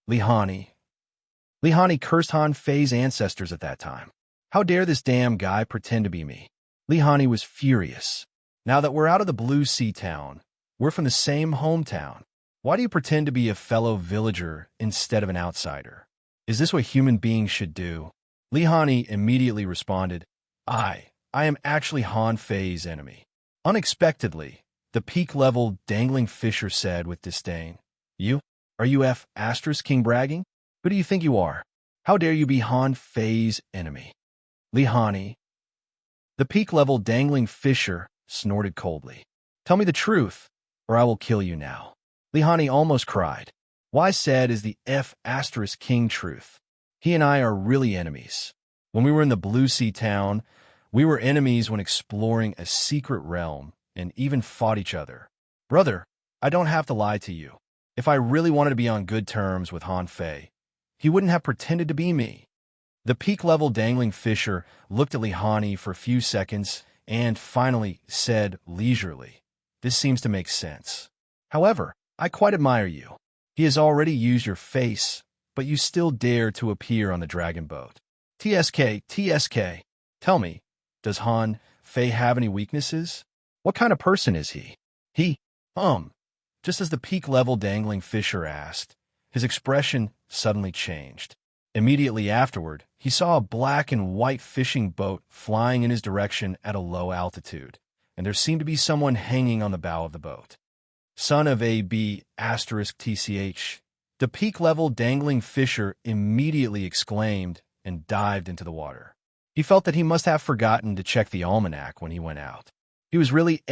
Li Hani cursed Han Fei's ancestors at that time. How dare this damn guy pretend to be me? Li Hani was furious. Now that we're out of the Blue Sea town, we're from the same hometown. Why do you pretend to be a fellow villager instead of an outsider? Is this what human beings should do? Li Hani immediately responded, I am actually Han Fei's enemy. Unexpectedly, the peak-level dangling fisher said with disdain, Are you F*** king bragging? Who do you think you are? How dare you be Han Fei's enemy? Li Hani. The peak-level dangling fisher snorted coldly. Tell me the truth, or I will kill you now. Li Hani almost cried. Why said is the F*** king truth. He and I are really enemies. When we were in the Blue Sea town, we were enemies when exploring a secret realm and even fought each other. Brother, I don't have to lie to you. If I really wanted to be on good terms with Han Fei, he wouldn't have pretended to be me. The peak-level dangling fisher looked at Lihani for a few seconds and finally said leisurely, "This seems to make sense. However, I quite admire you. He has already used your face, but you still dare to appear on the dragon boat. TSK. Tell me, does Han Fei have any weaknesses? What kind of person is he?" Just as the peak-level dangling fisher asked, his expression suddenly changed. Immediately afterward, he saw a black and white fishing boat flying in his direction at a low altitude, and there seemed to be someone hanging on the bow of the boat. "Son of AB*****, the peak-level dangling fisher immediately exclaimed and dived into the water. He felt that he must have forgotten to check the almanac when he went out. He was really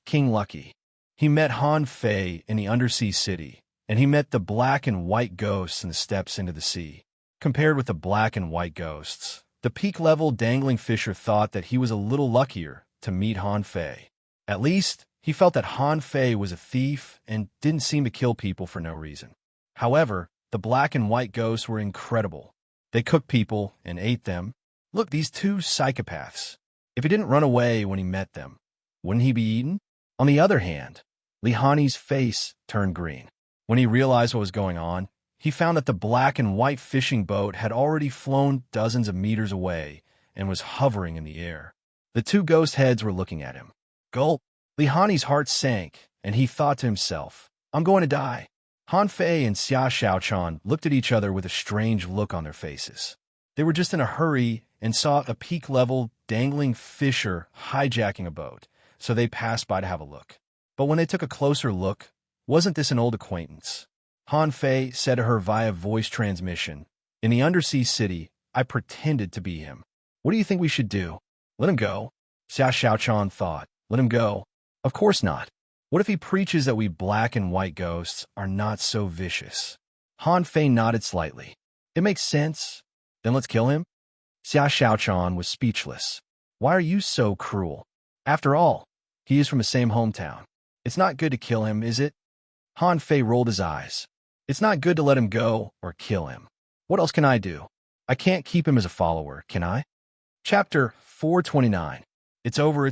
King lucky. He met Han Fei in the undersea city, and he met the black and white ghosts in the steps into the sea. Compared with the black and white ghosts, the peak-level dangling fisher thought that he was a little luckier to meet Han Fei. At least, he felt that Han Fei was a thief and didn't seem to kill people for no reason. However, the black and white ghosts were incredible. They cooked people and ate them. Look, these two psychopaths. If he didn't run away when he met them, wouldn't he be eaten? On the other hand, Lihani's face turned green. When he realized what was going on, he found that the black and white fishing boat had already flown dozens of meters away and was hovering in the air. The two ghost heads were looking at him. Gulp! Lihani's heart sank, and he thought to himself, "I'm going to die." Han Fei and Xia Xiaochan looked at each other with a strange look on their faces. They were just in a hurry and saw a peak-level dangling fisher hijacking a boat, so they passed by to have a look. But when they took a closer look, wasn't this an old acquaintance? Han Fei said to her via voice transmission, "In the undersea city, I pretended to be him. What do you think we should do? Let him go?" Xia Xiaochan thought, "Let him go? Of course not. What if he preaches that we black and white ghosts are not so vicious?" Han Fei nodded slightly. "It makes sense. Then let's kill him?" Xia Xiaochan was speechless. "Why are you so cruel? After all, he is from the same hometown. It's not good to kill him, is it?" Han Fei rolled his eyes. "It's not good to let him go or kill him. What else can I do? I can't keep him as a follower, can I?" Chapter 429. It's over.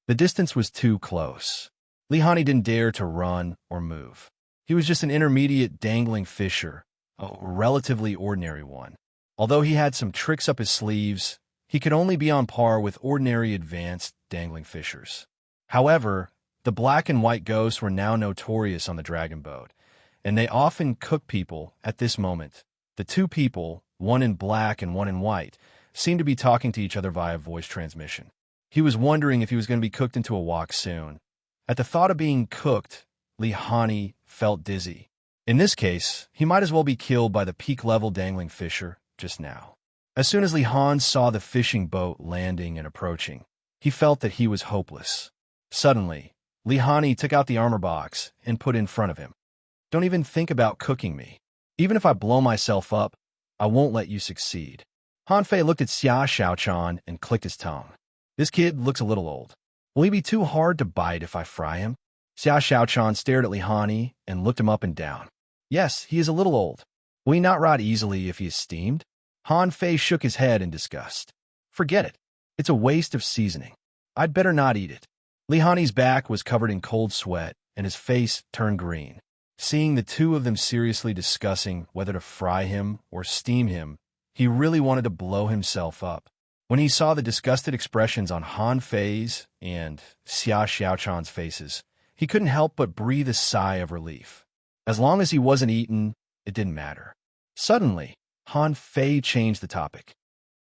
The distance was too close. Lihani didn't dare to run or move. He was just an intermediate dangling fisher, a relatively ordinary one. Although he had some tricks up his sleeves, he could only be on par with ordinary advanced dangling fishers. However, the black and white ghosts were now notorious on the dragon boat, and they often cooked people at this moment. The two people, one in black and one in white, seemed to be talking to each other via voice transmission. He was wondering if he was going to be cooked into a wok soon. At the thought of being cooked, Lihani felt dizzy. In this case, he might as well be killed by the peak-level dangling fisher just now. As soon as Lihan saw the fishing boat landing and approaching, he felt that he was hopeless. Suddenly, Lihani took out the armor box and put it in front of him. "Don't even think about cooking me. Even if I blow myself up, I won't let you succeed." Han Fei looked at Xia Xiaochan and clicked his tongue. "This kid looks a little old. Will he be too hard to bite if I fry him?" Xia Xiaochan stared at Lihani and looked him up and down. "Yes, he is a little old. Will he not rot easily if he is steamed?" Han Fei shook his head in disgust. "Forget it. It's a waste of seasoning. I'd better not eat it." Lihani's back was covered in cold sweat, and his face turned green. Seeing the two of them seriously discussing whether to fry him or steam him, he really wanted to blow himself up. When he saw the disgusted expressions on Han Fei's and Xia Xiaochan's faces, he couldn't help but breathe a sigh of relief. As long as he wasn't eaten, it didn't matter. Suddenly, Han Fei changed the topic.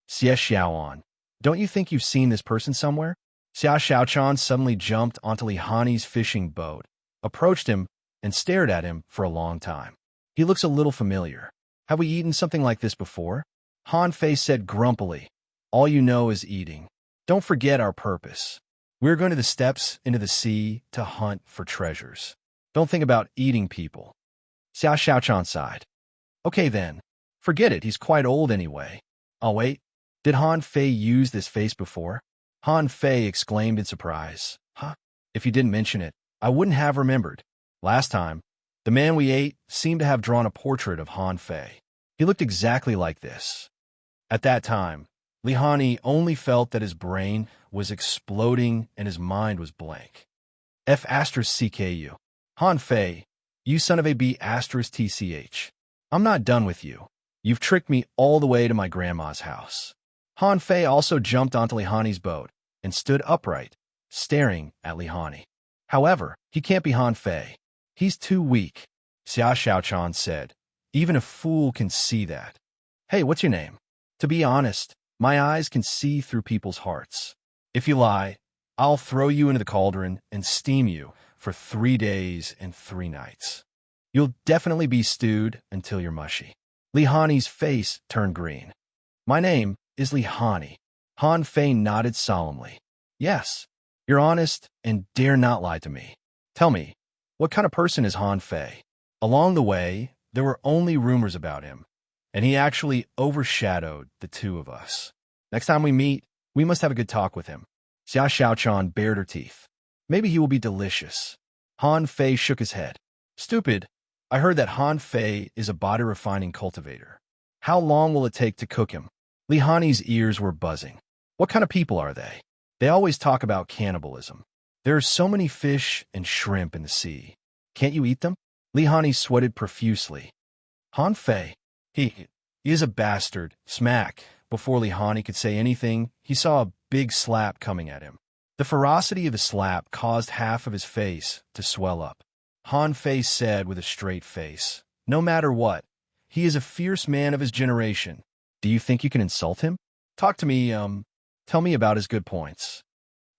"Xie Xiaoan, don't you think you've seen this person somewhere?" Xia Xiaochan suddenly jumped onto Lihani's fishing boat, approached him, and stared at him for a long time. "He looks a little familiar. Have we eaten something like this before?" Han Fei said grumpily, "All you know is eating. Don't forget our purpose. We're going to the steps into the sea to hunt for treasures. Don't think about eating people." Xia Xiaochan sighed. "Okay then. Forget it, he's quite old anyway." "Oh wait, did Han Fei use this face before?" Han Fei exclaimed in surprise. "Huh? If you didn't mention it, I wouldn't have remembered. Last time, the man we ate seemed to have drawn a portrait of Han Fei. He looked exactly like this. At that time, Li only felt that his brain was exploding and his mind was blank. F asterisk CKU. Han Fei, you son of a B asterisk TCH. I'm not done with you. You've tricked me all the way to my grandma's house. Han Fei also jumped onto Li boat and stood upright, staring at Li. However, he can't be Han Fei. He's too weak, Xia Xiaochan said. Even a fool can see that. Hey, what's your name? To be honest, my eyes can see through people's hearts. If you lie, I'll throw you into the cauldron and steam you for 3 days and 3 nights. You'll definitely be stewed until you're mushy. Li face turned green. My name is Li. Han Fei nodded solemnly. Yes, you're honest and dare not lie to me. Tell me, what kind of person is Han Fei? Along the way, there were only rumors about him, and he actually overshadowed the two of us. Next time we meet, we must have a good talk with him. Xia Xiaochan bared her teeth. Maybe he will be delicious. Han Fei shook his head. Stupid. I heard that Han Fei is a body refining cultivator. How long will it take to cook him? Li ears were buzzing. What kind of people are they? They always talk about cannibalism. There are so many fish and shrimp in the sea. Can't you eat them? Li sweated profusely. Han Fei, he is a bastard. Smack. Before Li could say anything, he saw a big slap coming at him. The ferocity of the slap caused half of his face to swell up. Han Fei said with a straight face, no matter what, he is a fierce man of his generation. Do you think you can insult him? Talk to me, tell me about his good points.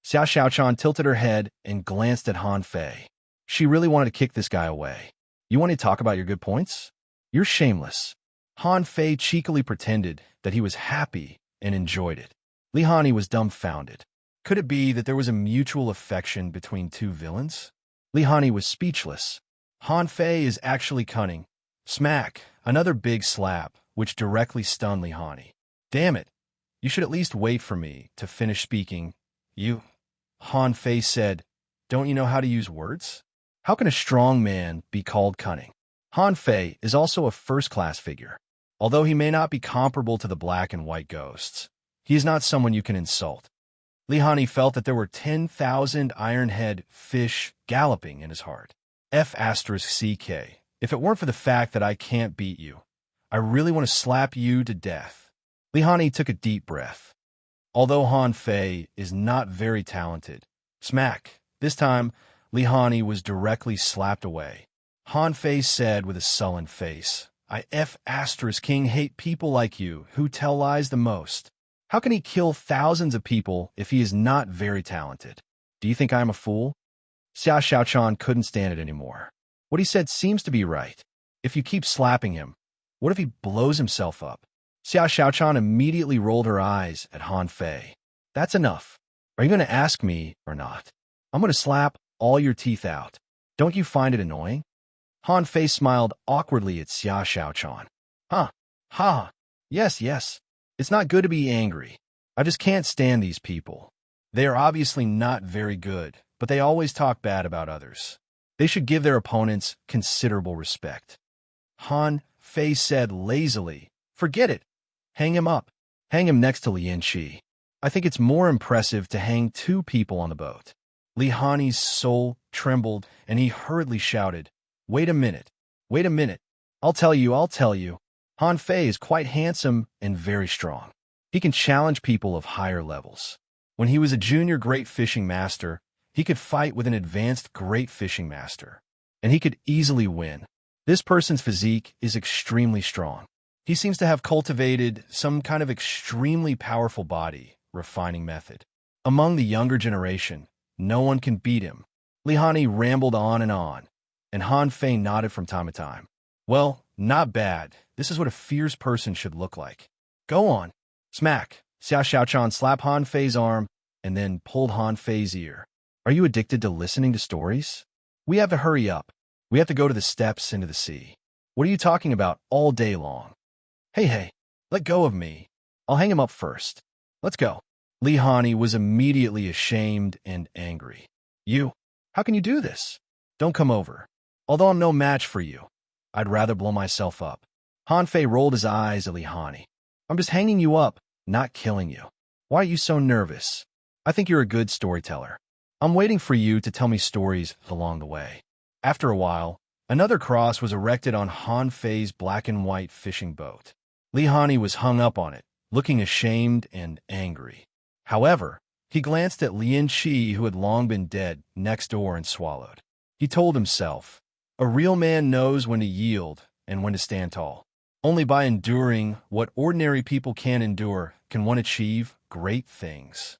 Xia Xiaochan tilted her head and glanced at Han Fei. She really wanted to kick this guy away. You want to talk about your good points? You're shameless. Han Fei cheekily pretended that he was happy and enjoyed it. Li was dumbfounded. Could it be that there was a mutual affection between two villains? Li was speechless. Han Fei is actually cunning. Smack, another big slap, which directly stunned Li. Damn it. You should at least wait for me to finish speaking. You, Han Fei said, don't you know how to use words? How can a strong man be called cunning? Han Fei is also a first-class figure. Although he may not be comparable to the black and white ghosts, he is not someone you can insult. Li felt that there were 10,000 iron-head fish galloping in his heart. F asterisk CK. If it weren't for the fact that I can't beat you, I really want to slap you to death. Li took a deep breath. Although Han Fei is not very talented, smack. This time, Li was directly slapped away. Han Fei said with a sullen face, I F asterisk king hate people like you who tell lies the most. How can he kill thousands of people if he is not very talented? Do you think I am a fool? Xia Xiaochan couldn't stand it anymore. What he said seems to be right. If you keep slapping him, what if he blows himself up? Xia Xiaochan immediately rolled her eyes at Han Fei. That's enough. Are you going to ask me or not? I'm going to slap all your teeth out. Don't you find it annoying? Han Fei smiled awkwardly at Xia Xiaochan. Huh. Ha. Yes. It's not good to be angry. I just can't stand these people. They are obviously not very good, but they always talk bad about others. They should give their opponents considerable respect. Han Fei said lazily, forget it. Hang him up. Hang him next to Lianqi. I think it's more impressive to hang 2 people on the boat. Li soul trembled, and he hurriedly shouted, Wait a minute. I'll tell you. Han Fei is quite handsome and very strong. He can challenge people of higher levels. When he was a junior great fishing master, he could fight with an advanced great fishing master, and he could easily win. This person's physique is extremely strong. He seems to have cultivated some kind of extremely powerful body refining method. Among the younger generation, no one can beat him. Li rambled on, and Han Fei nodded from time to time. Well, not bad. This is what a fierce person should look like. Go on. Smack. Xia Xiaochan slapped Han Fei's arm and then pulled Han Fei's ear. Are you addicted to listening to stories? We have to hurry up. We have to go to the steps into the sea. What are you talking about all day long? Hey, let go of me. I'll hang him up first. Let's go. Li was immediately ashamed and angry. You? How can you do this? Don't come over. Although I'm no match for you, I'd rather blow myself up. Han Fei rolled his eyes at Li Hani. I'm just hanging you up, not killing you. Why are you so nervous? I think you're a good storyteller. I'm waiting for you to tell me stories along the way. After a while, another cross was erected on Han Fei's black and white fishing boat. Li Hani was hung up on it, looking ashamed and angry. However, he glanced at Lian Qi, who had long been dead, next door and swallowed. He told himself, a real man knows when to yield and when to stand tall. Only by enduring what ordinary people can't endure can one achieve great things.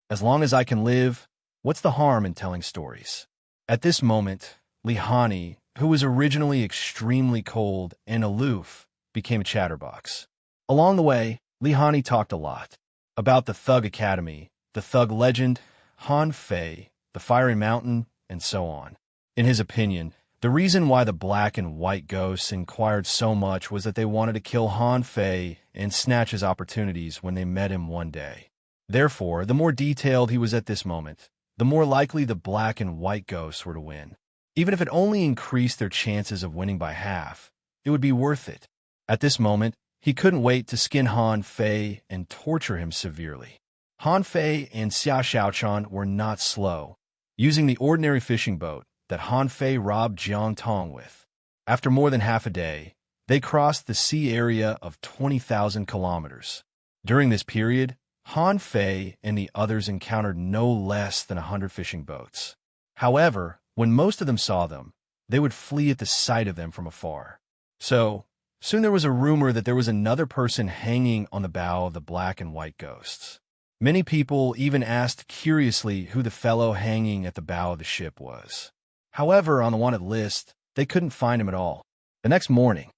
As long as I can live, what's the harm in telling stories? At this moment, Li Hani, who was originally extremely cold and aloof, became a chatterbox. Along the way, Li Hani talked a lot about the Thug Academy, the Thug Legend, Han Fei, the Fiery Mountain, and so on. In his opinion, the reason why the black and white ghosts inquired so much was that they wanted to kill Han Fei and snatch his opportunities when they met him one day. Therefore, the more detailed he was at this moment, the more likely the black and white ghosts were to win. Even if it only increased their chances of winning by half, it would be worth it. At this moment, he couldn't wait to skin Han Fei and torture him severely. Han Fei and Xia Xiaochan were not slow, using the ordinary fishing boat that Han Fei robbed Jiang Tong with. After more than half a day, they crossed the sea area of 20,000 kilometers. During this period, Han Fei and the others encountered no less than 100 fishing boats. However, when most of them saw them, they would flee at the sight of them from afar. So, soon there was a rumor that there was another person hanging on the bow of the black and white ghosts. Many people even asked curiously who the fellow hanging at the bow of the ship was. However, on the wanted list, they couldn't find him at all. The next morning,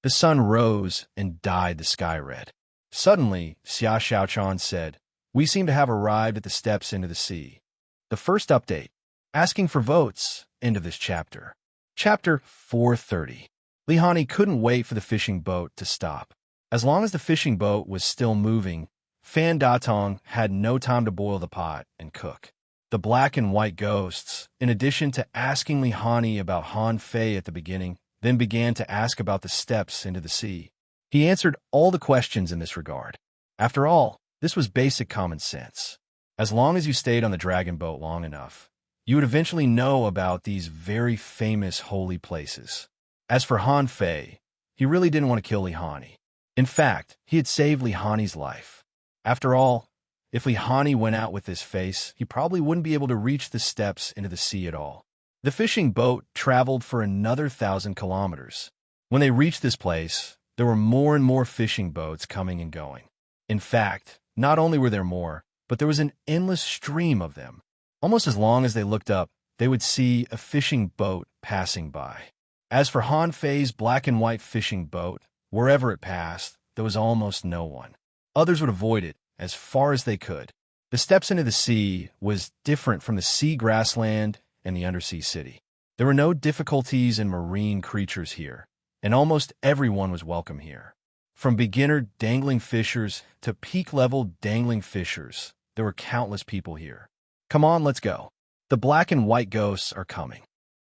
the sun rose and dyed the sky red. Suddenly, Xia Xiaochan said, "We seem to have arrived at the steps into the sea." The first update, asking for votes, end of this chapter. Chapter 430. Li Hani couldn't wait for the fishing boat to stop. As long as the fishing boat was still moving, Fan Datong had no time to boil the pot and cook. The black and white ghosts, in addition to asking Li Hani about Han Fei at the beginning, then began to ask about the steps into the sea. He answered all the questions in this regard. After all, this was basic common sense. As long as you stayed on the dragon boat long enough, you would eventually know about these very famous holy places. As for Han Fei, he really didn't want to kill Li Hani. In fact, he had saved Li Hani's life. After all, if Li Hani went out with this face, he probably wouldn't be able to reach the steps into the sea at all. The fishing boat traveled for another 1,000 kilometers. When they reached this place, there were more and more fishing boats coming and going. In fact, not only were there more, but there was an endless stream of them. Almost as long as they looked up, they would see a fishing boat passing by. As for Han Fei's black and white fishing boat, wherever it passed, there was almost no one. Others would avoid it as far as they could. The steps into the sea was different from the sea grassland and the undersea city. There were no difficulties in marine creatures here, and almost everyone was welcome here. From beginner dangling fishers to peak-level dangling fishers, there were countless people here. Come on, let's go. The black and white ghosts are coming.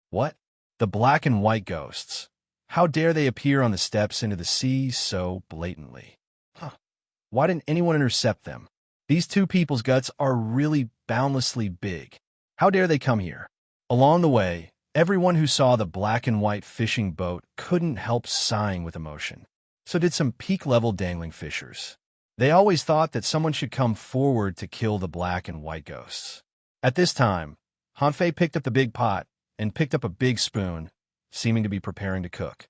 What? The black and white ghosts. How dare they appear on the steps into the sea so blatantly? Why didn't anyone intercept them? These two people's guts are really boundlessly big. How dare they come here? Along the way, everyone who saw the black and white fishing boat couldn't help sighing with emotion. So did some peak-level dangling fishers. They always thought that someone should come forward to kill the black and white ghosts. At this time, Han Fei picked up the big pot and picked up a big spoon, seeming to be preparing to cook.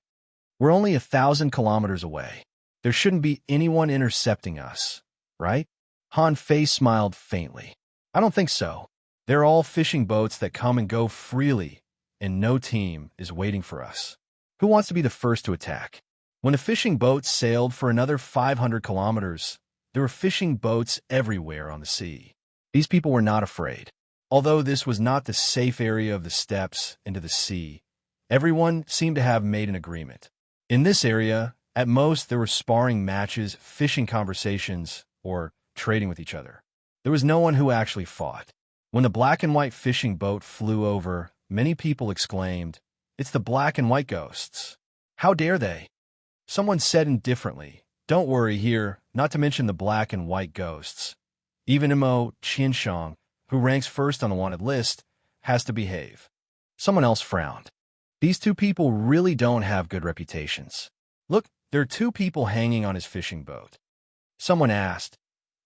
We're only 1,000 kilometers away. There shouldn't be anyone intercepting us, right? Han Fei smiled faintly. I don't think so. They're all fishing boats that come and go freely, and no team is waiting for us. Who wants to be the first to attack? When the fishing boats sailed for another 500 kilometers, there were fishing boats everywhere on the sea. These people were not afraid. Although this was not the safe area of the steps into the sea, everyone seemed to have made an agreement. In this area, at most, there were sparring matches, fishing conversations, or trading with each other. There was no one who actually fought. When the black and white fishing boat flew over, many people exclaimed, It's the black and white ghosts. How dare they? Someone said indifferently, don't worry here, not to mention the black and white ghosts. Even Imo Qianshang, who ranks first on the wanted list, has to behave. Someone else frowned. These two people really don't have good reputations. Look, there are two people hanging on his fishing boat. Someone asked,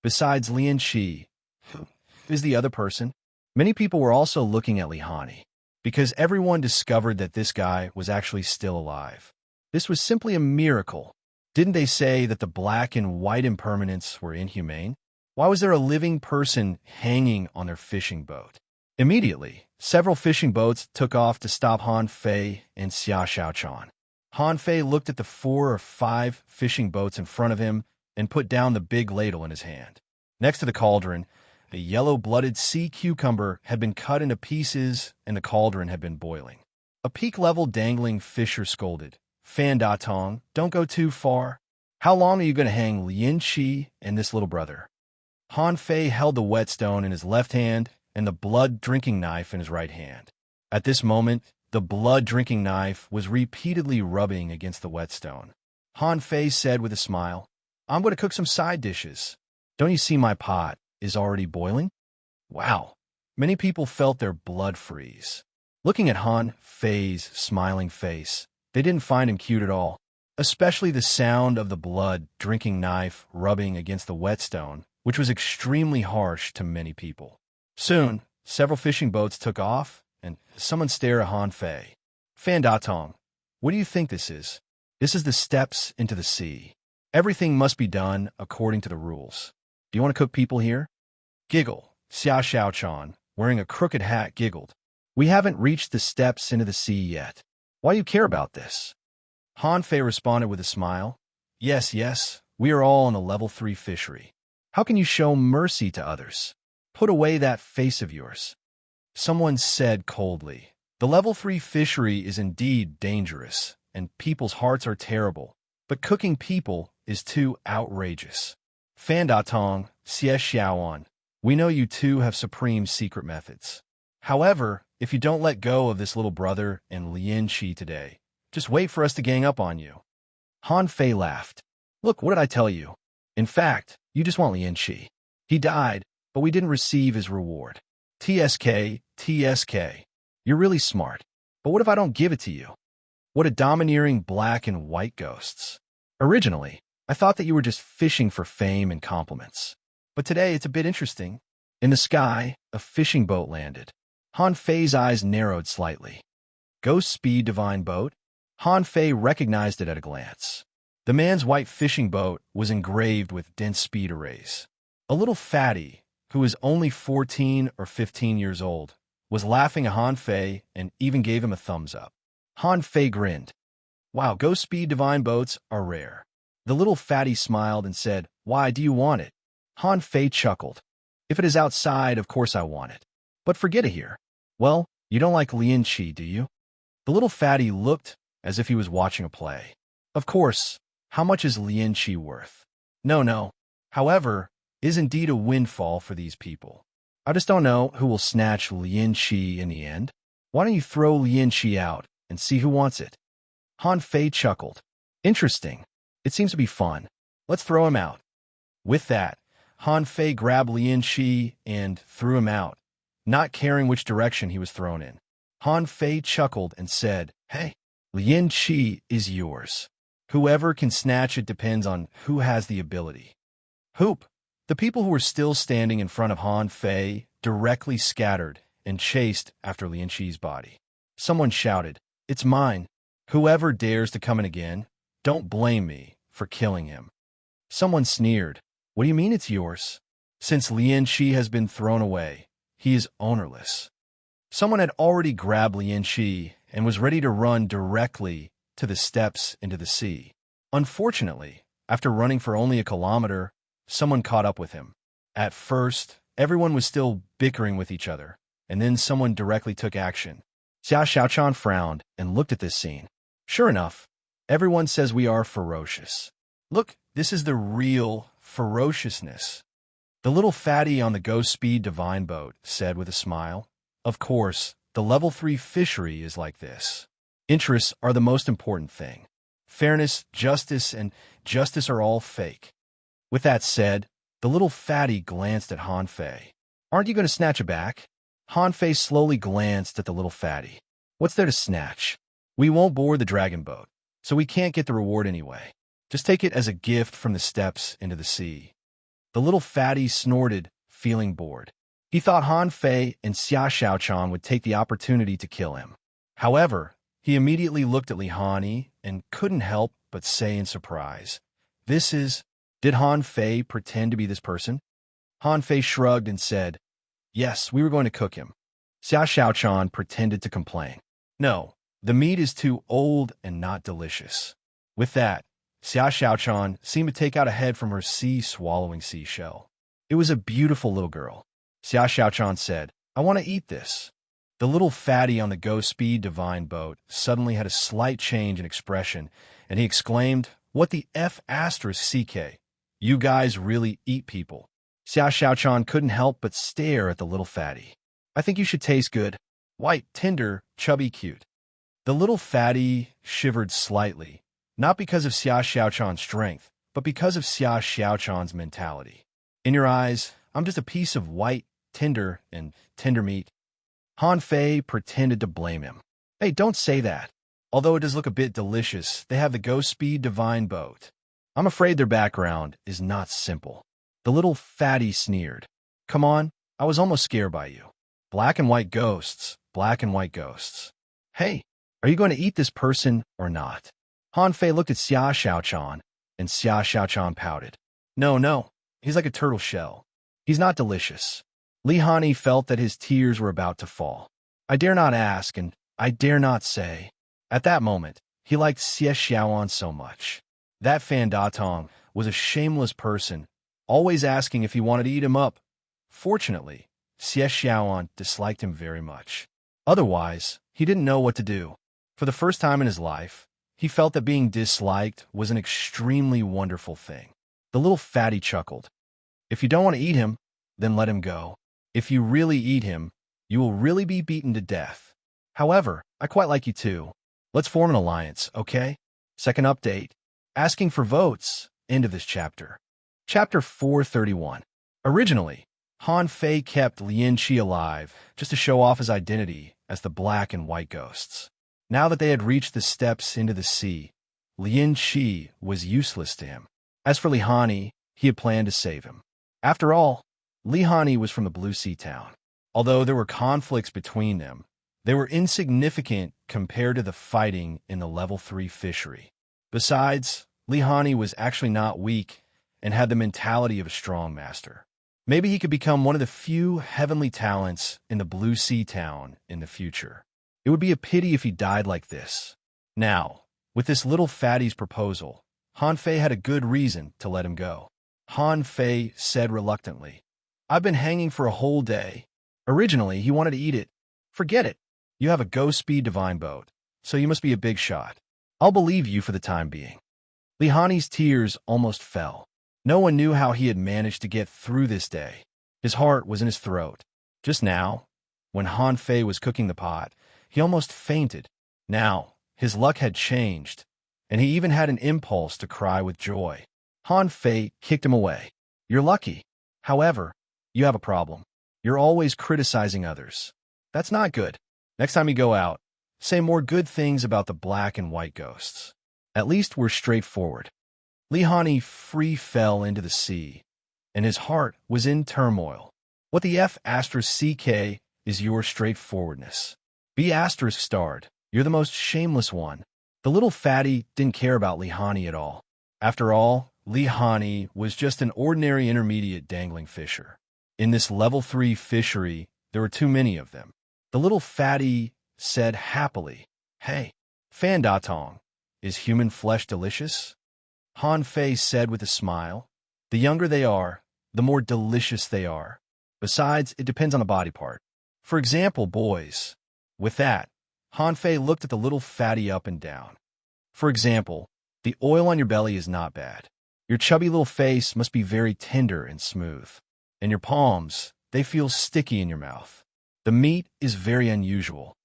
besides Lian Qi, who is the other person? Many people were also looking at Li Hani, because everyone discovered that this guy was actually still alive. This was simply a miracle. Didn't they say that the black and white impermanents were inhumane? Why was there a living person hanging on their fishing boat? Immediately, several fishing boats took off to stop Han Fei and Xia Xiaochan. Han Fei looked at the 4 or 5 fishing boats in front of him and put down the big ladle in his hand. Next to the cauldron, a yellow-blooded sea cucumber had been cut into pieces and the cauldron had been boiling. A peak-level dangling fisher scolded, Fan Da Tong, don't go too far. How long are you going to hang Lian Qi and this little brother? Han Fei held the whetstone in his left hand and the blood-drinking knife in his right hand. At this moment, the blood-drinking knife was repeatedly rubbing against the whetstone. Han Fei said with a smile, I'm going to cook some side dishes. Don't you see my pot is already boiling? Wow. Many people felt their blood freeze. Looking at Han Fei's smiling face, they didn't find him cute at all, especially the sound of the blood-drinking knife rubbing against the whetstone, which was extremely harsh to many people. Soon, several fishing boats took off, and someone stared at Han Fei. Fan Da Tong, what do you think this is? This is the steps into the sea. Everything must be done according to the rules. Do you want to cook people here? Giggle. Xia Xiaochan, wearing a crooked hat, giggled. We haven't reached the steps into the sea yet. Why do you care about this? Han Fei responded with a smile. Yes, yes, we are all in a level 3 fishery. How can you show mercy to others? Put away that face of yours. Someone said coldly, the level 3 fishery is indeed dangerous, and people's hearts are terrible, but cooking people is too outrageous. Fan Da Tong, Xie Xiaoan, we know you two have supreme secret methods. However, if you don't let go of this little brother and Lian Qi today, just wait for us to gang up on you. Han Fei laughed. Look, what did I tell you? In fact, you just want Lian Qi. He died, but we didn't receive his reward. TSK, TSK. You're really smart. But what if I don't give it to you? What a domineering black and white ghosts. Originally, I thought that you were just fishing for fame and compliments. But today it's a bit interesting. In the sky, a fishing boat landed. Han Fei's eyes narrowed slightly. Ghost Speed Divine Boat? Han Fei recognized it at a glance. The man's white fishing boat was engraved with dense speed arrays. A little fatty, who was only 14 or 15 years old, was laughing at Han Fei and even gave him a thumbs up. Han Fei grinned. Wow, Ghost Speed Divine Boats are rare. The little fatty smiled and said, Why do you want it? Han Fei chuckled. If it is outside, of course I want it. But forget it here. Well, you don't like Lian Qi, do you? The little fatty looked as if he was watching a play. Of course, how much is Lian Qi worth? No. However, is indeed a windfall for these people. I just don't know who will snatch Lian Qi in the end. Why don't you throw Lian Qi out and see who wants it? Han Fei chuckled. Interesting. It seems to be fun. Let's throw him out. With that, Han Fei grabbed Lian Qi and threw him out, not caring which direction he was thrown in. Han Fei chuckled and said, Hey, Lian Qi is yours. Whoever can snatch it depends on who has the ability. Hoop! The people who were still standing in front of Han Fei directly scattered and chased after Lian Qi's body. Someone shouted, It's mine. Whoever dares to come in again, don't blame me for killing him. Someone sneered, What do you mean it's yours? Since Lian Qi has been thrown away, he is ownerless. Someone had already grabbed Lian Qi and was ready to run directly to the steps into the sea. Unfortunately, after running for only a kilometer, someone caught up with him. At first, everyone was still bickering with each other, and then someone directly took action. Xia Xiaochan frowned and looked at this scene. Sure enough, everyone says we are ferocious. Look, this is the real ferociousness. The little fatty on the Ghost Speed Divine Boat said with a smile, Of course, the level 3 fishery is like this. Interests are the most important thing. Fairness, and justice are all fake. With that said, the little fatty glanced at Han Fei. Aren't you going to snatch it back? Han Fei slowly glanced at the little fatty. What's there to snatch? We won't board the dragon boat, so we can't get the reward anyway. Just take it as a gift from the steps into the sea. The little fatty snorted, feeling bored. He thought Han Fei and Xia Xiaochan would take the opportunity to kill him. However, he immediately looked at Li Hani and couldn't help but say in surprise, Did Han Fei pretend to be this person? Han Fei shrugged and said, Yes, we were going to cook him. Xia Xiaochan pretended to complain. No, the meat is too old and not delicious. With that, Xia Xiaochan seemed to take out a head from her sea-swallowing seashell. It was a beautiful little girl. Xia Xiaochan said, I want to eat this. The little fatty on the go-speed divine boat suddenly had a slight change in expression, and he exclaimed, What the F*** CK? You guys really eat people. Xia Xiaochan couldn't help but stare at the little fatty. I think you should taste good. White, tender, chubby, cute. The little fatty shivered slightly, not because of Xia Xiaochan's strength, but because of Xia Xiaochan's mentality. In your eyes, I'm just a piece of white, tender meat. Han Fei pretended to blame him. Hey, don't say that. Although it does look a bit delicious, they have the go-speed divine boat. I'm afraid their background is not simple. The little fatty sneered. Come on, I was almost scared by you. Black and white ghosts, black and white ghosts. Hey, are you going to eat this person or not? Han Fei looked at Xia Xiaochan, and Xia Xiaochan pouted. No, he's like a turtle shell. He's not delicious. Li Hani felt that his tears were about to fall. I dare not ask, and I dare not say. At that moment, he liked Xie Xiaoan so much. That Fan Datong was a shameless person, always asking if he wanted to eat him up. Fortunately, Xie Xiaoan disliked him very much. Otherwise, he didn't know what to do. For the first time in his life, he felt that being disliked was an extremely wonderful thing. The little fatty chuckled. If you don't want to eat him, then let him go. If you really eat him, you will really be beaten to death. However, I quite like you too. Let's form an alliance, okay? Second update. Asking for votes. End of this chapter. Chapter 431. Originally, Han Fei kept Lian Qi alive just to show off his identity as the black and white ghosts. Now that they had reached the steps into the sea, Lian Qi was useless to him. As for Li Hani, he had planned to save him. After all, Li Hani was from the Blue Sea town. Although there were conflicts between them, they were insignificant compared to the fighting in the Level 3 fishery. Besides, Li Hani was actually not weak and had the mentality of a strong master. Maybe he could become one of the few heavenly talents in the Blue Sea town in the future. It would be a pity if he died like this. Now, with this little fatty's proposal, Han Fei had a good reason to let him go. Han Fei said reluctantly, I've been hanging for a whole day. Originally, he wanted to eat it. Forget it. You have a go-speed divine boat, so you must be a big shot. I'll believe you for the time being. Li Hani's tears almost fell. No one knew how he had managed to get through this day. His heart was in his throat. Just now, when Han Fei was cooking the pot, he almost fainted. Now, his luck had changed, and he even had an impulse to cry with joy. Han Fei kicked him away. You're lucky. However, you have a problem. You're always criticizing others. That's not good. Next time you go out, say more good things about the black and white ghosts. At least we're straightforward. Li Hani fell into the sea, and his heart was in turmoil. What the F*** CK is your straightforwardness. Be **starred. You're the most shameless one. The little fatty didn't care about Li Hani at all. After all, Li Hani was just an ordinary intermediate dangling fisher. In this level 3 fishery, there were too many of them. The little fatty said happily, Hey, Fan Datong, is human flesh delicious? Han Fei said with a smile, The younger they are, the more delicious they are. Besides, it depends on the body part. For example, boys. With that, Han Fei looked at the little fatty up and down. For example, the oil on your belly is not bad. Your chubby little face must be very tender and smooth. And your palms, they feel sticky in your mouth. The meat is very unusual.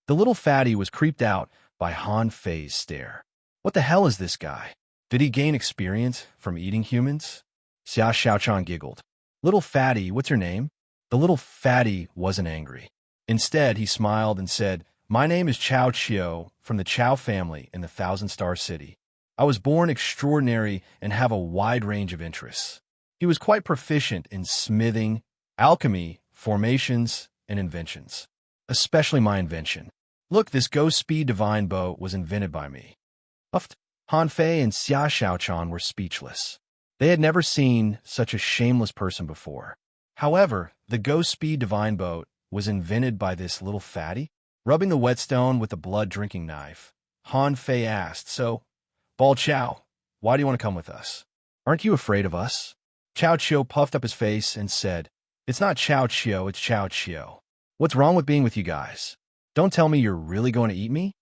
The little fatty was creeped out by Han Fei's stare. What the hell is this guy? Did he gain experience from eating humans? Xia Xiaochan giggled. Little fatty, what's your name? The little fatty wasn't angry. Instead, he smiled and said, My name is Chao Chiu from the Chao family in the Thousand Star City. I was born extraordinary and have a wide range of interests. He was quite proficient in smithing, alchemy, formations, and inventions. Especially my invention. Look, this ghost speed divine bow was invented by me. Uffed. Han Fei and Xia Xiaochan were speechless. They had never seen such a shameless person before. However, the ghost speed divine boat was invented by this little fatty. Rubbing the whetstone with a blood-drinking knife, Han Fei asked, So, Bal Chao, why do you want to come with us? Aren't you afraid of us? Chao Chiu puffed up his face and said, It's not Chao Chiu, it's Chao Chiu. What's wrong with being with you guys? Don't tell me you're really going to eat me?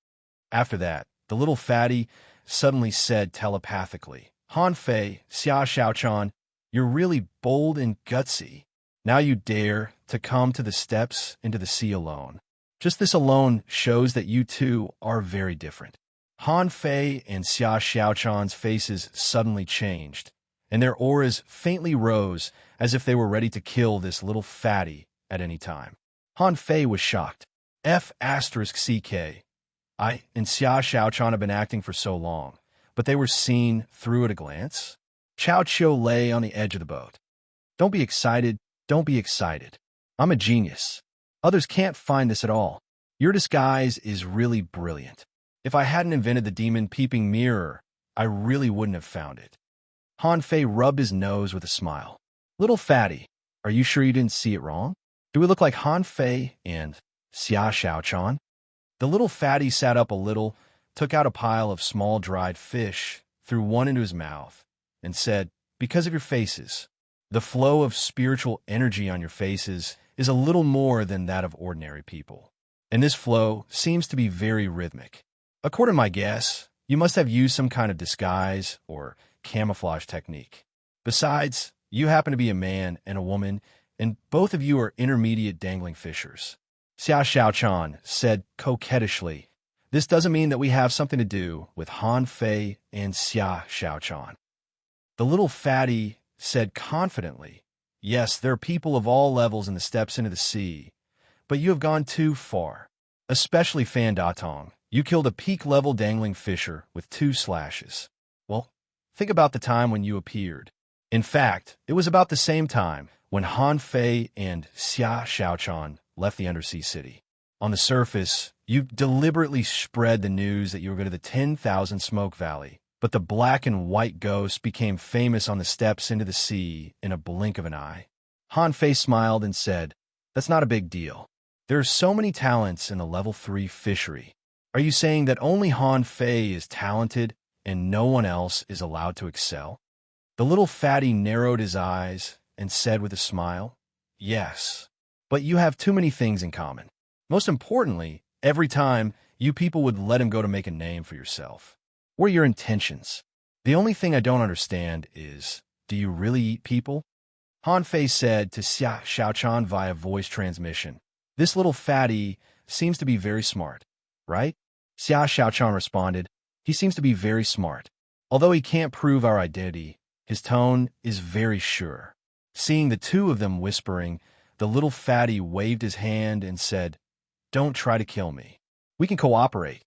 After that, the little fatty suddenly said telepathically, Han Fei, Xia Xiaochan, you're really bold and gutsy. Now you dare to come to the steps into the sea alone. Just this alone shows that you two are very different. Han Fei and Xia Xiaochan's faces suddenly changed, and their auras faintly rose as if they were ready to kill this little fatty at any time. Han Fei was shocked. F*CK. I and Xia Xiaochan have been acting for so long, but they were seen through at a glance. Chao Chiu lay on the edge of the boat. Don't be excited, don't be excited. I'm a genius. Others can't find this at all. Your disguise is really brilliant. If I hadn't invented the demon peeping mirror, I really wouldn't have found it. Han Fei rubbed his nose with a smile. Little fatty, are you sure you didn't see it wrong? Do we look like Han Fei and Xia Xiaochan? The little fatty sat up a little, took out a pile of small dried fish, threw one into his mouth, and said, Because of your faces. The flow of spiritual energy on your faces is a little more than that of ordinary people. And this flow seems to be very rhythmic. According to my guess, you must have used some kind of disguise or camouflage technique. Besides, you happen to be a man and a woman, and both of you are intermediate dangling fishers. Xia Xiaochan said coquettishly, This doesn't mean that we have something to do with Han Fei and Xia Xiaochan. The little fatty said confidently, Yes, there are people of all levels in the steps into the sea, but you have gone too far. Especially Fan Datong. You killed a peak-level dangling fisher with 2 slashes. Well, think about the time when you appeared. In fact, it was about the same time when Han Fei and Xia Xiaochan left the undersea city. On the surface, you deliberately spread the news that you were going to the 10,000 Smoke Valley, but the black and white ghost became famous on the steps into the sea in a blink of an eye. Han Fei smiled and said, That's not a big deal. There are so many talents in the level 3 fishery. Are you saying that only Han Fei is talented and no one else is allowed to excel? The little fatty narrowed his eyes and said with a smile, Yes, but you have too many things in common. Most importantly, every time you people would let him go to make a name for yourself. What are your intentions? The only thing I don't understand is, do you really eat people? Han Fei said to Xia Xiaochan via voice transmission. This little fatty seems to be very smart, right? Xia Xiaochan responded, He seems to be very smart. Although he can't prove our identity, his tone is very sure. Seeing the two of them whispering, the little fatty waved his hand and said, Don't try to kill me. We can cooperate.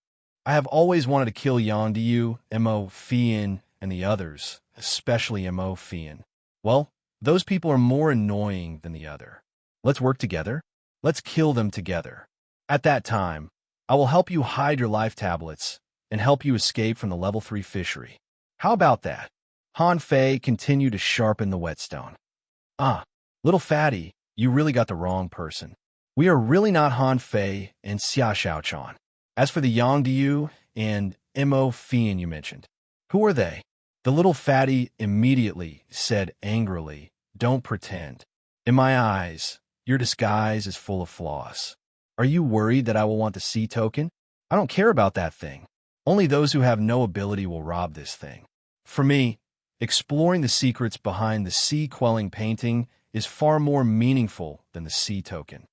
I have always wanted to kill Yang Diu, Mo Fian, and the others, especially Mo Fian. Well, those people are more annoying than the other. Let's work together. Let's kill them together. At that time, I will help you hide your life tablets and help you escape from the level 3 fishery. How about that? Han Fei continued to sharpen the whetstone. Ah, little fatty, you really got the wrong person. We are really not Han Fei and Xia Xiaochan. As for the Yang Diu and Mo Fian you mentioned, who are they? The little fatty immediately said angrily, Don't pretend. In my eyes, your disguise is full of flaws. Are you worried that I will want the sea token? I don't care about that thing. Only those who have no ability will rob this thing. For me, exploring the secrets behind the sea-quelling painting is far more meaningful than the sea token.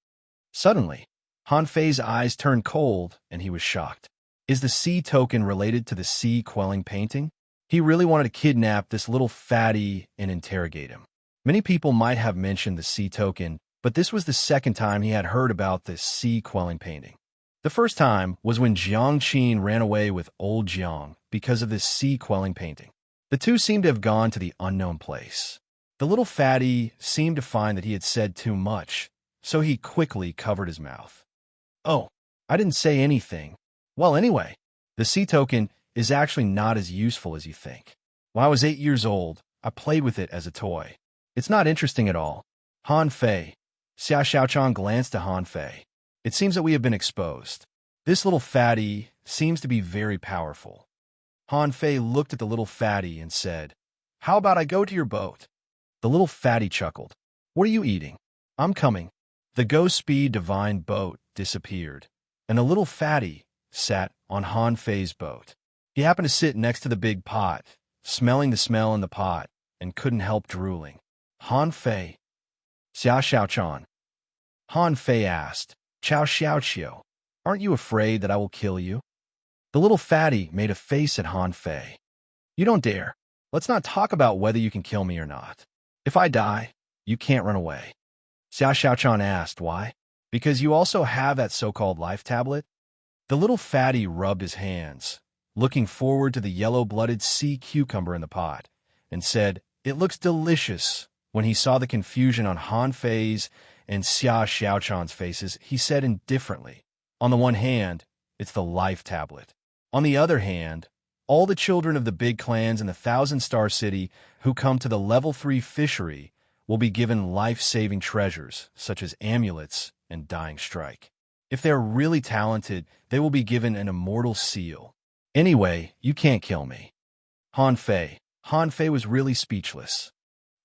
Suddenly, Han Fei's eyes turned cold and he was shocked. Is the sea token related to the sea quelling painting? He really wanted to kidnap this little fatty and interrogate him. Many people might have mentioned the sea token, but this was the second time he had heard about this sea quelling painting. The first time was when Jiang Qin ran away with old Jiang because of this sea quelling painting. The two seemed to have gone to the unknown place. The little fatty seemed to find that he had said too much, so he quickly covered his mouth. Oh, I didn't say anything. Well, anyway, the sea token is actually not as useful as you think. When I was 8 years old, I played with it as a toy. It's not interesting at all. Han Fei. Xia Xiaochang glanced at Han Fei. It seems that we have been exposed. This little fatty seems to be very powerful. Han Fei looked at the little fatty and said, "How about I go to your boat?" The little fatty chuckled. "What are you eating?" "I'm coming." The ghost speed divine boat disappeared, and the little fatty sat on Han Fei's boat. He happened to sit next to the big pot, smelling the smell in the pot, and couldn't help drooling. Han Fei. Xia Xiaochan. Han Fei asked, "Chao Xiaoqiu, aren't you afraid that I will kill you?" The little fatty made a face at Han Fei. "You don't dare. Let's not talk about whether you can kill me or not. If I die, you can't run away." Xia Xiaochan asked, "Why?" "Because you also have that so-called life tablet?" The little fatty rubbed his hands, looking forward to the yellow-blooded sea cucumber in the pot, and said, "It looks delicious." When he saw the confusion on Han Fei's and Xia Xiaochan's faces, he said indifferently, "On the one hand, it's the life tablet. On the other hand, all the children of the big clans in the Thousand-Star City who come to the Level 3 fishery will be given life-saving treasures, such as amulets and dying strike. If they're really talented, they will be given an immortal seal. Anyway, you can't kill me." Han Fei. Han Fei was really speechless.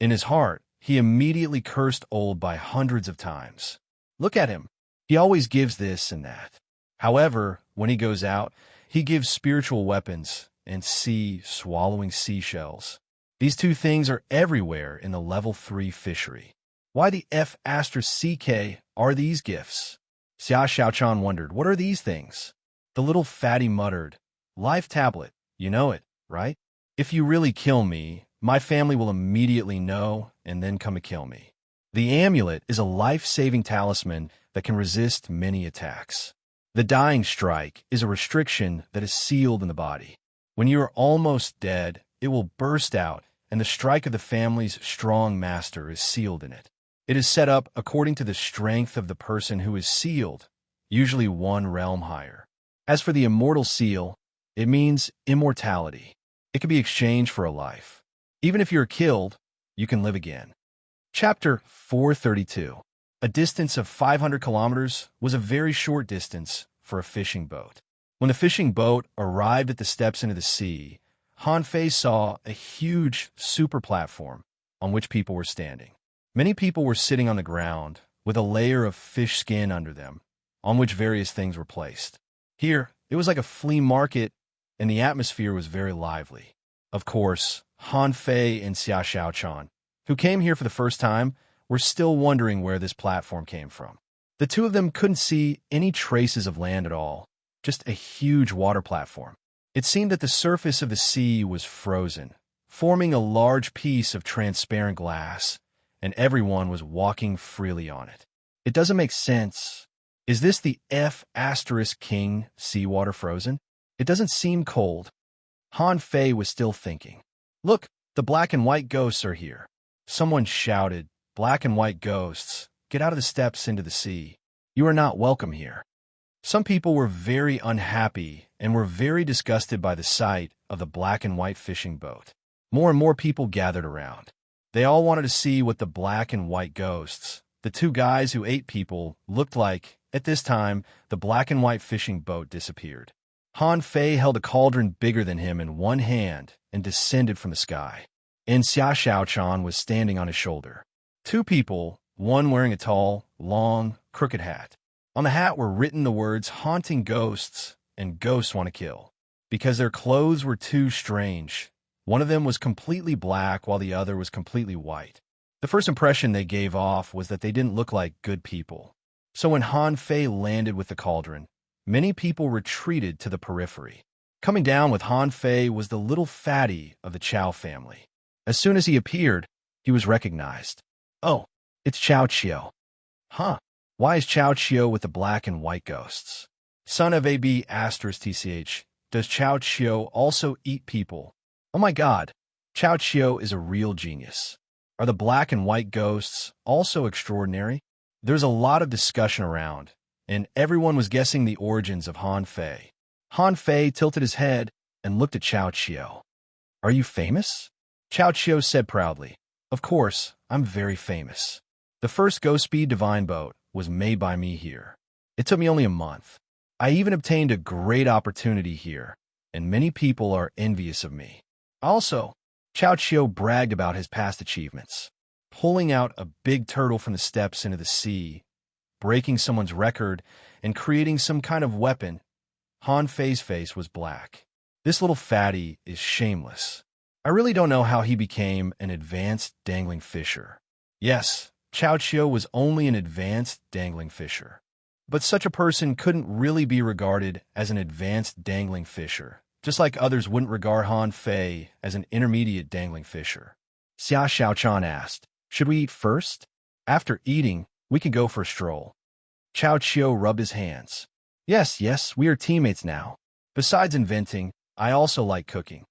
In his heart, he immediately cursed old by hundreds of times. Look at him. He always gives this and that. However, when he goes out, he gives spiritual weapons and swallowing seashells. These two things are everywhere in the Level 3 fishery. Why the F***CK are these gifts? Xia Xiaochan wondered, "What are these things?" The little fatty muttered, "Life tablet, you know it, right? If you really kill me, my family will immediately know and then come to kill me. The amulet is a life-saving talisman that can resist many attacks. The dying strike is a restriction that is sealed in the body. When you are almost dead, it will burst out, and the strike of the family's strong master is sealed in it. It is set up according to the strength of the person who is sealed, usually one realm higher. As for the immortal seal, it means immortality. It can be exchanged for a life. Even if you're killed, you can live again." Chapter 432. A distance of 500 kilometers was a very short distance for a fishing boat. When the fishing boat arrived at the steps into the sea, Han Fei saw a huge super platform on which people were standing. Many people were sitting on the ground with a layer of fish skin under them, on which various things were placed. Here, it was like a flea market, and the atmosphere was very lively. Of course, Han Fei and Xia Xiaochan, who came here for the first time, were still wondering where this platform came from. The two of them couldn't see any traces of land at all, just a huge water platform. It seemed that the surface of the sea was frozen, forming a large piece of transparent glass, and everyone was walking freely on it. It doesn't make sense. Is this the F***king seawater frozen? It doesn't seem cold. Han Fei was still thinking. "Look, the black and white ghosts are here." Someone shouted, "Black and white ghosts, get out of the steps into the sea. You are not welcome here." Some people were very unhappy and were very disgusted by the sight of the black and white fishing boat. More and more people gathered around. They all wanted to see what the black and white ghosts, the two guys who ate people, looked like. At this time, the black and white fishing boat disappeared. Han Fei held a cauldron bigger than him in one hand and descended from the sky. And Xia Xiaochan was standing on his shoulder. Two people, one wearing a tall, long, crooked hat. On the hat were written the words "Haunting Ghosts" and "Ghosts Want to Kill." Because their clothes were too strange, one of them was completely black while the other was completely white. The first impression they gave off was that they didn't look like good people. So when Han Fei landed with the cauldron, many people retreated to the periphery. Coming down with Han Fei was the little fatty of the Chow family. As soon as he appeared, he was recognized. Oh, it's Chow Chio. Huh. Why is Chow Chio with the black and white ghosts? Son of AB asterisk TCH. Does Chow Chio also eat people? Oh my god. Chow Chio is a real genius. Are the black and white ghosts also extraordinary? There's a lot of discussion around, and everyone was guessing the origins of Han Fei. Han Fei tilted his head and looked at Chow Chio. Are you famous? Chow Chio said proudly. Of course, I'm very famous. The first Ghost Speed Divine boat was made by me here. It took me only a month. I even obtained a great opportunity here, and many people are envious of me. Also, Chow Chio bragged about his past achievements, pulling out a big turtle from the steps into the sea, breaking someone's record, and creating some kind of weapon. Han Fei's face was black. This little fatty is shameless. I really don't know how he became an advanced dangling fisher. Yes, Chow Chio was only an advanced dangling fisher. But such a person couldn't really be regarded as an advanced dangling fisher, just like others wouldn't regard Han Fei as an intermediate dangling fisher. Xia Xiaochan asked, should we eat first? After eating, we can go for a stroll. Chow Chio rubbed his hands. Yes, we are teammates now. Besides inventing, I also like cooking.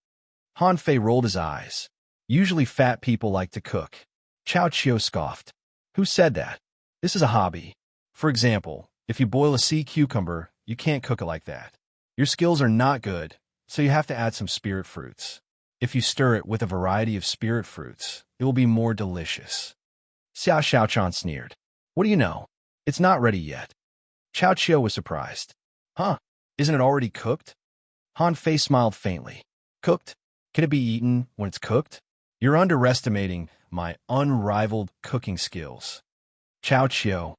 Han Fei rolled his eyes. Usually fat people like to cook. Chow Chio scoffed. Who said that? This is a hobby. For example, if you boil a sea cucumber, you can't cook it like that. Your skills are not good, so you have to add some spirit fruits. If you stir it with a variety of spirit fruits, it will be more delicious. Xia Xiaochan sneered. What do you know? It's not ready yet. Chow Chio was surprised. Huh? Isn't it already cooked? Han Fei smiled faintly. Cooked? Can it be eaten when it's cooked? You're underestimating my unrivaled cooking skills. Chow Chio.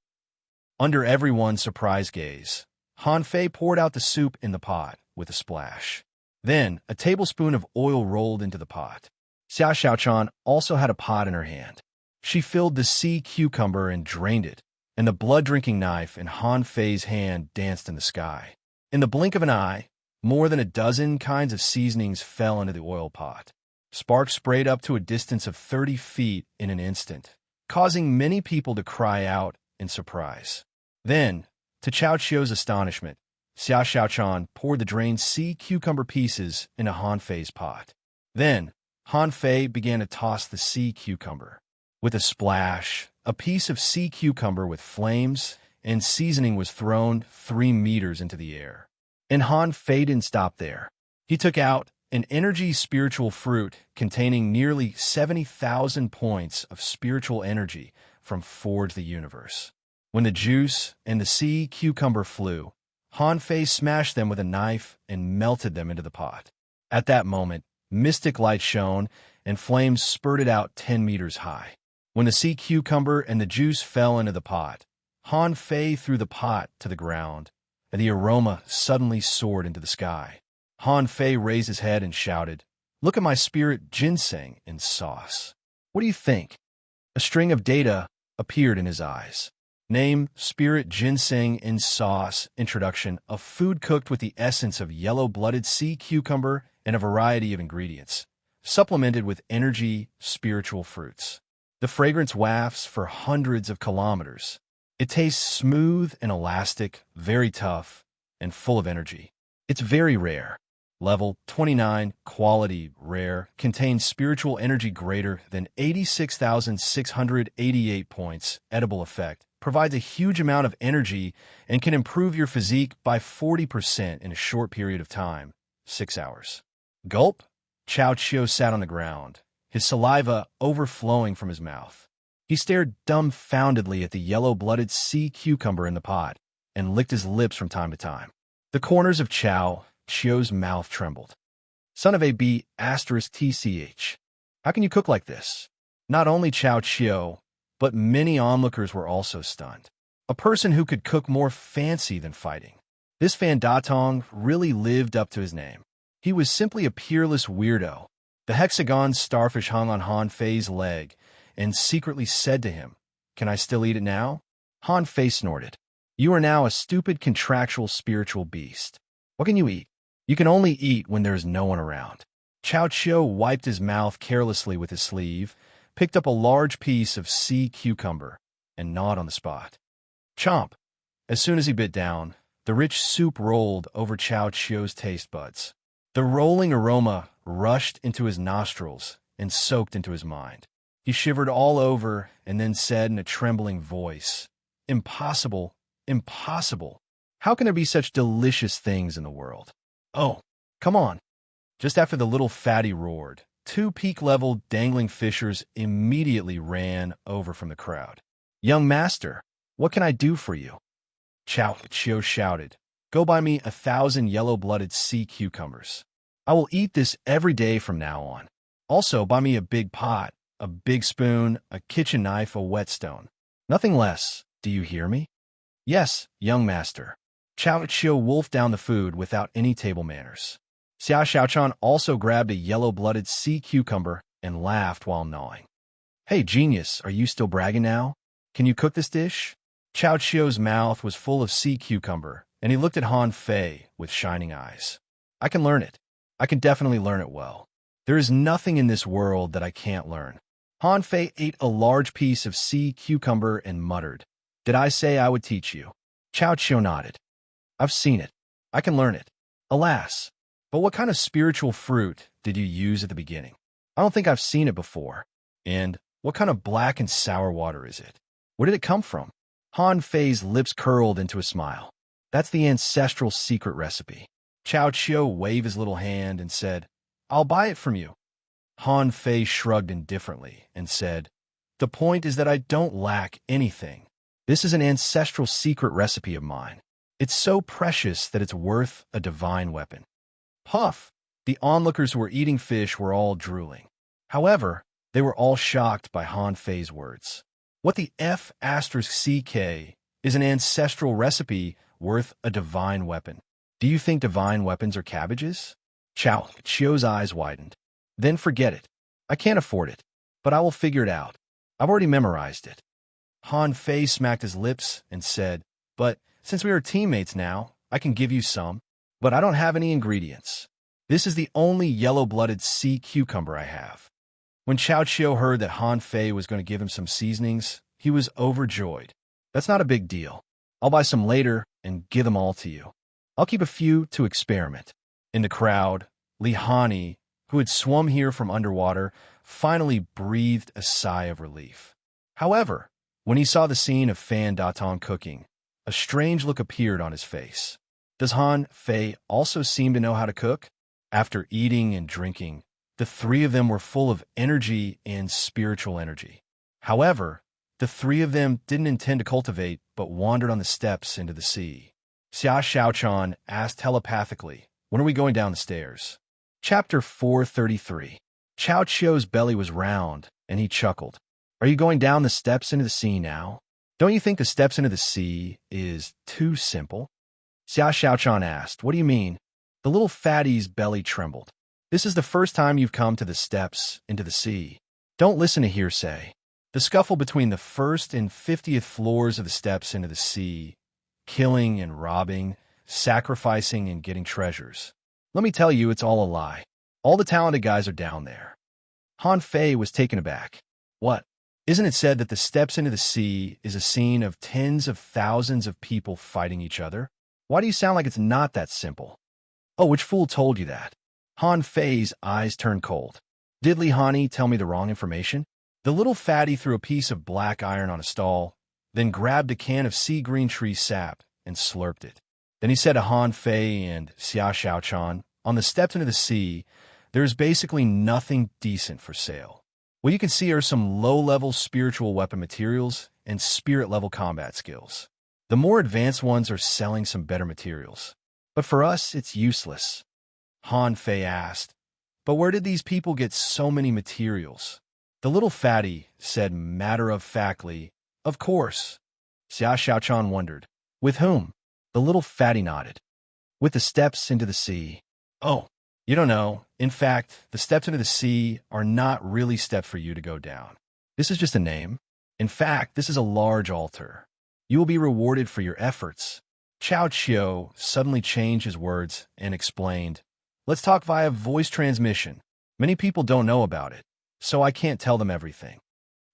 Under everyone's surprised gaze, Han Fei poured out the soup in the pot with a splash. Then, a tablespoon of oil rolled into the pot. Xia Xiaochan also had a pot in her hand. She filled the sea cucumber and drained it, and the blood-drinking knife in Han Fei's hand danced in the sky. In the blink of an eye, more than a dozen kinds of seasonings fell into the oil pot. Sparks sprayed up to a distance of 30 feet in an instant, causing many people to cry out in surprise. Then, to Chow Chio's astonishment, Xia Xiaochan poured the drained sea cucumber pieces into Han Fei's pot. Then, Han Fei began to toss the sea cucumber. With a splash, a piece of sea cucumber with flames and seasoning was thrown 3 meters into the air. And Han Fei didn't stop there. He took out an energy spiritual fruit containing nearly 70,000 points of spiritual energy from Forge the Universe. When the juice and the sea cucumber flew, Han Fei smashed them with a knife and melted them into the pot. At that moment, mystic light shone and flames spurted out 10 meters high. When the sea cucumber and the juice fell into the pot, Han Fei threw the pot to the ground, and the aroma suddenly soared into the sky. Han Fei raised his head and shouted, "Look at my spirit ginseng in sauce." What do you think? A string of data appeared in his eyes. Name, spirit ginseng in sauce, introduction, a food cooked with the essence of yellow-blooded sea cucumber and a variety of ingredients, supplemented with energy, spiritual fruits. The fragrance wafts for hundreds of kilometers. It tastes smooth and elastic, very tough, and full of energy. It's very rare. Level 29, quality, rare, contains spiritual energy greater than 86,688 points, edible effect, provides a huge amount of energy, and can improve your physique by 40% in a short period of time, 6 hours. Gulp? Chow Chio sat on the ground, his saliva overflowing from his mouth. He stared dumbfoundedly at the yellow-blooded sea cucumber in the pot and licked his lips from time to time. The corners of Chow Chio's mouth trembled. Son of a B asterisk TCH. How can you cook like this? Not only Chow Chio, but many onlookers were also stunned. A person who could cook more fancy than fighting. This Fan Datong really lived up to his name. He was simply a peerless weirdo. The hexagon starfish hung on Han Fei's leg and secretly said to him, "Can I still eat it now?" Han Fei snorted. You are now a stupid contractual spiritual beast. What can you eat? You can only eat when there is no one around. Chao Chio wiped his mouth carelessly with his sleeve, picked up a large piece of sea cucumber, and gnawed on the spot. Chomp! As soon as he bit down, the rich soup rolled over Chao Chio's taste buds. The rolling aroma rushed into his nostrils and soaked into his mind. He shivered all over and then said in a trembling voice, "Impossible, impossible. How can there be such delicious things in the world? Oh, come on." Just after the little fatty roared, two peak-level dangling fishers immediately ran over from the crowd. "Young master, what can I do for you?" Chao Chio shouted, "Go buy me 1,000 yellow-blooded sea cucumbers. I will eat this every day from now on. Also, buy me a big pot, a big spoon, a kitchen knife, a whetstone. Nothing less. Do you hear me?" "Yes, young master." Chao Chio wolfed down the food without any table manners. Xia Xiaochan also grabbed a yellow-blooded sea cucumber and laughed while gnawing. "Hey, genius, are you still bragging now? Can you cook this dish?" Chao Chio's mouth was full of sea cucumber, and he looked at Han Fei with shining eyes. "I can learn it. I can definitely learn it well. There is nothing in this world that I can't learn." Han Fei ate a large piece of sea cucumber and muttered, "Did I say I would teach you?" Chao Chio nodded. "I've seen it. I can learn it. Alas, but what kind of spiritual fruit did you use at the beginning? I don't think I've seen it before. And what kind of black and sour water is it? Where did it come from?" Han Fei's lips curled into a smile. "That's the ancestral secret recipe." Chao Chio waved his little hand and said, "I'll buy it from you." Han Fei shrugged indifferently and said, "The point is that I don't lack anything. This is an ancestral secret recipe of mine. It's so precious that it's worth a divine weapon." Puff! The onlookers who were eating fish were all drooling. However, they were all shocked by Han Fei's words. What the F***CK is an ancestral recipe worth a divine weapon? Do you think divine weapons are cabbages? Chao Chio's eyes widened. "Then forget it. I can't afford it, but I will figure it out. I've already memorized it." Han Fei smacked his lips and said, "But since we are teammates now, I can give you some. But I don't have any ingredients. This is the only yellow-blooded sea cucumber I have." When Chao Chio heard that Han Fei was going to give him some seasonings, he was overjoyed. "That's not a big deal. I'll buy some later and give them all to you. I'll keep a few to experiment." In the crowd, Li Hani, who had swum here from underwater, finally breathed a sigh of relief. However, when he saw the scene of Fan Datong cooking, a strange look appeared on his face. Does Han Fei also seem to know how to cook? After eating and drinking, the three of them were full of energy and spiritual energy. However, the three of them didn't intend to cultivate, but wandered on the steps into the sea. Xia Xiaochan asked telepathically, "When are we going down the stairs?" Chapter 433. Chao Chio's belly was round, and he chuckled. "Are you going down the steps into the sea now? Don't you think the steps into the sea is too simple?" Xia Xiaochan asked, "What do you mean?" The little fatty's belly trembled. "This is the first time you've come to the steps into the sea. Don't listen to hearsay. The scuffle between the first and 50th floors of the steps into the sea, killing and robbing, sacrificing and getting treasures. Let me tell you, it's all a lie. All the talented guys are down there." Han Fei was taken aback. "What? Isn't it said that the steps into the sea is a scene of tens of thousands of people fighting each other? Why do you sound like it's not that simple?" "Oh, which fool told you that?" Han Fei's eyes turned cold. "Did Li Hani tell me the wrong information?" The little fatty threw a piece of black iron on a stall, then grabbed a can of sea green tree sap and slurped it. Then he said to Han Fei and Xia Xiaochan, "On the steps into the sea, there is basically nothing decent for sale. What you can see are some low-level spiritual weapon materials and spirit-level combat skills. The more advanced ones are selling some better materials. But for us, it's useless." Han Fei asked, "But where did these people get so many materials?" The little fatty said matter-of-factly, "Of course." Xia Xiaochan wondered, "With whom?" The little fatty nodded. "With the steps into the sea." "Oh, you don't know. In fact, the steps into the sea are not really steps for you to go down. This is just a name. In fact, this is a large altar. You will be rewarded for your efforts. Chao Chiu suddenly changed his words and explained, let's talk via voice transmission. Many people don't know about it, so I can't tell them everything.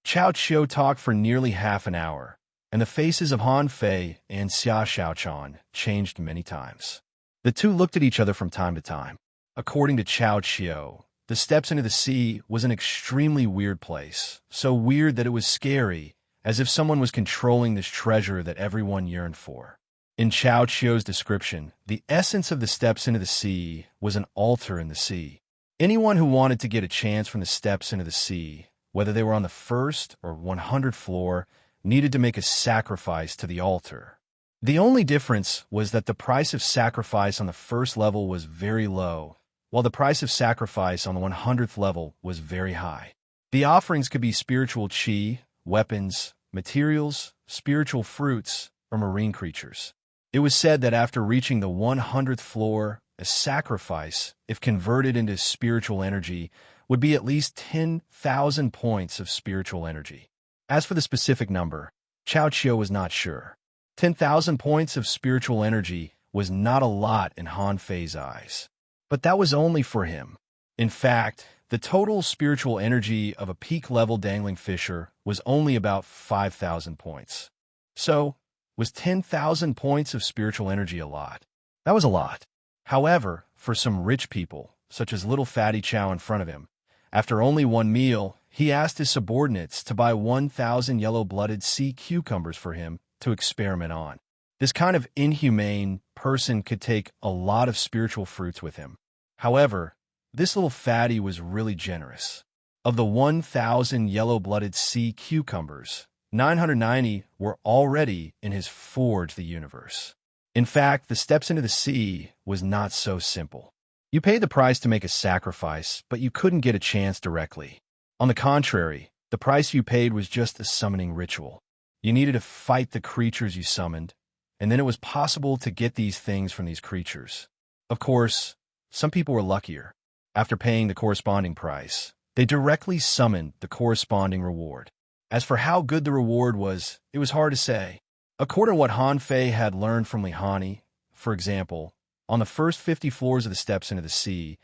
Chao Chiu talked for nearly half an hour, and the faces of Han Fei and Xia Xiaochan changed many times. The two looked at each other from time to time. According to Chao Chiu, the steps into the sea was an extremely weird place, so weird that it was scary, as if someone was controlling this treasure that everyone yearned for. In Chao Chiu's description, the essence of the steps into the sea was an altar in the sea. Anyone who wanted to get a chance from the steps into the sea, whether they were on the first or 100th floor, needed to make a sacrifice to the altar. The only difference was that the price of sacrifice on the first level was very low, while the price of sacrifice on the 100th level was very high. The offerings could be spiritual chi, weapons, materials, spiritual fruits, or marine creatures. It was said that after reaching the 100th floor, a sacrifice, if converted into spiritual energy, would be at least 10,000 points of spiritual energy. As for the specific number, Chao Chiu was not sure. 10,000 points of spiritual energy was not a lot in Han Fei's eyes. But that was only for him. In fact, the total spiritual energy of a peak-level dangling fisher was only about 5,000 points. So, was 10,000 points of spiritual energy a lot? That was a lot. However, for some rich people, such as little fatty Chow in front of him, after only one meal, he asked his subordinates to buy 1,000 yellow-blooded sea cucumbers for him to experiment on. This kind of inhumane person could take a lot of spiritual fruits with him. However, this little fatty was really generous. Of the 1,000 yellow-blooded sea cucumbers, 990 were already in his Forge the Universe. In fact, the steps into the sea was not so simple. You paid the price to make a sacrifice, but you couldn't get a chance directly. On the contrary, the price you paid was just a summoning ritual. You needed to fight the creatures you summoned, and then it was possible to get these things from these creatures. Of course, some people were luckier. After paying the corresponding price, they directly summoned the corresponding reward. As for how good the reward was, it was hard to say. According to what Han Fei had learned from Li Hani, for example, on the first 50 floors of the steps into the sea,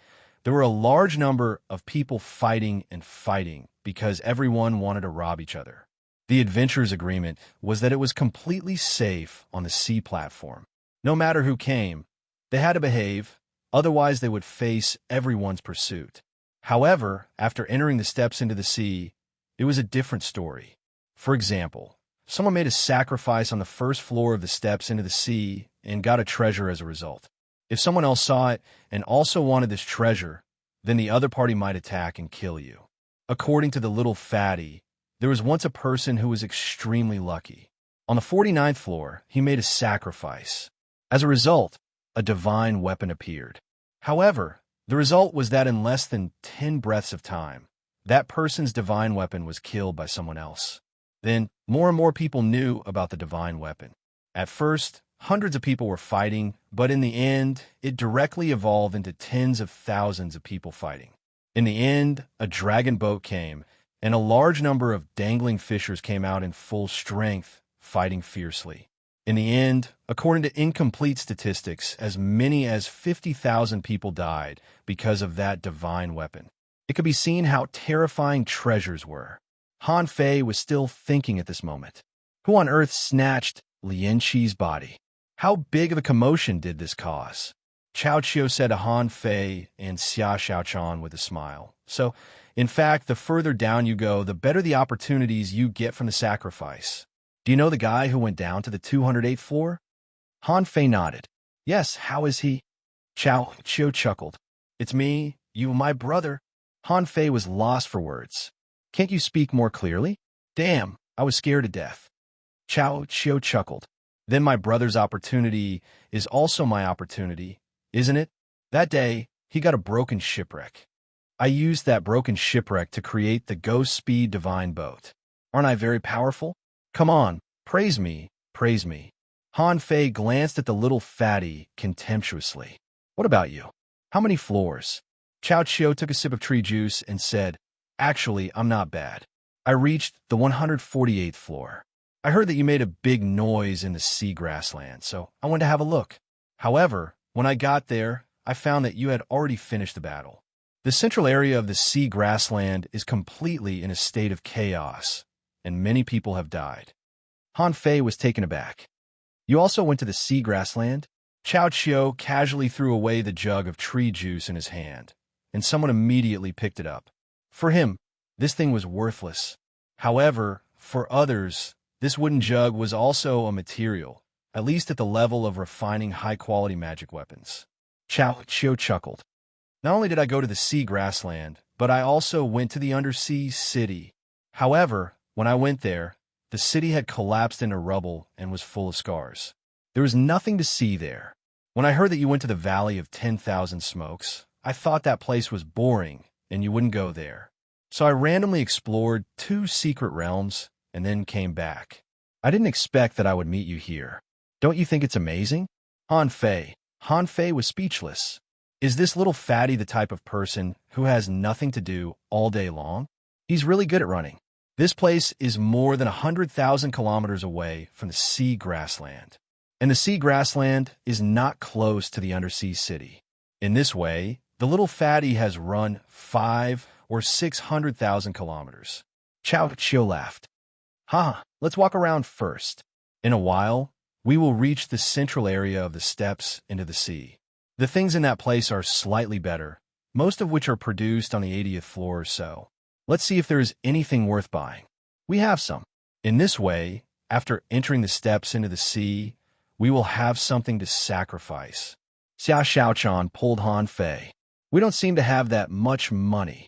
there were a large number of people fighting and fighting because everyone wanted to rob each other. The adventurer's agreement was that it was completely safe on the sea platform. No matter who came, they had to behave, otherwise they would face everyone's pursuit. However, after entering the steps into the sea, it was a different story. For example, someone made a sacrifice on the first floor of the steps into the sea and got a treasure as a result. If someone else saw it and also wanted this treasure, then the other party might attack and kill you. According to the little fatty, there was once a person who was extremely lucky. On the 49th floor, he made a sacrifice. As a result, a divine weapon appeared. However, the result was that in less than 10 breaths of time, that person's divine weapon was killed by someone else. Then, more and more people knew about the divine weapon. At first, hundreds of people were fighting, but in the end, it directly evolved into tens of thousands of people fighting. In the end, a dragon boat came, and a large number of dangling fishers came out in full strength, fighting fiercely. In the end, according to incomplete statistics, as many as 50,000 people died because of that divine weapon. It could be seen how terrifying treasures were. Han Fei was still thinking at this moment. Who on earth snatched Lien Qi's body? How big of a commotion did this cause? Chao Chiu said to Han Fei and Xia Xiaochan with a smile. So, in fact, the further down you go, the better the opportunities you get from the sacrifice. Do you know the guy who went down to the 208th floor? Han Fei nodded. Yes, how is he? Chao Chiu chuckled. It's me, you, my brother. Han Fei was lost for words. Can't you speak more clearly? Damn, I was scared to death. Chao Chiu chuckled. Then my brother's opportunity is also my opportunity, isn't it? That day, he got a broken shipwreck. I used that broken shipwreck to create the Ghost Speed Divine Boat. Aren't I very powerful? Come on, praise me, praise me. Han Fei glanced at the little fatty contemptuously. What about you? How many floors? Chao Chiu took a sip of tree juice and said, Actually, I'm not bad. I reached the 148th floor. I heard that you made a big noise in the sea grassland, so I went to have a look. However, when I got there, I found that you had already finished the battle. The central area of the sea grassland is completely in a state of chaos, and many people have died. Han Fei was taken aback. You also went to the sea grassland? Chao Chiu casually threw away the jug of tree juice in his hand, and someone immediately picked it up. For him, this thing was worthless. However, for others, this wooden jug was also a material, at least at the level of refining high-quality magic weapons. Chao Chiu chuckled. Not only did I go to the sea grassland, but I also went to the undersea city. However, when I went there, the city had collapsed into rubble and was full of scars. There was nothing to see there. When I heard that you went to the Valley of 10,000 Smokes, I thought that place was boring and you wouldn't go there. So I randomly explored 2 secret realms and then came back. I didn't expect that I would meet you here. Don't you think it's amazing? Han Fei was speechless. Is this little fatty the type of person who has nothing to do all day long? He's really good at running. This place is more than 100,000 kilometers away from the sea grassland. And the sea grassland is not close to the undersea city. In this way, the little fatty has run 500,000 or 600,000 kilometers. Chao Chiu laughed. Let's walk around first. In a while, we will reach the central area of the steps into the sea. The things in that place are slightly better, most of which are produced on the 80th floor or so. Let's see if there is anything worth buying. We have some. In this way, after entering the steps into the sea, we will have something to sacrifice. Xia Xiaochan pulled Han Fei. We don't seem to have that much money.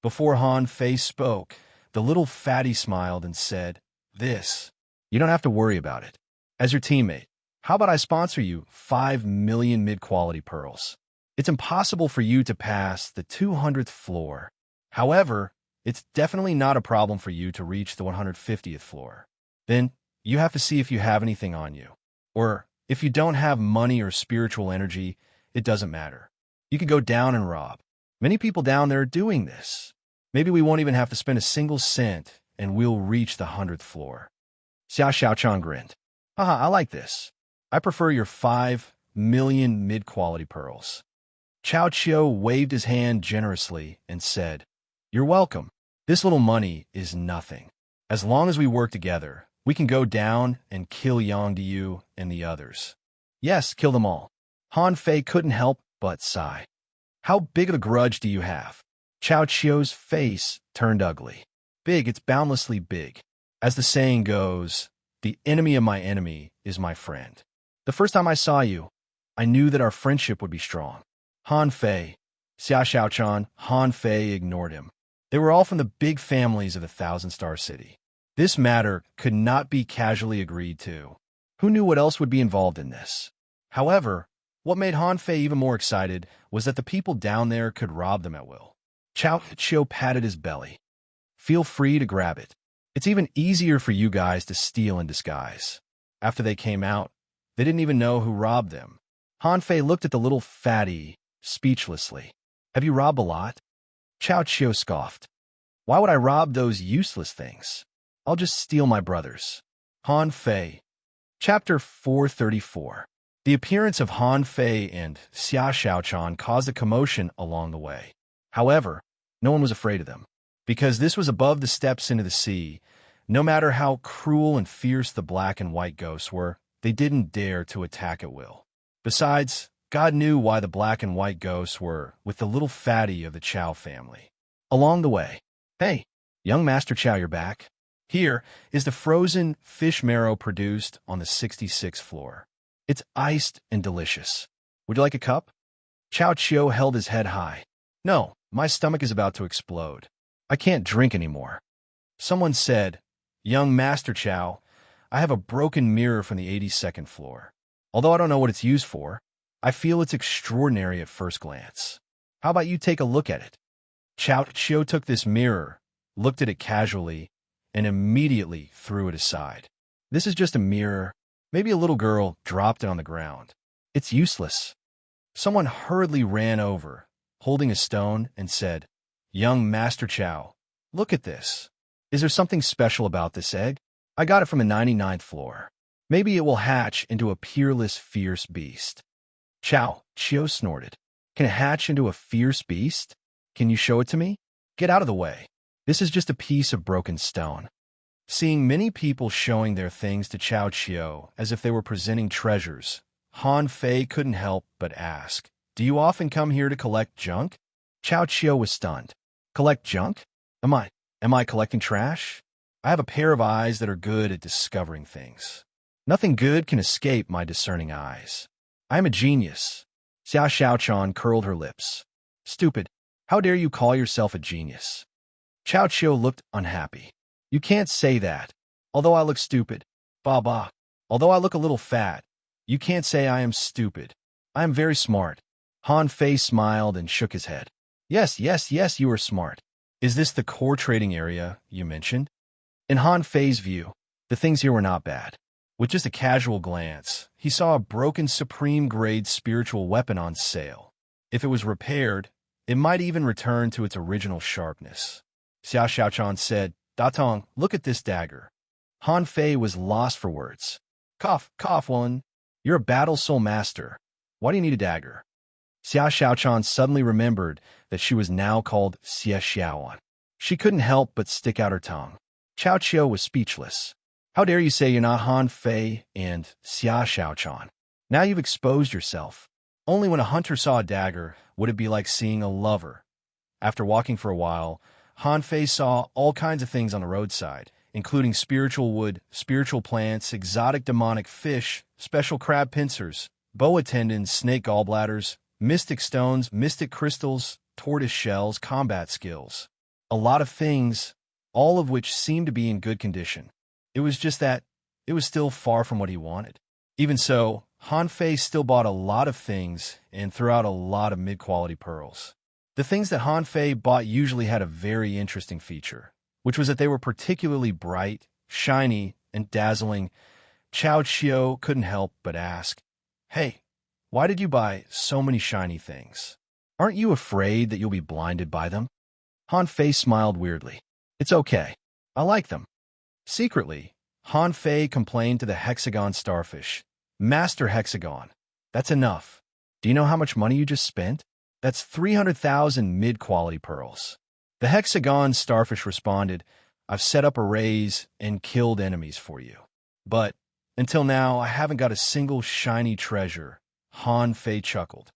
Before Han Fei spoke, the little fatty smiled and said, "This, you don't have to worry about it. As your teammate, how about I sponsor you 5 million mid-quality pearls? It's impossible for you to pass the 200th floor. However, it's definitely not a problem for you to reach the 150th floor. Then, you have to see if you have anything on you. Or, if you don't have money or spiritual energy, it doesn't matter. You can go down and rob. Many people down there are doing this. Maybe we won't even have to spend a single cent, and we'll reach the 100th floor." Xia Xiaochan grinned. I like this. I prefer your 5 million mid-quality pearls. Chao Chiu waved his hand generously and said, "You're welcome. This little money is nothing. As long as we work together, we can go down and kill Yang Diyu and the others." Yes, kill them all. Han Fei couldn't help but sigh. How big of a grudge do you have? Chao Chiu's face turned ugly. Big, it's boundlessly big. As the saying goes, the enemy of my enemy is my friend. The first time I saw you, I knew that our friendship would be strong. Han Fei, Xia Xiaochan, Han Fei ignored him. They were all from the big families of the Thousand-Star City. This matter could not be casually agreed to. Who knew what else would be involved in this? However, what made Han Fei even more excited was that the people down there could rob them at will. Chao Chiu patted his belly. Feel free to grab it. It's even easier for you guys to steal in disguise. After they came out, they didn't even know who robbed them. Han Fei looked at the little fatty, speechlessly. Have you robbed a lot? Chao Chiu scoffed. Why would I rob those useless things? I'll just steal my brother's. Han Fei. Chapter 434. The appearance of Han Fei and Xia Xiaochan caused a commotion along the way. However, no one was afraid of them. Because this was above the steps into the sea, no matter how cruel and fierce the black and white ghosts were, they didn't dare to attack at will. Besides, God knew why the black and white ghosts were with the little fatty of the Chao family. Along the way, "Hey, young Master Chao, you're back. Here is the frozen fish marrow produced on the 66th floor. It's iced and delicious. Would you like a cup?" Chao Chiu held his head high. "No, my stomach is about to explode. I can't drink anymore." Someone said, "Young Master Chao, I have a broken mirror from the 82nd floor. Although I don't know what it's used for, I feel it's extraordinary at first glance. How about you take a look at it?" Chao Chiu took this mirror, looked at it casually, and immediately threw it aside. "This is just a mirror. Maybe a little girl dropped it on the ground. It's useless." Someone hurriedly ran over, holding a stone, and said, "Young Master Chao, look at this. Is there something special about this egg?" I got it from the 99th floor. Maybe it will hatch into a peerless, fierce beast. Chow, Chio snorted. Can it hatch into a fierce beast? Can you show it to me? Get out of the way. This is just a piece of broken stone. Seeing many people showing their things to Chao Chio as if they were presenting treasures, Han Fei couldn't help but ask, "Do you often come here to collect junk?" Chao Chio was stunned. Collect junk? Am I collecting trash? I have a pair of eyes that are good at discovering things. Nothing good can escape my discerning eyes. I am a genius. Xia Xiaochan curled her lips. Stupid. How dare you call yourself a genius? Chao Chio looked unhappy. You can't say that. Although I look stupid. Ba. Although I look a little fat. You can't say I am stupid. I am very smart. Han Fei smiled and shook his head. Yes, you are smart. Is this the core trading area you mentioned? In Han Fei's view, the things here were not bad. With just a casual glance, he saw a broken supreme-grade spiritual weapon on sale. If it was repaired, it might even return to its original sharpness. Xia Xiaochan said, "Datong, look at this dagger." Han Fei was lost for words. Cough, one. You're a battle soul master. Why do you need a dagger? Xia Xiaochan suddenly remembered that she was now called Xia Xiaoan. She couldn't help but stick out her tongue. Chao Chio was speechless. How dare you say you're not Han Fei and Xia Xiaochan? Now you've exposed yourself. Only when a hunter saw a dagger would it be like seeing a lover. After walking for a while, Han Fei saw all kinds of things on the roadside, including spiritual wood, spiritual plants, exotic demonic fish, special crab pincers, boa tendons, snake gallbladders, mystic stones, mystic crystals, tortoise shells, combat skills. A lot of things, all of which seemed to be in good condition. It was just that it was still far from what he wanted. Even so, Han Fei still bought a lot of things and threw out a lot of mid-quality pearls. The things that Han Fei bought usually had a very interesting feature, which was that they were particularly bright, shiny, and dazzling. Chao Chio couldn't help but ask, "Hey, why did you buy so many shiny things? Aren't you afraid that you'll be blinded by them?" Han Fei smiled weirdly. "It's okay. I like them." Secretly, Han Fei complained to the hexagon starfish. "Master Hexagon, that's enough. Do you know how much money you just spent? That's 300,000 mid-quality pearls." The hexagon starfish responded, "I've set up arrays and killed enemies for you. But until now, I haven't got a single shiny treasure." Han Fei chuckled.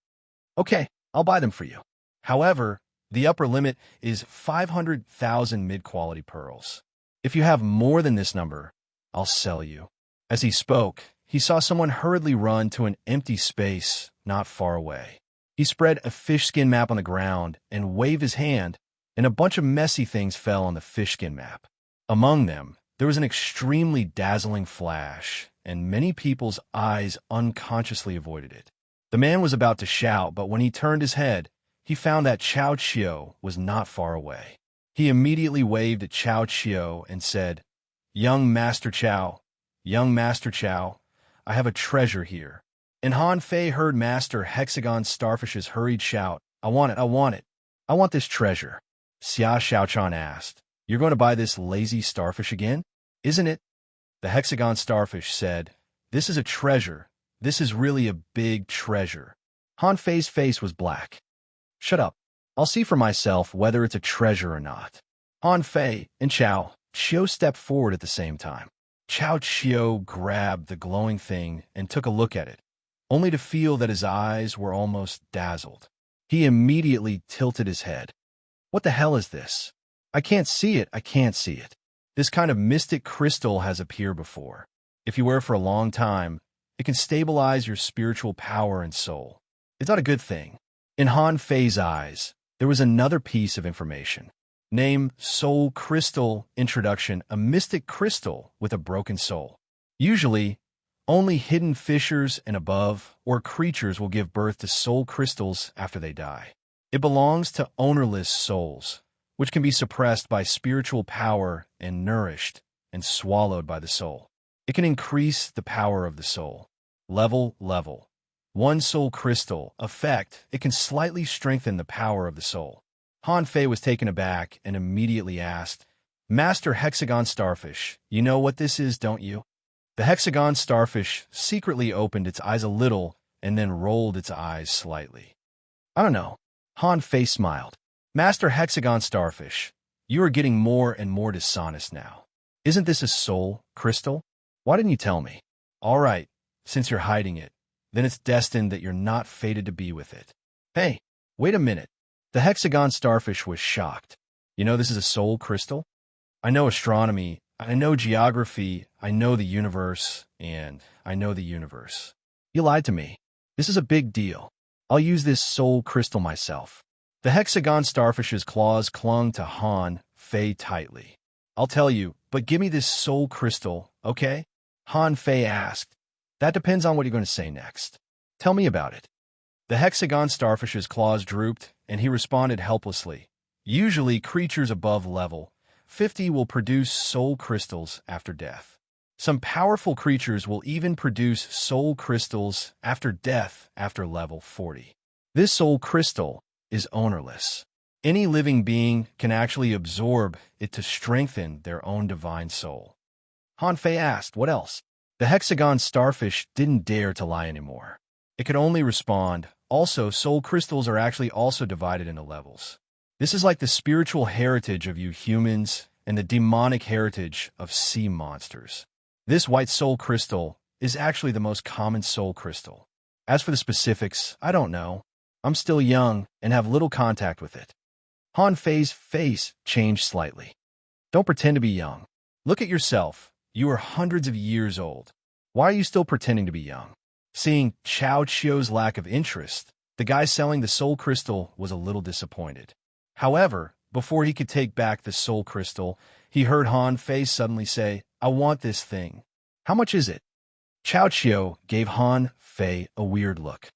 "Okay, I'll buy them for you. However, the upper limit is 500,000 mid-quality pearls. If you have more than this number, I'll sell you." As he spoke, he saw someone hurriedly run to an empty space not far away. He spread a fish skin map on the ground and waved his hand, and a bunch of messy things fell on the fish skin map. Among them, there was an extremely dazzling flash, and many people's eyes unconsciously avoided it. The man was about to shout, but when he turned his head, he found that Chao Chio was not far away. He immediately waved at Chao Chio and said, young Master Chao, I have a treasure here." And Han Fei heard Master Hexagon Starfish's hurried shout, I want it. I want this treasure." Xia Xiaochan asked, "You're going to buy this lazy starfish again, isn't it?" The Hexagon Starfish said, "This is a treasure. This is really a big treasure." Han Fei's face was black. "Shut up. I'll see for myself whether it's a treasure or not." Han Fei and Chao Chio stepped forward at the same time. Chao Chio grabbed the glowing thing and took a look at it, only to feel that his eyes were almost dazzled. He immediately tilted his head. "What the hell is this? I can't see it. This kind of mystic crystal has appeared before. If you wear it for a long time, it can stabilize your spiritual power and soul. It's not a good thing." In Han Fei's eyes, there was another piece of information. Name Soul Crystal Introduction, a mystic crystal with a broken soul. Usually, only hidden fissures and above or creatures will give birth to soul crystals after they die. It belongs to ownerless souls, which can be suppressed by spiritual power and nourished and swallowed by the soul. It can increase the power of the soul. Level. One soul crystal. Effect. It can slightly strengthen the power of the soul. Han Fei was taken aback and immediately asked, Master Hexagon Starfish, you know what this is, don't you? The hexagon starfish secretly opened its eyes a little and then rolled its eyes slightly. I don't know. Han Fei smiled. Master Hexagon Starfish, you are getting more and more dishonest now. Isn't this a soul crystal? Why didn't you tell me? All right, since you're hiding it, then it's destined that you're not fated to be with it. Hey, wait a minute. The hexagon starfish was shocked. You know this is a soul crystal? I know astronomy, I know geography, I know the universe, and I know the universe. You lied to me. This is a big deal. I'll use this soul crystal myself. The hexagon starfish's claws clung to Han Fei tightly. I'll tell you, but give me this soul crystal, okay? Han Fei asked. That depends on what you're going to say next. Tell me about it. The hexagon starfish's claws drooped, and he responded helplessly. Usually, creatures above level 50 will produce soul crystals after death. Some powerful creatures will even produce soul crystals after death after level 40. This soul crystal is ownerless. Any living being can actually absorb it to strengthen their own divine soul. Han Fei asked, what else? The hexagon starfish didn't dare to lie anymore. It could only respond, also, soul crystals are actually also divided into levels. This is like the spiritual heritage of you humans and the demonic heritage of sea monsters. This white soul crystal is actually the most common soul crystal. As for the specifics, I don't know. I'm still young and have little contact with it. Han Fei's face changed slightly. Don't pretend to be young. Look at yourself. You are hundreds of years old. Why are you still pretending to be young? Seeing Chao Chio's lack of interest, the guy selling the soul crystal was a little disappointed. However, before he could take back the soul crystal, he heard Han Fei suddenly say, I want this thing. How much is it? Chao Chio gave Han Fei a weird look.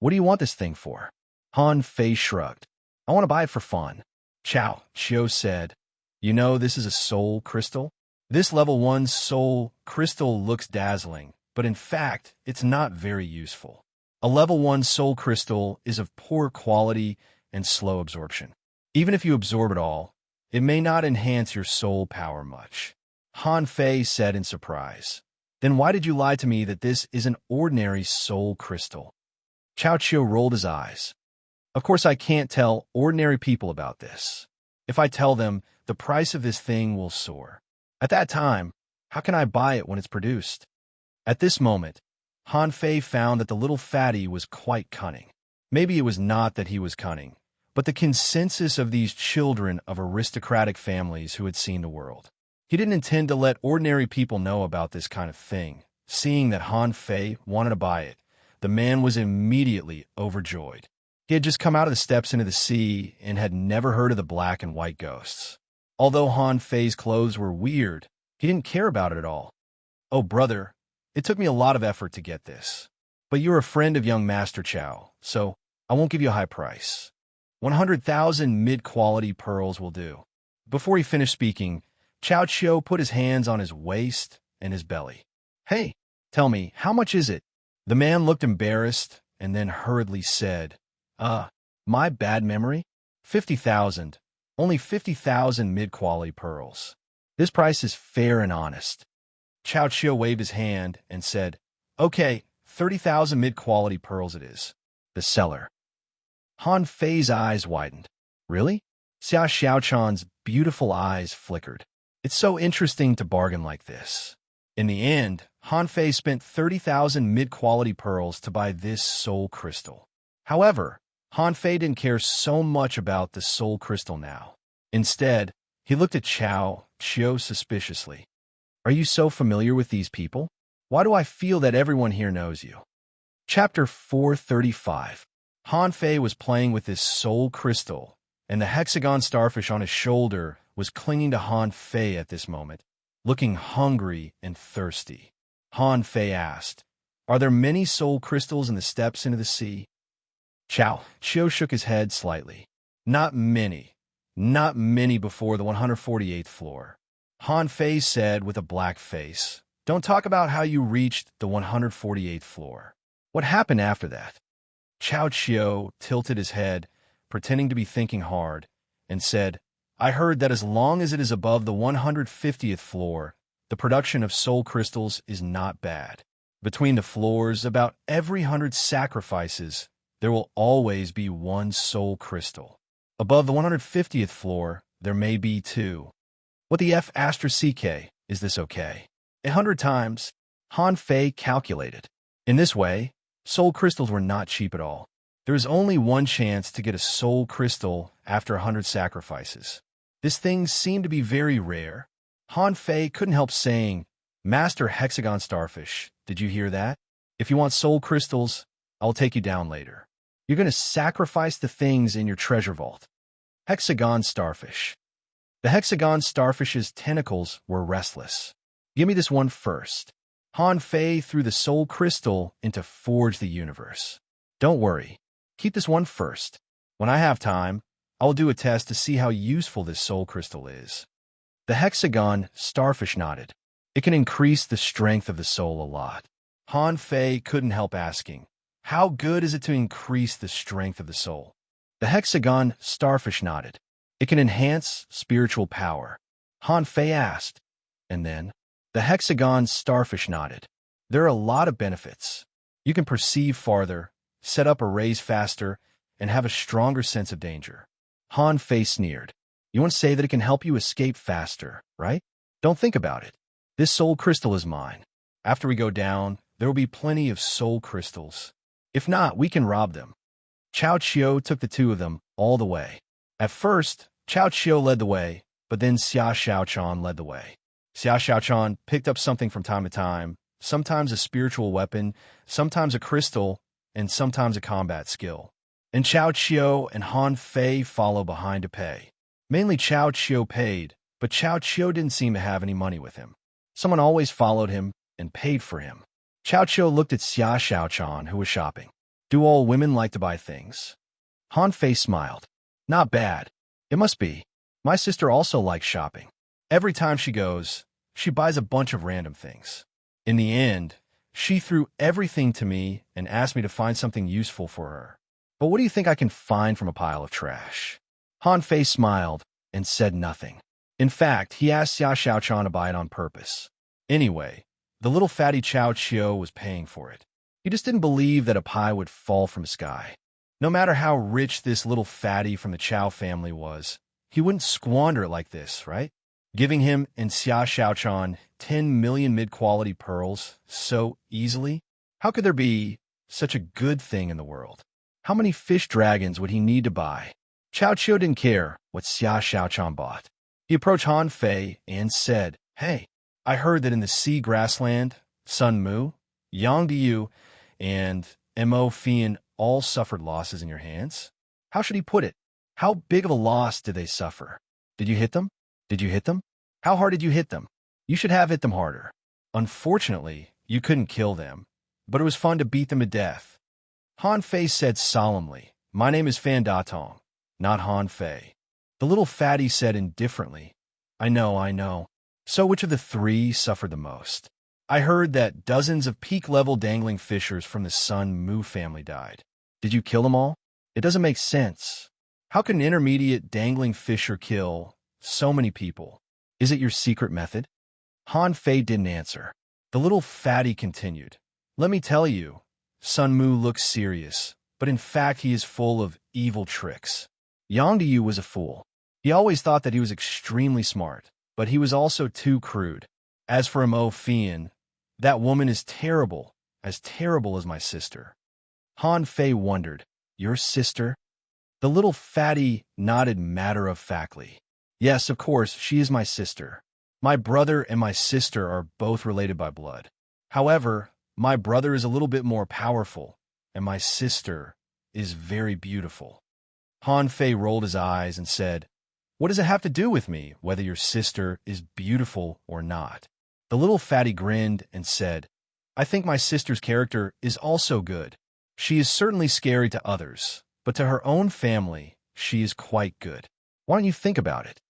What do you want this thing for? Han Fei shrugged. I want to buy it for fun. Chao Chio said, you know this is a soul crystal? This level 1 soul crystal looks dazzling, but in fact, it's not very useful. A level 1 soul crystal is of poor quality and slow absorption. Even if you absorb it all, it may not enhance your soul power much. Han Fei said in surprise. Then why did you lie to me that this is an ordinary soul crystal? Chao Chio rolled his eyes. Of course I can't tell ordinary people about this. If I tell them, the price of this thing will soar. At that time, how can I buy it when it's produced? At this moment, Han Fei found that the little fatty was quite cunning. Maybe it was not that he was cunning, but the consensus of these children of aristocratic families who had seen the world. He didn't intend to let ordinary people know about this kind of thing. Seeing that Han Fei wanted to buy it, the man was immediately overjoyed. He had just come out of the steps into the sea and had never heard of the black and white ghosts. Although Han Fei's clothes were weird, he didn't care about it at all. Oh, brother, it took me a lot of effort to get this. But you're a friend of young Master Chao, so I won't give you a high price. 100,000 mid-quality pearls will do. Before he finished speaking, Chao Chio put his hands on his waist and his belly. Hey, tell me, how much is it? The man looked embarrassed and then hurriedly said, my bad memory? 50,000. Only 50,000 mid-quality pearls. This price is fair and honest. Chao Chio waved his hand and said, okay, 30,000 mid-quality pearls it is. The seller. Han Fei's eyes widened. Really? Xia Xiaochan's beautiful eyes flickered. It's so interesting to bargain like this. In the end, Han Fei spent 30,000 mid-quality pearls to buy this soul crystal. However, Han Fei didn't care so much about the soul crystal now. Instead, he looked at Chao Chio suspiciously. Are you so familiar with these people? Why do I feel that everyone here knows you? Chapter 435. Han Fei was playing with this soul crystal, and the hexagon starfish on his shoulder was clinging to Han Fei at this moment, looking hungry and thirsty. Han Fei asked, are there many soul crystals in the steps into the sea? Chao Chio shook his head slightly. Not many. Not many before the 148th floor. Han Fei said with a black face, don't talk about how you reached the 148th floor. What happened after that? Chao Chio tilted his head, pretending to be thinking hard, and said, I heard that as long as it is above the 150th floor, the production of soul crystals is not bad. Between the floors, about every 100 sacrifices, there will always be one soul crystal. Above the 150th floor, there may be two. What the F astra CK, is this okay? 100 times, Han Fei calculated. In this way, soul crystals were not cheap at all. There is only one chance to get a soul crystal after 100 sacrifices. This thing seemed to be very rare. Han Fei couldn't help saying, Master Hexagon Starfish, did you hear that? If you want soul crystals, I'll take you down later. You're going to sacrifice the things in your treasure vault. Hexagon Starfish. The Hexagon Starfish's tentacles were restless. Give me this one first. Han Fei threw the soul crystal into Forge the Universe. Don't worry. Keep this one first. When I have time, I'll do a test to see how useful this soul crystal is. The Hexagon Starfish nodded. It can increase the strength of the soul a lot. Han Fei couldn't help asking, how good is it to increase the strength of the soul? The Hexagon Starfish nodded. It can enhance spiritual power. Han Fei asked. And then, the Hexagon Starfish nodded. There are a lot of benefits. You can perceive farther, set up arrays faster, and have a stronger sense of danger. Han Fei sneered. You want to say that it can help you escape faster, right? Don't think about it. This soul crystal is mine. After we go down, there will be plenty of soul crystals. If not, we can rob them. Chao Qiu took the two of them all the way. At first, Chao Qiu led the way, but then Xia Xiaochan led the way. Xia Xiaochan picked up something from time to time, sometimes a spiritual weapon, sometimes a crystal, and sometimes a combat skill. And Chao Qiu and Han Fei follow behind to pay. Mainly Chao Qiu paid, but Chao Qiu didn't seem to have any money with him. Someone always followed him and paid for him. Chao Qiu looked at Xia Xiaochan, who was shopping. Do all women like to buy things? Han Fei smiled. Not bad. It must be. My sister also likes shopping. Every time she goes, she buys a bunch of random things. In the end, she threw everything to me and asked me to find something useful for her. But what do you think I can find from a pile of trash? Han Fei smiled and said nothing. In fact, he asked Xia Xiaochan to buy it on purpose. Anyway, the little fatty Chao Qiu was paying for it. He just didn't believe that a pie would fall from the sky. No matter how rich this little fatty from the Chao family was, he wouldn't squander it like this, right? Giving him and Xia Xiaochan 10 million mid-quality pearls so easily? How could there be such a good thing in the world? How many fish dragons would he need to buy? Chao Qiu didn't care what Xia Xiaochan bought. He approached Han Fei and said, Hey, I heard that in the sea grassland, Sun Mu, Yang Diyu, and Mo Fian all suffered losses in your hands. How should he put it? How big of a loss did they suffer? Did you hit them? Did you hit them? How hard did you hit them? You should have hit them harder. Unfortunately, you couldn't kill them, but it was fun to beat them to death. Han Fei said solemnly, My name is Fan Datong, not Han Fei. The little fatty said indifferently, I know. So which of the three suffered the most? I heard that dozens of peak-level dangling fishers from the Sun Mu family died. Did you kill them all? It doesn't make sense. How can an intermediate dangling fisher kill so many people? Is it your secret method? Han Fei didn't answer. The little fatty continued. Let me tell you, Sun Mu looks serious, but in fact he is full of evil tricks. Yang Diyu was a fool. He always thought that he was extremely smart, but he was also too crude. As for Mo Fian, that woman is terrible as my sister. Han Fei wondered, Your sister? The little fatty nodded matter-of-factly. Yes, of course, she is my sister. My brother and my sister are both related by blood. However, my brother is a little bit more powerful, and my sister is very beautiful. Han Fei rolled his eyes and said, What does it have to do with me, whether your sister is beautiful or not? The little fatty grinned and said, I think my sister's character is also good. She is certainly scary to others, but to her own family, she is quite good. Why don't you think about it?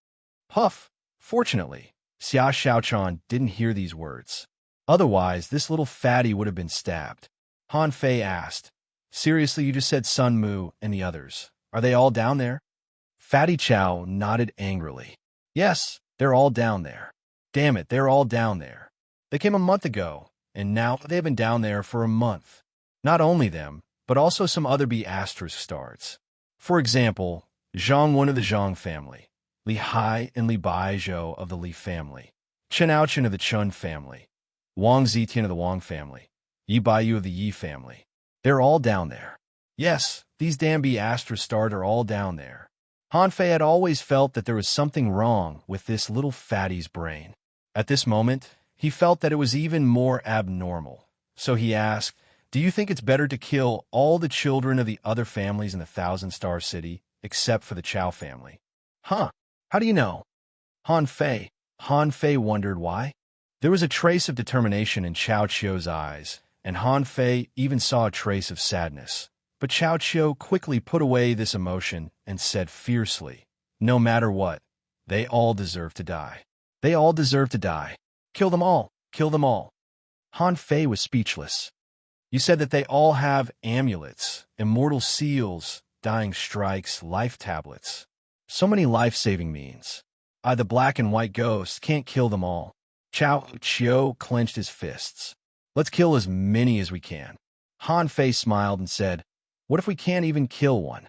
Puff! Fortunately, Xia Xiaochan didn't hear these words. Otherwise, this little fatty would have been stabbed. Han Fei asked, Seriously, you just said Sun Mu and the others. Are they all down there? Fatty Chow nodded angrily. Yes, they're all down there. Damn it, they're all down there. They came a month ago, and now they've been down there for a month. Not only them, but also some other B** stars. For example, Zhang Wen of the Zhang family, Li Hai and Li Baizhou of the Li family, Chen Aochen of the Chun family, Wang Zitian of the Wang family, Yi Baiyu of the Yi family. They're all down there. Yes, these damn B** stars are all down there. Han Fei had always felt that there was something wrong with this little fatty's brain. At this moment, he felt that it was even more abnormal. So he asked, "Do you think it's better to kill all the children of the other families in the Thousand-Star City, except for the Chow family?" Huh? How do you know? Han Fei wondered why. There was a trace of determination in Chao Chio's eyes, and Han Fei even saw a trace of sadness. But Chao Chio quickly put away this emotion and said fiercely, "No matter what, they all deserve to die. They all deserve to die. Kill them all. Kill them all." Han Fei was speechless. "You said that they all have amulets, immortal seals, dying strikes, life tablets. So many life-saving means. The black and white ghost can't kill them all." Chao Chio clenched his fists. "Let's kill as many as we can." Han Fei smiled and said, "What if we can't even kill one?"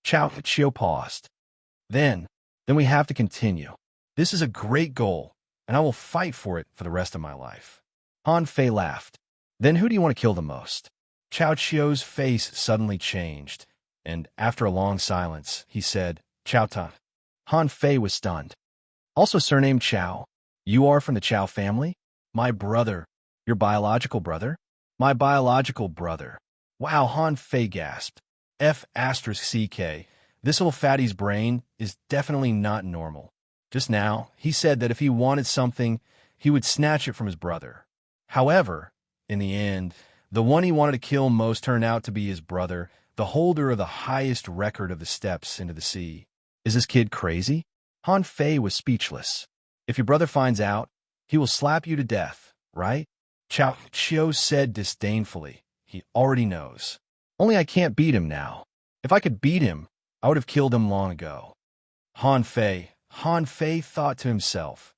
Chao Chio paused. Then we have to continue. This is a great goal, and I will fight for it for the rest of my life." Han Fei laughed. "Then who do you want to kill the most?" Chao Chio's face suddenly changed, and after a long silence, he said, "Chao Ta." Han Fei was stunned. "Also surnamed Chao? You are from the Chao family?" "My brother." "Your biological brother?" "My biological brother." Wow, Han Fei gasped. F***CK. This little fatty's brain is definitely not normal. Just now, he said that if he wanted something, he would snatch it from his brother. However, in the end, the one he wanted to kill most turned out to be his brother, the holder of the highest record of the steps into the sea. Is this kid crazy? Han Fei was speechless. "If your brother finds out, he will slap you to death, right?" Chao Chio said disdainfully. "He already knows. Only I can't beat him now. If I could beat him, I would have killed him long ago." Han Fei thought to himself,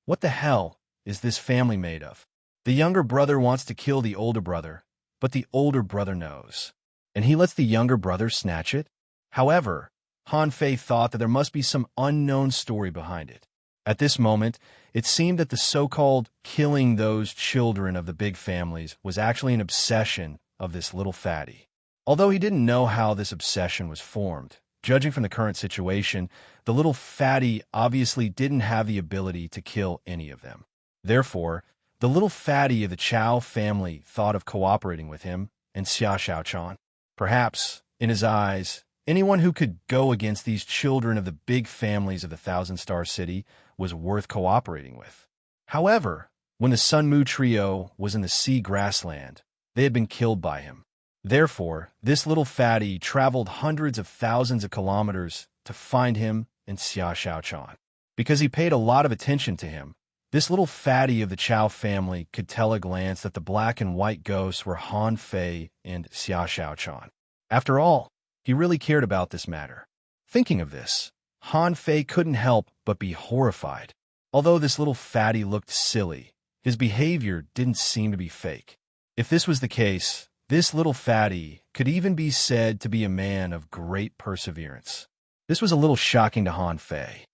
"What the hell is this family made of? The younger brother wants to kill the older brother, but the older brother knows, and he lets the younger brother snatch it?" However, Han Fei thought that there must be some unknown story behind it. At this moment, it seemed that the so-called killing those children of the big families was actually an obsession of this little fatty. Although he didn't know how this obsession was formed, judging from the current situation, the little fatty obviously didn't have the ability to kill any of them. Therefore, the little fatty of the Chow family thought of cooperating with him and Xia Xiaochan. Perhaps, in his eyes, anyone who could go against these children of the big families of the Thousand-Star City was worth cooperating with. However, when the Sun Mu trio was in the sea grassland, they had been killed by him. Therefore, this little fatty traveled hundreds of thousands of kilometers to find him and Xia Xiaochan. Because he paid a lot of attention to him, this little fatty of the Chow family could tell at a glance that the black and white ghosts were Han Fei and Xia Xiaochan. After all, he really cared about this matter. Thinking of this, Han Fei couldn't help but be horrified. Although this little fatty looked silly, his behavior didn't seem to be fake. If this was the case, this little fatty could even be said to be a man of great perseverance. This was a little shocking to Han Fei.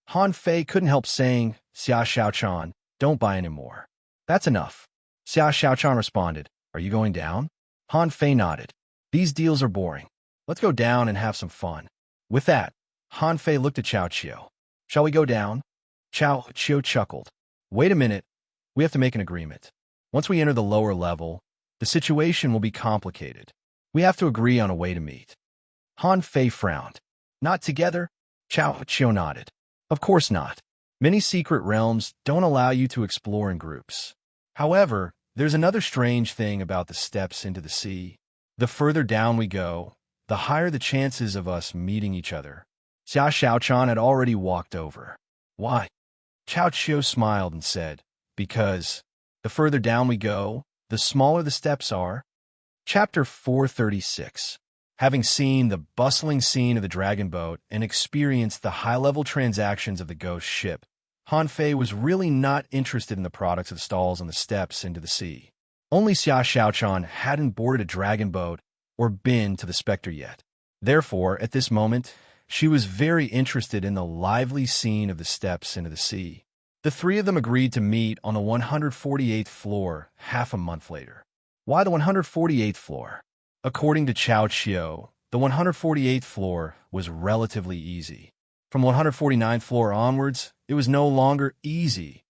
Han Fei couldn't help saying, "Xia Xiaochan, don't buy any more." "That's enough." Xia Xiaochan responded, "Are you going down?" Han Fei nodded. "These deals are boring. Let's go down and have some fun." With that, Han Fei looked at Chao Chio. "Shall we go down?" Chao Chio chuckled. "Wait a minute. We have to make an agreement. Once we enter the lower level, the situation will be complicated. We have to agree on a way to meet." Han Fei frowned. "Not together?" Chao Chio nodded. "Of course not. Many secret realms don't allow you to explore in groups. However, there's another strange thing about the steps into the sea. The further down we go, the higher the chances of us meeting each other." Xia Xiaochan had already walked over. "Why?" Chao Chio smiled and said, "Because the further down we go, the smaller the steps are." Chapter 436. Having seen the bustling scene of the dragon boat and experienced the high-level transactions of the ghost ship, Han Fei was really not interested in the products of the stalls on the steps into the sea. Only Xia Xiaochan hadn't boarded a dragon boat or been to the Spectre yet. Therefore, at this moment, she was very interested in the lively scene of the steps into the sea. The three of them agreed to meet on the 148th floor half a month later. Why the 148th floor? According to Chao Chiu, the 148th floor was relatively easy. From the 149th floor onwards, it was no longer easy.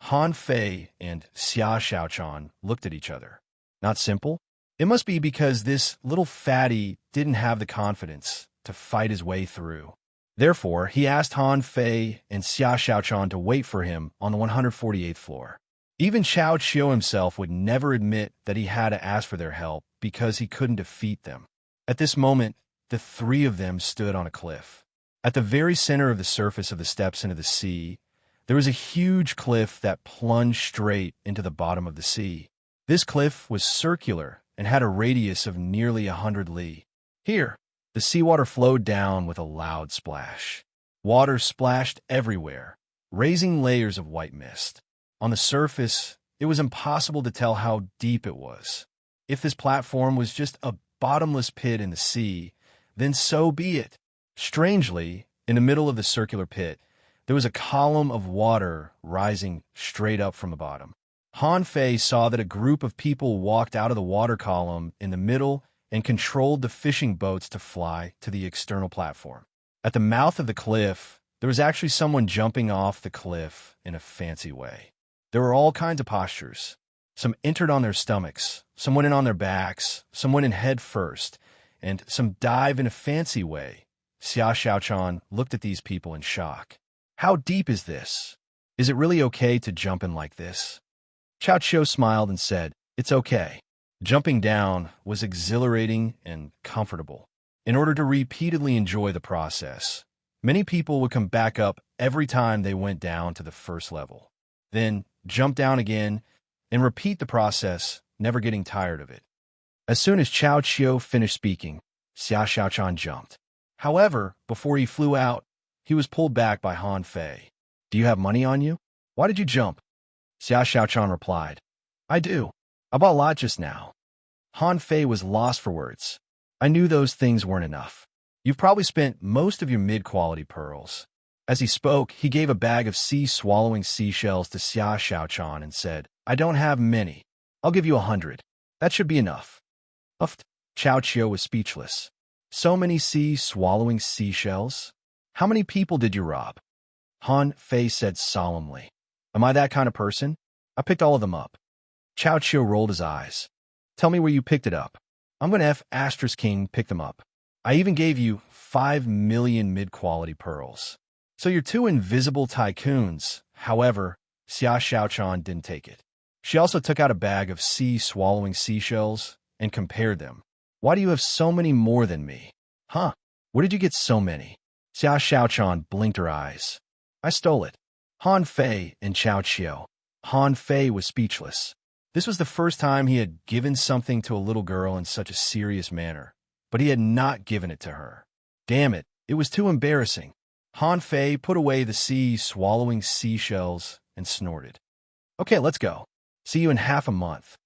Han Fei and Xia Xiaochan looked at each other. Not simple? It must be because this little fatty didn't have the confidence to fight his way through. Therefore, he asked Han Fei and Xia Xiaochan to wait for him on the 148th floor. Even Chao Chiu himself would never admit that he had to ask for their help because he couldn't defeat them. At this moment, the three of them stood on a cliff. At the very center of the surface of the steps into the sea, there was a huge cliff that plunged straight into the bottom of the sea. This cliff was circular and had a radius of nearly 100 li. Here, the seawater flowed down with a loud splash. Water splashed everywhere, raising layers of white mist. On the surface, it was impossible to tell how deep it was. If this platform was just a bottomless pit in the sea, then so be it. Strangely, in the middle of the circular pit, there was a column of water rising straight up from the bottom. Han Fei saw that a group of people walked out of the water column in the middle and controlled the fishing boats to fly to the external platform. At the mouth of the cliff, there was actually someone jumping off the cliff in a fancy way. There were all kinds of postures. Some entered on their stomachs, some went in on their backs, some went in head first, and some dive in a fancy way. Xia Xiaochan looked at these people in shock. How deep is this? Is it really okay to jump in like this? Chao Chiu smiled and said, "It's okay." Jumping down was exhilarating and comfortable. In order to repeatedly enjoy the process, many people would come back up every time they went down to the first level. Then jump down again and repeat the process, never getting tired of it. As soon as Chao Chiu finished speaking, Xia Xiaochan jumped. However, before he flew out, he was pulled back by Han Fei. "Do you have money on you? Why did you jump?" Xia Xiaochan replied, "I do. I bought a lot just now." Han Fei was lost for words. "I knew those things weren't enough. You've probably spent most of your mid-quality pearls." As he spoke, he gave a bag of sea-swallowing seashells to Xia Xiaochan and said, "I don't have many. I'll give you 100. That should be enough." Uffed. Chao Chiu was speechless. So many sea-swallowing seashells? How many people did you rob? Han Fei said solemnly, "Am I that kind of person? I picked all of them up." Chao Chiu rolled his eyes. "Tell me where you picked it up. I'm going to have Astra's King pick them up. I even gave you 5 million mid-quality pearls. So you're two invisible tycoons." However, Xia Xiaochan didn't take it. She also took out a bag of sea-swallowing seashells and compared them. "Why do you have so many more than me?" "Huh? Where did you get so many?" Xia Xiaochan blinked her eyes. "I stole it." Han Fei and Chao Chiu. Han Fei was speechless. This was the first time he had given something to a little girl in such a serious manner, but he had not given it to her. Damn it, it was too embarrassing. Han Fei put away the sea-swallowing seashells and snorted. "Okay, let's go. See you in half a month."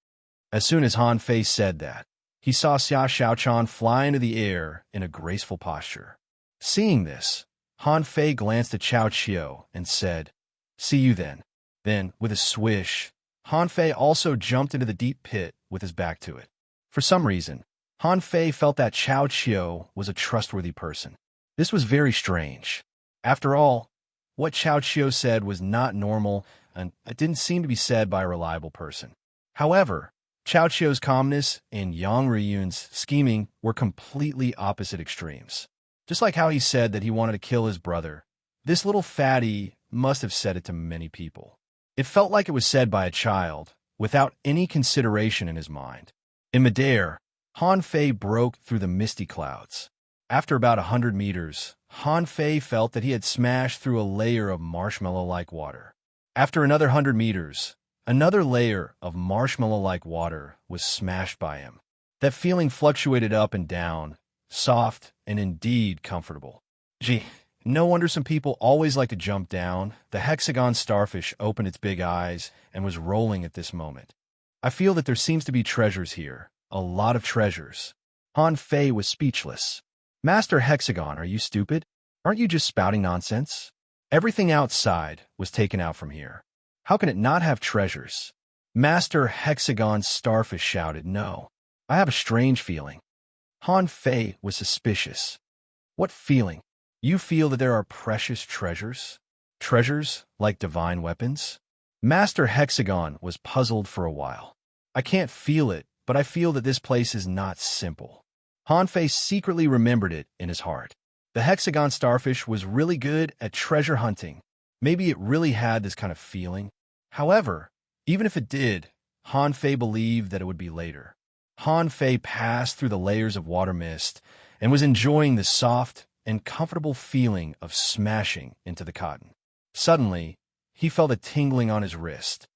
As soon as Han Fei said that, he saw Xia Xiaochan fly into the air in a graceful posture. Seeing this, Han Fei glanced at Chao Chiu and said, "See you then." Then, with a swish, Han Fei also jumped into the deep pit with his back to it. For some reason, Han Fei felt that Chao Chiu was a trustworthy person. This was very strange. After all, what Chao Chiu said was not normal, and it didn't seem to be said by a reliable person. However, Chao Chiu's calmness and Yang Riyun's scheming were completely opposite extremes. Just like how he said that he wanted to kill his brother, this little fatty must have said it to many people. It felt like it was said by a child, without any consideration in his mind. In midair, Han Fei broke through the misty clouds. After about 100 meters, Han Fei felt that he had smashed through a layer of marshmallow-like water. After another 100 meters, another layer of marshmallow-like water was smashed by him. That feeling fluctuated up and down, soft, and indeed comfortable. Gee, no wonder some people always like to jump down. The hexagon starfish opened its big eyes and was rolling at this moment. I feel that there seems to be treasures here, a lot of treasures. Han Fei was speechless. Master Hexagon, are you stupid? Aren't you just spouting nonsense? Everything outside was taken out from here. How can it not have treasures? Master Hexagon starfish shouted, no. I have a strange feeling. Han Fei was suspicious. What feeling? You feel that there are precious treasures? Treasures like divine weapons? Master Hexagon was puzzled for a while. I can't feel it, but I feel that this place is not simple. Han Fei secretly remembered it in his heart. The hexagon starfish was really good at treasure hunting. Maybe it really had this kind of feeling. However, even if it did, Han Fei believed that it would be later. Han Fei passed through the layers of water mist and was enjoying the soft and comfortable feeling of smashing into the cotton. Suddenly, he felt a tingling on his wrist.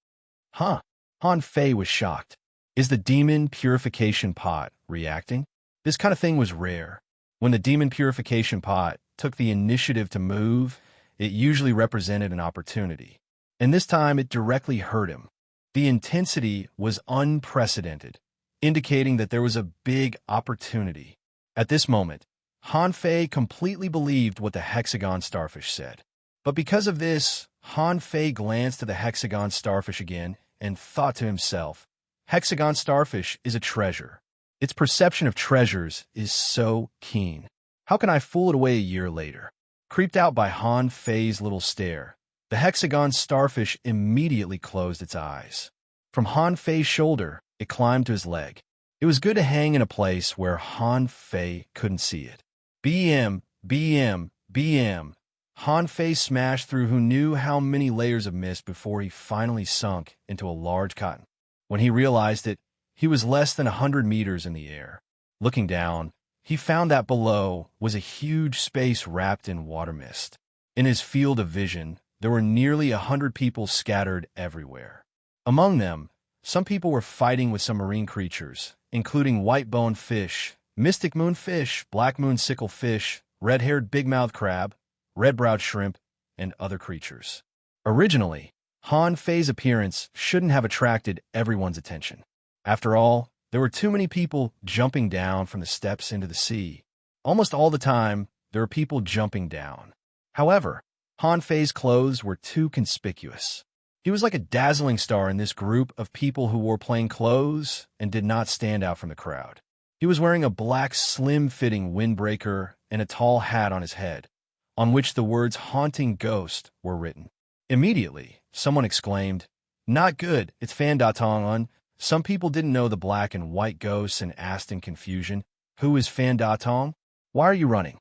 Huh? Han Fei was shocked. Is the demon purification pot reacting? This kind of thing was rare. When the demon purification pot took the initiative to move, it usually represented an opportunity. And this time it directly hurt him. The intensity was unprecedented, indicating that there was a big opportunity. At this moment, Han Fei completely believed what the hexagon starfish said. But because of this, Han Fei glanced at the hexagon starfish again and thought to himself, hexagon starfish is a treasure. Its perception of treasures is so keen. How can I fool it away a year later? Creeped out by Han Fei's little stare, the hexagon starfish immediately closed its eyes. From Han Fei's shoulder, it climbed to his leg. It was good to hang in a place where Han Fei couldn't see it. BM, BM, BM. Han Fei smashed through who knew how many layers of mist before he finally sunk into a large cotton. When he realized it, he was less than 100 meters in the air. Looking down, he found that below was a huge space wrapped in water mist. In his field of vision, there were nearly 100 people scattered everywhere. Among them, some people were fighting with some marine creatures, including white-boned fish, mystic moon fish, black moon sickle fish, red-haired big-mouthed crab, red-browed shrimp, and other creatures. Originally, Han Fei's appearance shouldn't have attracted everyone's attention. After all, there were too many people jumping down from the steps into the sea. Almost all the time, there were people jumping down. However, Han Fei's clothes were too conspicuous. He was like a dazzling star in this group of people who wore plain clothes and did not stand out from the crowd. He was wearing a black, slim-fitting windbreaker and a tall hat on his head, on which the words "haunting ghost" were written. Immediately, someone exclaimed, "Not good, it's Fan Da Tong on." Some people didn't know the black and white ghosts and asked in confusion, "Who is Fan Da Tong? Why are you running?"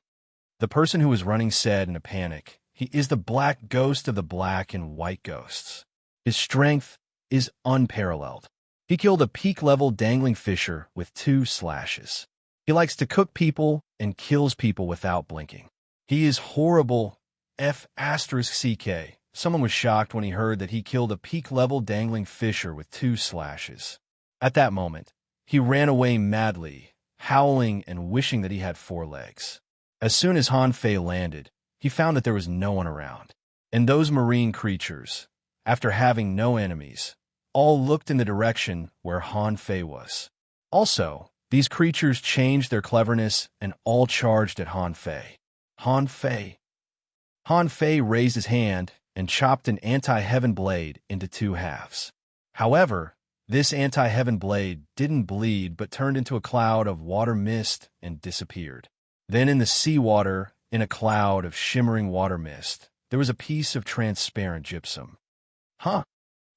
The person who was running said in a panic, "He is the black ghost of the black and white ghosts. His strength is unparalleled. He killed a peak-level dangling fisher with 2 slashes. He likes to cook people and kills people without blinking. He is horrible, F***CK. Someone was shocked when he heard that he killed a peak-level dangling fisher with 2 slashes. At that moment, he ran away madly, howling and wishing that he had 4 legs. As soon as Han Fei landed, he found that there was no one around. And those marine creatures, after having no enemies, all looked in the direction where Han Fei was. Also, these creatures changed their cleverness and all charged at Han Fei. Han Fei. Han Fei raised his hand and chopped an anti-heaven blade into 2 halves. However, this anti-heaven blade didn't bleed but turned into a cloud of water mist and disappeared. Then in the seawater, in a cloud of shimmering water mist, there was a piece of transparent gypsum. Huh?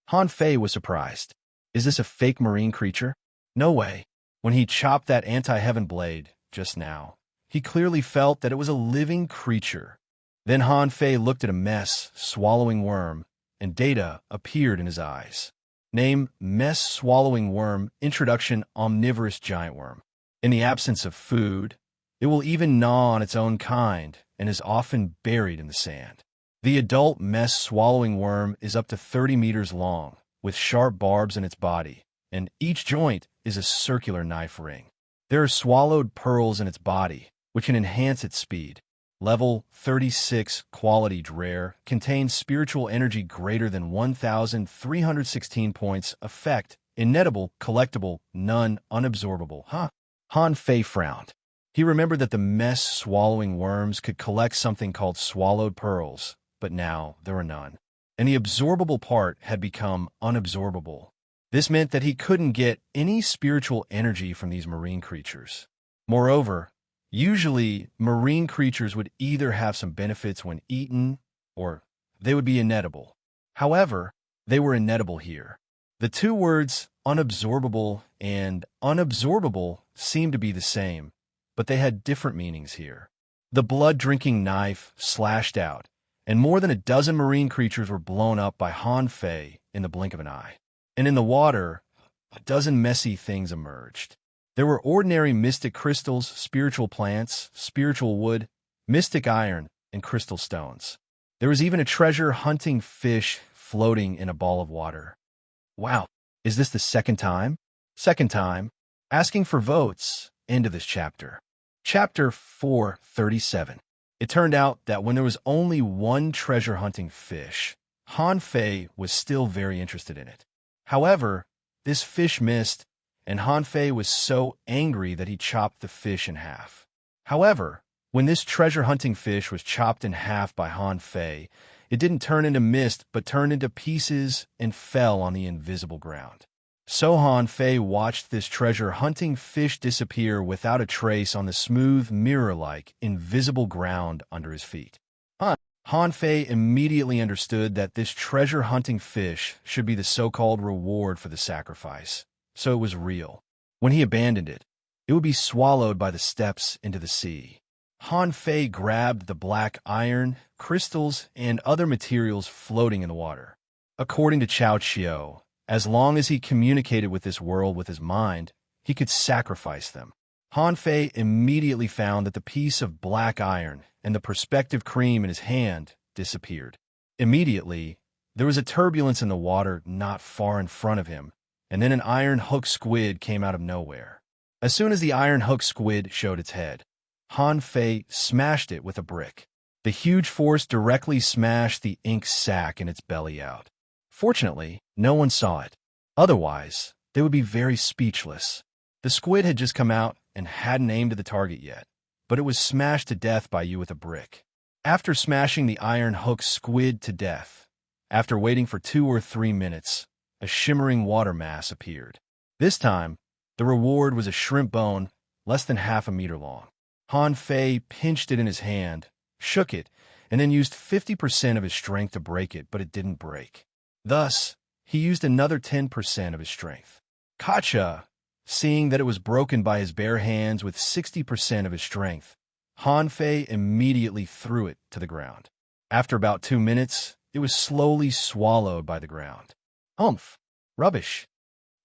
Han Fei was surprised. Is this a fake marine creature? No way. When he chopped that anti-heaven blade just now, he clearly felt that it was a living creature. Then Han Fei looked at a mess swallowing worm, and data appeared in his eyes. Name: mess swallowing worm. Introduction: omnivorous giant worm. In the absence of food, it will even gnaw on its own kind and is often buried in the sand. The adult mess swallowing worm is up to 30 meters long, with sharp barbs in its body, and each joint is a circular knife ring. There are swallowed pearls in its body, which can enhance its speed. Level 36 quality rare contains spiritual energy greater than 1,316 points. Effect inettable, collectible, none, unabsorbable. Han Fei frowned. He remembered that the mess-swallowing worms could collect something called swallowed pearls, but now there were none. And the absorbable part had become unabsorbable. This meant that he couldn't get any spiritual energy from these marine creatures. Moreover, usually marine creatures would either have some benefits when eaten, or they would be inettable. However, they were inettable here. The two words unabsorbable and unabsorbable seemed to be the same, but they had different meanings here. The blood-drinking knife slashed out, and more than a dozen marine creatures were blown up by Han Fei in the blink of an eye. And in the water, a dozen messy things emerged. There were ordinary mystic crystals, spiritual plants, spiritual wood, mystic iron, and crystal stones. There was even a treasure-hunting fish floating in a ball of water. Wow, is this the second time? Second time. Asking for votes. End of this chapter. Chapter 437. It turned out that when there was only one treasure-hunting fish, Han Fei was still very interested in it. However, this fish missed, and Han Fei was so angry that he chopped the fish in half. However, when this treasure-hunting fish was chopped in half by Han Fei, it didn't turn into mist, but turned into pieces and fell on the invisible ground. So Han Fei watched this treasure-hunting fish disappear without a trace on the smooth, mirror-like, invisible ground under his feet. Han Fei immediately understood that this treasure-hunting fish should be the so-called reward for the sacrifice, so it was real. When he abandoned it, it would be swallowed by the steps into the sea. Han Fei grabbed the black iron, crystals, and other materials floating in the water. According to Cao Qiu, as long as he communicated with this world with his mind, he could sacrifice them. Han Fei immediately found that the piece of black iron and the perspective cream in his hand disappeared. Immediately, there was a turbulence in the water not far in front of him, and then an iron hook squid came out of nowhere. As soon as the iron hook squid showed its head, Han Fei smashed it with a brick. The huge force directly smashed the ink sac in its belly out. Fortunately, no one saw it. Otherwise, they would be very speechless. The squid had just come out and hadn't aimed at the target yet, but it was smashed to death by you with a brick. After smashing the iron hook squid to death, after waiting for 2 or 3 minutes, a shimmering water mass appeared. This time, the reward was a shrimp bone less than half a meter long. Han Fei pinched it in his hand, shook it, and then used 50% of his strength to break it, but it didn't break. Thus, he used another 10% of his strength. Kacha, seeing that it was broken by his bare hands with 60% of his strength, Han Fei immediately threw it to the ground. After about 2 minutes, it was slowly swallowed by the ground. Humph! Rubbish!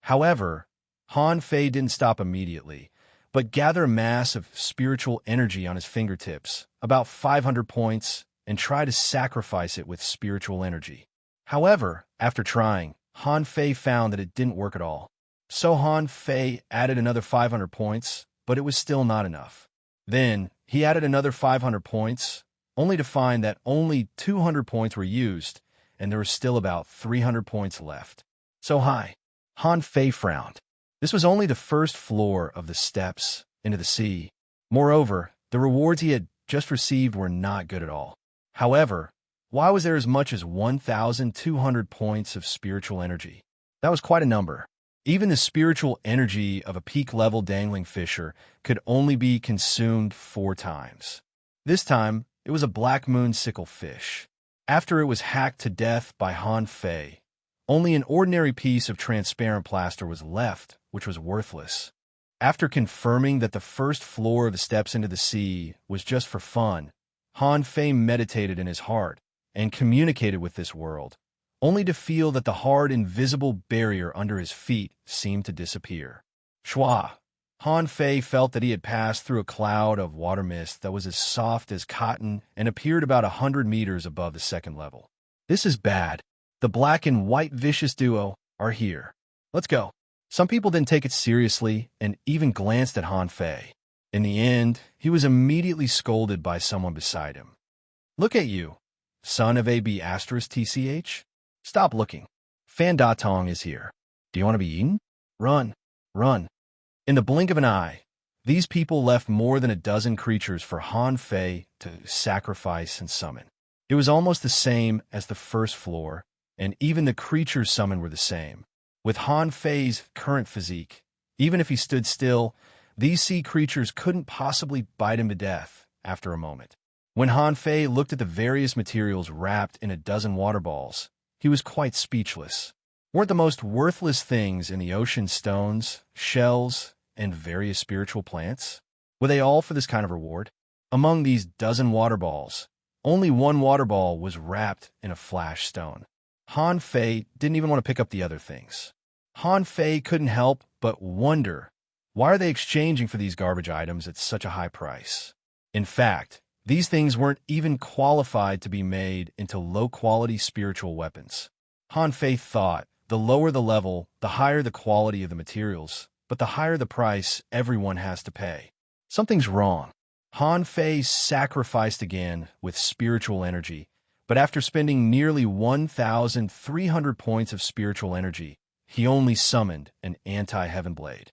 However, Han Fei didn't stop immediately, but gathered a mass of spiritual energy on his fingertips, about 500 points, and tried to sacrifice it with spiritual energy. However, after trying, Han Fei found that it didn't work at all. So Han Fei added another 500 points, but it was still not enough. Then, he added another 500 points, only to find that only 200 points were used, and there were still about 300 points left. So high. Han Fei frowned. This was only the first floor of the steps into the sea. Moreover, the rewards he had just received were not good at all. However, why was there as much as 1,200 points of spiritual energy? That was quite a number. Even the spiritual energy of a peak-level dangling fisher could only be consumed 4 times. This time, it was a black moon sickle fish. After it was hacked to death by Han Fei, only an ordinary piece of transparent plaster was left, which was worthless. After confirming that the first floor of the steps into the sea was just for fun, Han Fei meditated in his heart and communicated with this world, only to feel that the hard, invisible barrier under his feet seemed to disappear. Schwa! Han Fei felt that he had passed through a cloud of water mist that was as soft as cotton and appeared about 100 meters above the second level. This is bad. The black and white vicious duo are here. Let's go. Some people didn't take it seriously and even glanced at Han Fei. In the end, he was immediately scolded by someone beside him. "Look at you, son of AB asterisk TCH. Stop looking. Fan Da Tong is here. Do you want to be eaten? Run, run." In the blink of an eye, these people left more than a dozen creatures for Han Fei to sacrifice and summon. It was almost the same as the first floor, and even the creatures summoned were the same. With Han Fei's current physique, even if he stood still, these sea creatures couldn't possibly bite him to death after a moment. When Han Fei looked at the various materials wrapped in a dozen water balls, he was quite speechless. Weren't the most worthless things in the ocean stones, shells, and various spiritual plants? Were they all for this kind of reward? Among these dozen water balls, only one water ball was wrapped in a flash stone. Han Fei didn't even want to pick up the other things. Han Fei couldn't help but wonder, why are they exchanging for these garbage items at such a high price? In fact, these things weren't even qualified to be made into low-quality spiritual weapons. Han Fei thought, the lower the level, the higher the quality of the materials, but the higher the price everyone has to pay. Something's wrong. Han Fei sacrificed again with spiritual energy, but after spending nearly 1,300 points of spiritual energy, he only summoned an anti-heaven blade.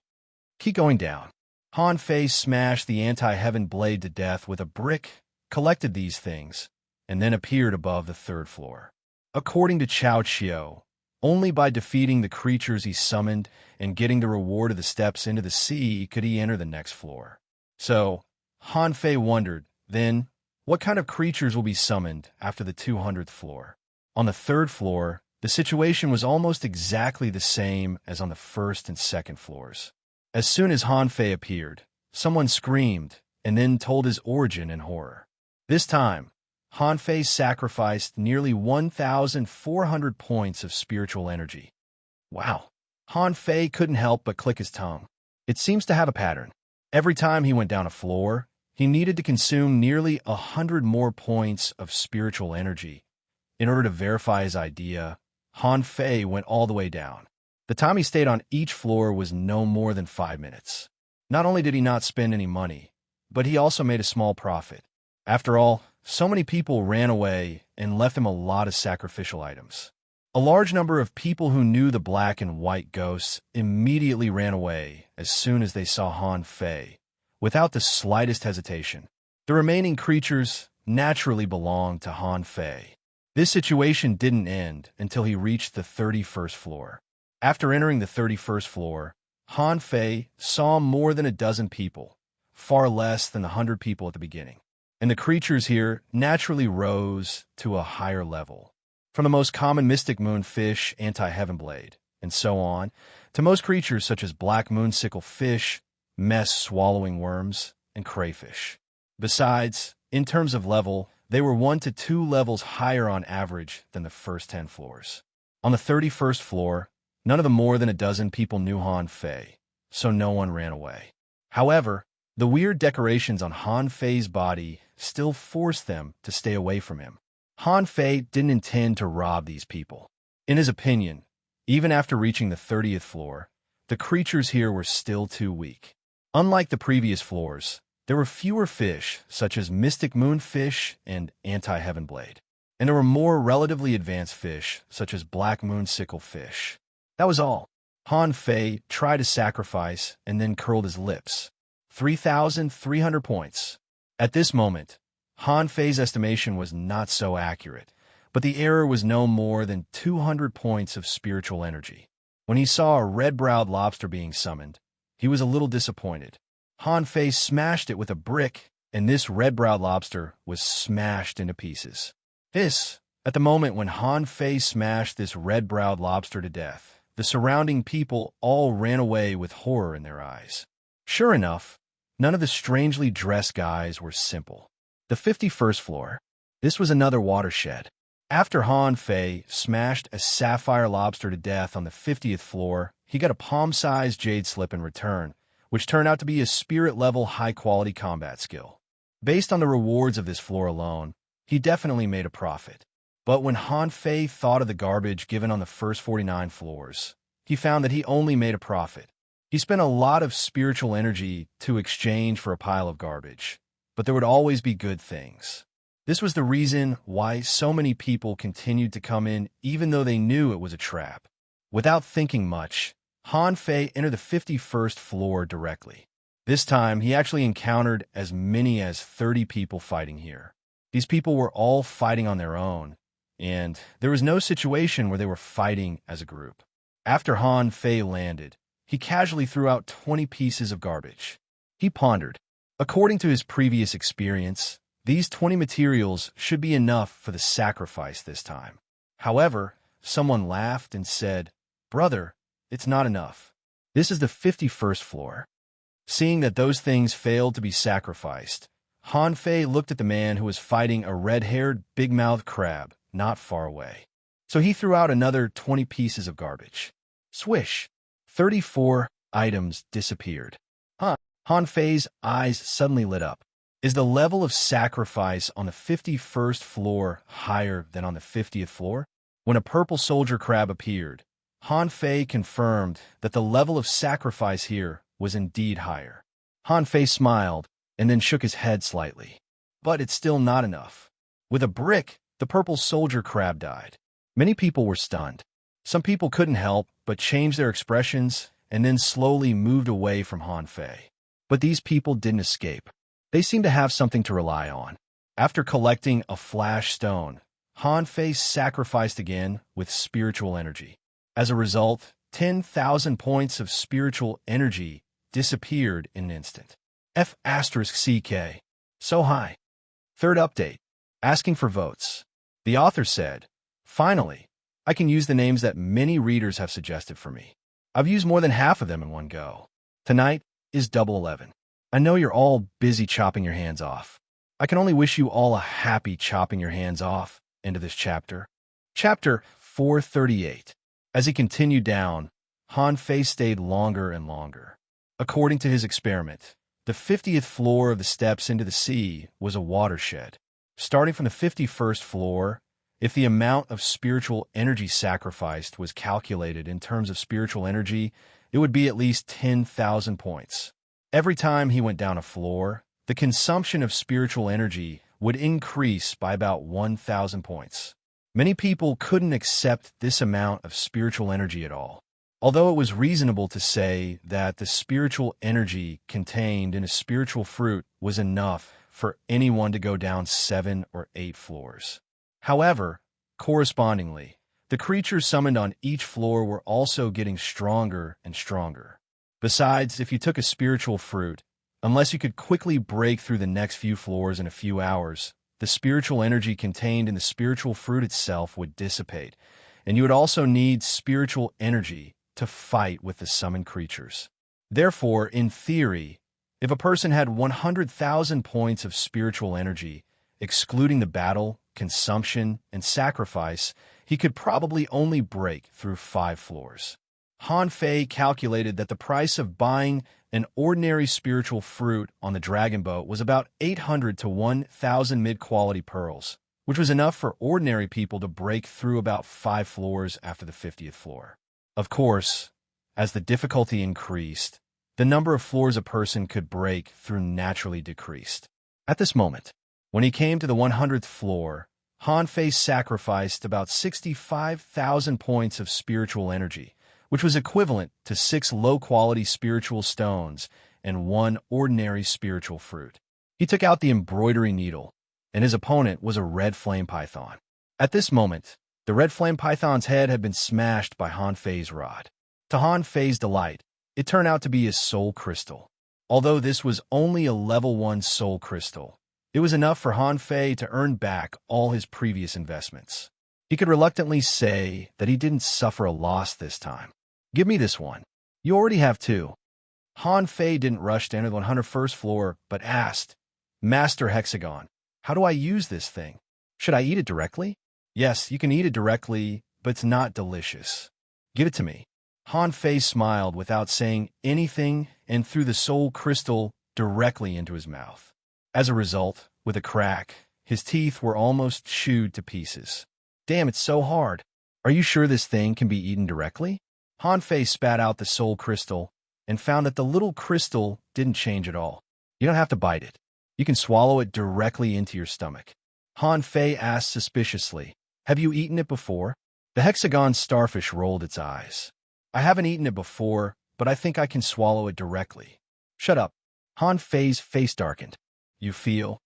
Keep going down. Han Fei smashed the anti-heaven blade to death with a brick, collected these things, and then appeared above the third floor. According to Chao Chiu, only by defeating the creatures he summoned and getting the reward of the steps into the sea could he enter the next floor. So, Han Fei wondered, then, what kind of creatures will be summoned after the 200th floor? On the third floor, the situation was almost exactly the same as on the first and second floors. As soon as Han Fei appeared, someone screamed and then told his origin in horror. This time, Han Fei sacrificed nearly 1,400 points of spiritual energy. Wow! Han Fei couldn't help but click his tongue. It seems to have a pattern. Every time he went down a floor, he needed to consume nearly 100 more points of spiritual energy. In order to verify his idea, Han Fei went all the way down. The time he stayed on each floor was no more than 5 minutes. Not only did he not spend any money, but he also made a small profit. After all, so many people ran away and left him a lot of sacrificial items. A large number of people who knew the black and white ghosts immediately ran away as soon as they saw Han Fei, without the slightest hesitation. The remaining creatures naturally belonged to Han Fei. This situation didn't end until he reached the 31st floor. After entering the 31st floor, Han Fei saw more than a dozen people, far less than the 100 people at the beginning. And the creatures here naturally rose to a higher level. From the most common mystic moon fish, anti-heaven blade, and so on, to most creatures such as black moonsicle fish, mess swallowing worms, and crayfish. Besides, in terms of level, they were 1 to 2 levels higher on average than the first 10 floors. On the 31st floor, none of the more than a dozen people knew Han Fei, so no one ran away. However, the weird decorations on Han Fei's body still forced them to stay away from him. Han Fei didn't intend to rob these people. In his opinion, even after reaching the 30th floor, the creatures here were still too weak. Unlike the previous floors, there were fewer fish, such as mystic moonfish and anti-heaven blade. And there were more relatively advanced fish, such as black moonsicle fish. That was all. Han Fei tried to sacrifice and then curled his lips. 3,300 points. At this moment, Han Fei's estimation was not so accurate, but the error was no more than 200 points of spiritual energy. When he saw a red-browed lobster being summoned, he was a little disappointed. Han Fei smashed it with a brick, and this red-browed lobster was smashed into pieces. At the moment when Han Fei smashed this red-browed lobster to death, the surrounding people all ran away with horror in their eyes. Sure enough, none of the strangely dressed guys were simple. The 51st floor. This was another watershed. After Han Fei smashed a sapphire lobster to death on the 50th floor, he got a palm-sized jade slip in return, which turned out to be a spirit-level high-quality combat skill. Based on the rewards of this floor alone, he definitely made a profit. But when Han Fei thought of the garbage given on the first 49 floors, he found that he only made a profit. He spent a lot of spiritual energy to exchange for a pile of garbage, but there would always be good things. This was the reason why so many people continued to come in even though they knew it was a trap. Without thinking much, Han Fei entered the 51st floor directly. This time, he actually encountered as many as 30 people fighting here. These people were all fighting on their own, and there was no situation where they were fighting as a group. After Han Fei landed, he casually threw out 20 pieces of garbage. He pondered. According to his previous experience, these 20 materials should be enough for the sacrifice this time. However, someone laughed and said, "Brother, it's not enough. This is the 51st floor." Seeing that those things failed to be sacrificed, Han Fei looked at the man who was fighting a red-haired, big-mouthed crab not far away. So he threw out another 20 pieces of garbage. Swish! 34 items disappeared. Han Fei's eyes suddenly lit up. Is the level of sacrifice on the 51st floor higher than on the 50th floor? When a purple soldier crab appeared, Han Fei confirmed that the level of sacrifice here was indeed higher. Han Fei smiled and then shook his head slightly. But it's still not enough. With a brick, the purple soldier crab died. Many people were stunned. Some people couldn't help but change their expressions and then slowly moved away from Han Fei. But these people didn't escape. They seemed to have something to rely on. After collecting a flash stone, Han Fei sacrificed again with spiritual energy. As a result, 10,000 points of spiritual energy disappeared in an instant. F***CK. So high. Third update. Asking for votes. The author said, "Finally, I can use the names that many readers have suggested for me. I've used more than half of them in one go. Tonight is Double 11. I know you're all busy chopping your hands off. I can only wish you all a happy chopping your hands off end of this chapter." Chapter 438. As he continued down, Han Fei stayed longer and longer. According to his experiment, the 50th floor of the steps into the sea was a watershed. Starting from the 51st floor, if the amount of spiritual energy sacrificed was calculated in terms of spiritual energy, it would be at least 10,000 points. Every time he went down a floor, the consumption of spiritual energy would increase by about 1,000 points. Many people couldn't accept this amount of spiritual energy at all. Although it was reasonable to say that the spiritual energy contained in a spiritual fruit was enough for anyone to go down 7 or 8 floors. However, correspondingly, the creatures summoned on each floor were also getting stronger and stronger. Besides, if you took a spiritual fruit, unless you could quickly break through the next few floors in a few hours, the spiritual energy contained in the spiritual fruit itself would dissipate, and you would also need spiritual energy to fight with the summoned creatures. Therefore, in theory, if a person had 100,000 points of spiritual energy, excluding the battle, consumption, and sacrifice, he could probably only break through 5 floors. Han Fei calculated that the price of buying an ordinary spiritual fruit on the dragon boat was about 800 to 1,000 mid-quality pearls, which was enough for ordinary people to break through about 5 floors after the 50th floor. Of course, as the difficulty increased, the number of floors a person could break through naturally decreased. At this moment, when he came to the 100th floor, Han Fei sacrificed about 65,000 points of spiritual energy, which was equivalent to 6 low-quality spiritual stones and 1 ordinary spiritual fruit. He took out the embroidery needle, and his opponent was a red flame python. At this moment, the red flame python's head had been smashed by Han Fei's rod. To Han Fei's delight, it turned out to be his soul crystal. Although this was only a level 1 soul crystal, it was enough for Han Fei to earn back all his previous investments. He could reluctantly say that he didn't suffer a loss this time. "Give me this one. You already have 2. Han Fei didn't rush to enter the 101st floor, but asked, "Master Hexagon, how do I use this thing? Should I eat it directly?" "Yes, you can eat it directly, but it's not delicious. Give it to me." Han Fei smiled without saying anything and threw the soul crystal directly into his mouth. As a result, with a crack, his teeth were almost chewed to pieces. "Damn, it's so hard. Are you sure this thing can be eaten directly?" Han Fei spat out the soul crystal and found that the little crystal didn't change at all. You don't have to bite it. You can swallow it directly into your stomach. Han Fei asked suspiciously, "Have you eaten it before?" The hexagon starfish rolled its eyes. "I haven't eaten it before, but I think I can swallow it directly." "Shut up." Han Fei's face darkened. You feel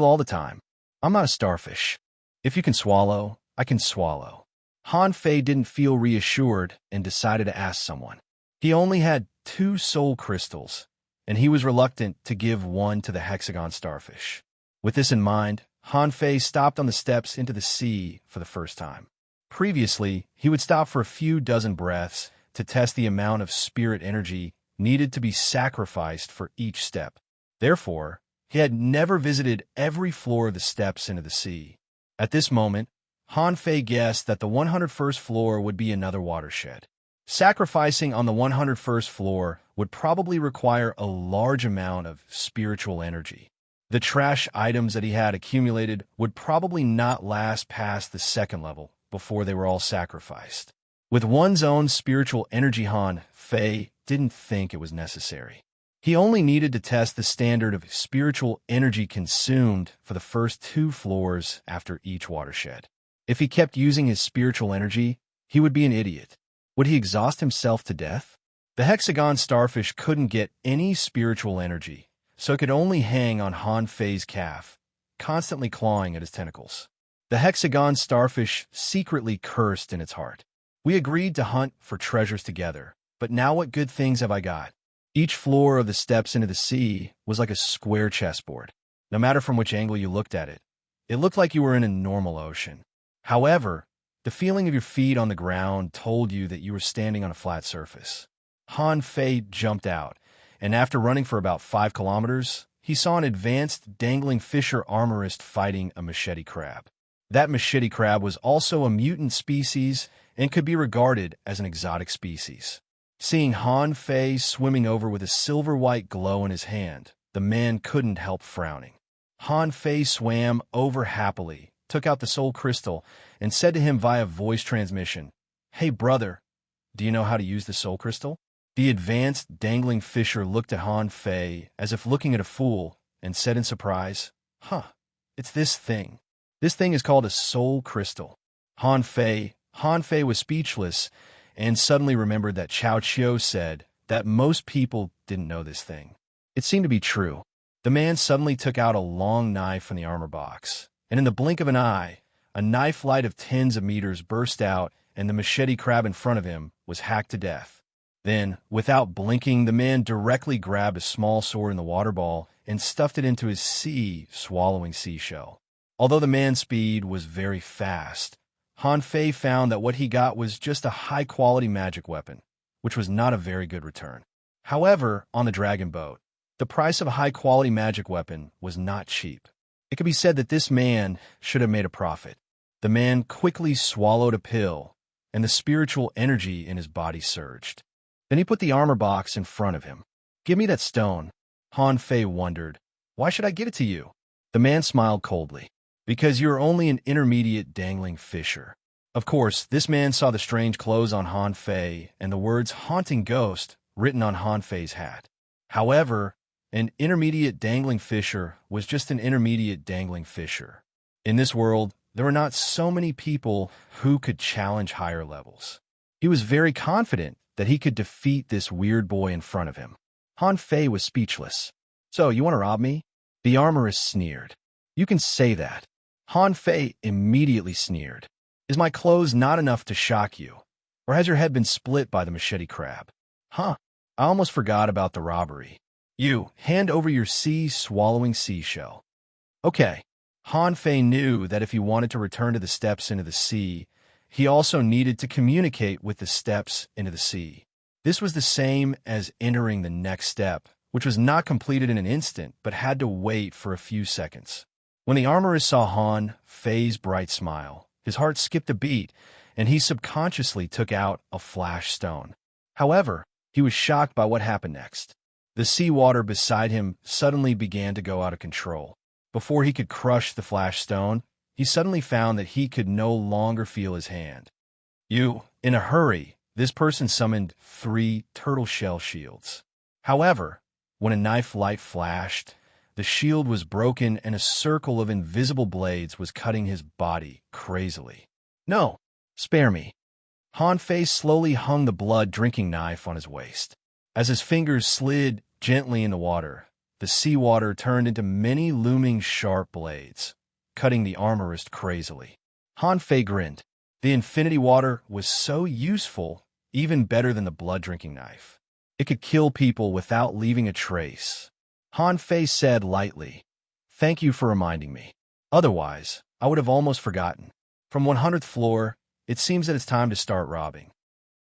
all the time. I'm not a starfish. If you can swallow, I can swallow." Han Fei didn't feel reassured and decided to ask someone. He only had 2 soul crystals, and he was reluctant to give one to the hexagon starfish. With this in mind, Han Fei stopped on the steps into the sea for the first time. Previously, he would stop for a few dozen breaths to test the amount of spirit energy needed to be sacrificed for each step. Therefore, he had never visited every floor of the steps into the sea. At this moment, Han Fei guessed that the 101st floor would be another watershed. Sacrificing on the 101st floor would probably require a large amount of spiritual energy. The trash items that he had accumulated would probably not last past the 2nd level before they were all sacrificed. With one's own spiritual energy, Han Fei didn't think it was necessary. He only needed to test the standard of spiritual energy consumed for the first 2 floors after each watershed. If he kept using his spiritual energy, he would be an idiot. Would he exhaust himself to death? The hexagon starfish couldn't get any spiritual energy, so it could only hang on Han Fei's calf, constantly clawing at his tentacles. The hexagon starfish secretly cursed in its heart. "We agreed to hunt for treasures together, but now what good things have I got?" Each floor of the steps into the sea was like a square chessboard. No matter from which angle you looked at it, it looked like you were in a normal ocean. However, the feeling of your feet on the ground told you that you were standing on a flat surface. Han Fei jumped out, and after running for about 5 kilometers, he saw an advanced dangling fisher armorist fighting a machete crab. That machete crab was also a mutant species and could be regarded as an exotic species. Seeing Han Fei swimming over with a silver-white glow in his hand, the man couldn't help frowning. Han Fei swam over happily, took out the soul crystal, and said to him via voice transmission, "Hey brother, do you know how to use the soul crystal?" The advanced dangling fisher looked at Han Fei as if looking at a fool and said in surprise, "Huh, it's this thing. This thing is called a soul crystal." Han Fei was speechless and suddenly remembered that Cao Qiu said that most people didn't know this thing. It seemed to be true. The man suddenly took out a long knife from the armor box, and in the blink of an eye, a knife light of tens of meters burst out, and the machete crab in front of him was hacked to death. Then, without blinking, the man directly grabbed a small sword in the water ball and stuffed it into his sea-swallowing seashell. Although the man's speed was very fast, Han Fei found that what he got was just a high-quality magic weapon, which was not a very good return. However, on the dragon boat, the price of a high-quality magic weapon was not cheap. It could be said that this man should have made a profit. The man quickly swallowed a pill, and the spiritual energy in his body surged. Then he put the armor box in front of him. "Give me that stone." Han Fei wondered, "Why should I give it to you?" The man smiled coldly. "Because you're only an intermediate dangling fisher." Of course, this man saw the strange clothes on Han Fei and the words "haunting ghost" written on Han Fei's hat. However, an intermediate dangling fisher was just an intermediate dangling fisher. In this world, there were not so many people who could challenge higher levels. He was very confident that he could defeat this weird boy in front of him. Han Fei was speechless. "So, you want to rob me?" The armorist sneered. "You can say that." Han Fei immediately sneered. "Is my clothes not enough to shock you? Or has your head been split by the machete crab?" "Huh, I almost forgot about the robbery. You, hand over your sea-swallowing seashell." "Okay." Han Fei knew that if he wanted to return to the steps into the sea, he also needed to communicate with the steps into the sea. This was the same as entering the next step, which was not completed in an instant, but had to wait for a few seconds. When the armorist saw Han Fei's bright smile, his heart skipped a beat, and he subconsciously took out a flash stone. However, he was shocked by what happened next. The seawater beside him suddenly began to go out of control. Before he could crush the flash stone, he suddenly found that he could no longer feel his hand. "You, in a hurry, This person summoned 3 turtle shell shields. However, when a knife light flashed, the shield was broken and a circle of invisible blades was cutting his body crazily. "No, spare me." Han Fei slowly hung the blood-drinking knife on his waist. As his fingers slid gently in the water, the seawater turned into many looming sharp blades, cutting the armorist crazily. Han Fei grinned. The infinity water was so useful, even better than the blood-drinking knife. It could kill people without leaving a trace. Han Fei said lightly, "Thank you for reminding me. Otherwise, I would have almost forgotten." From 100th floor, it seems that it's time to start robbing.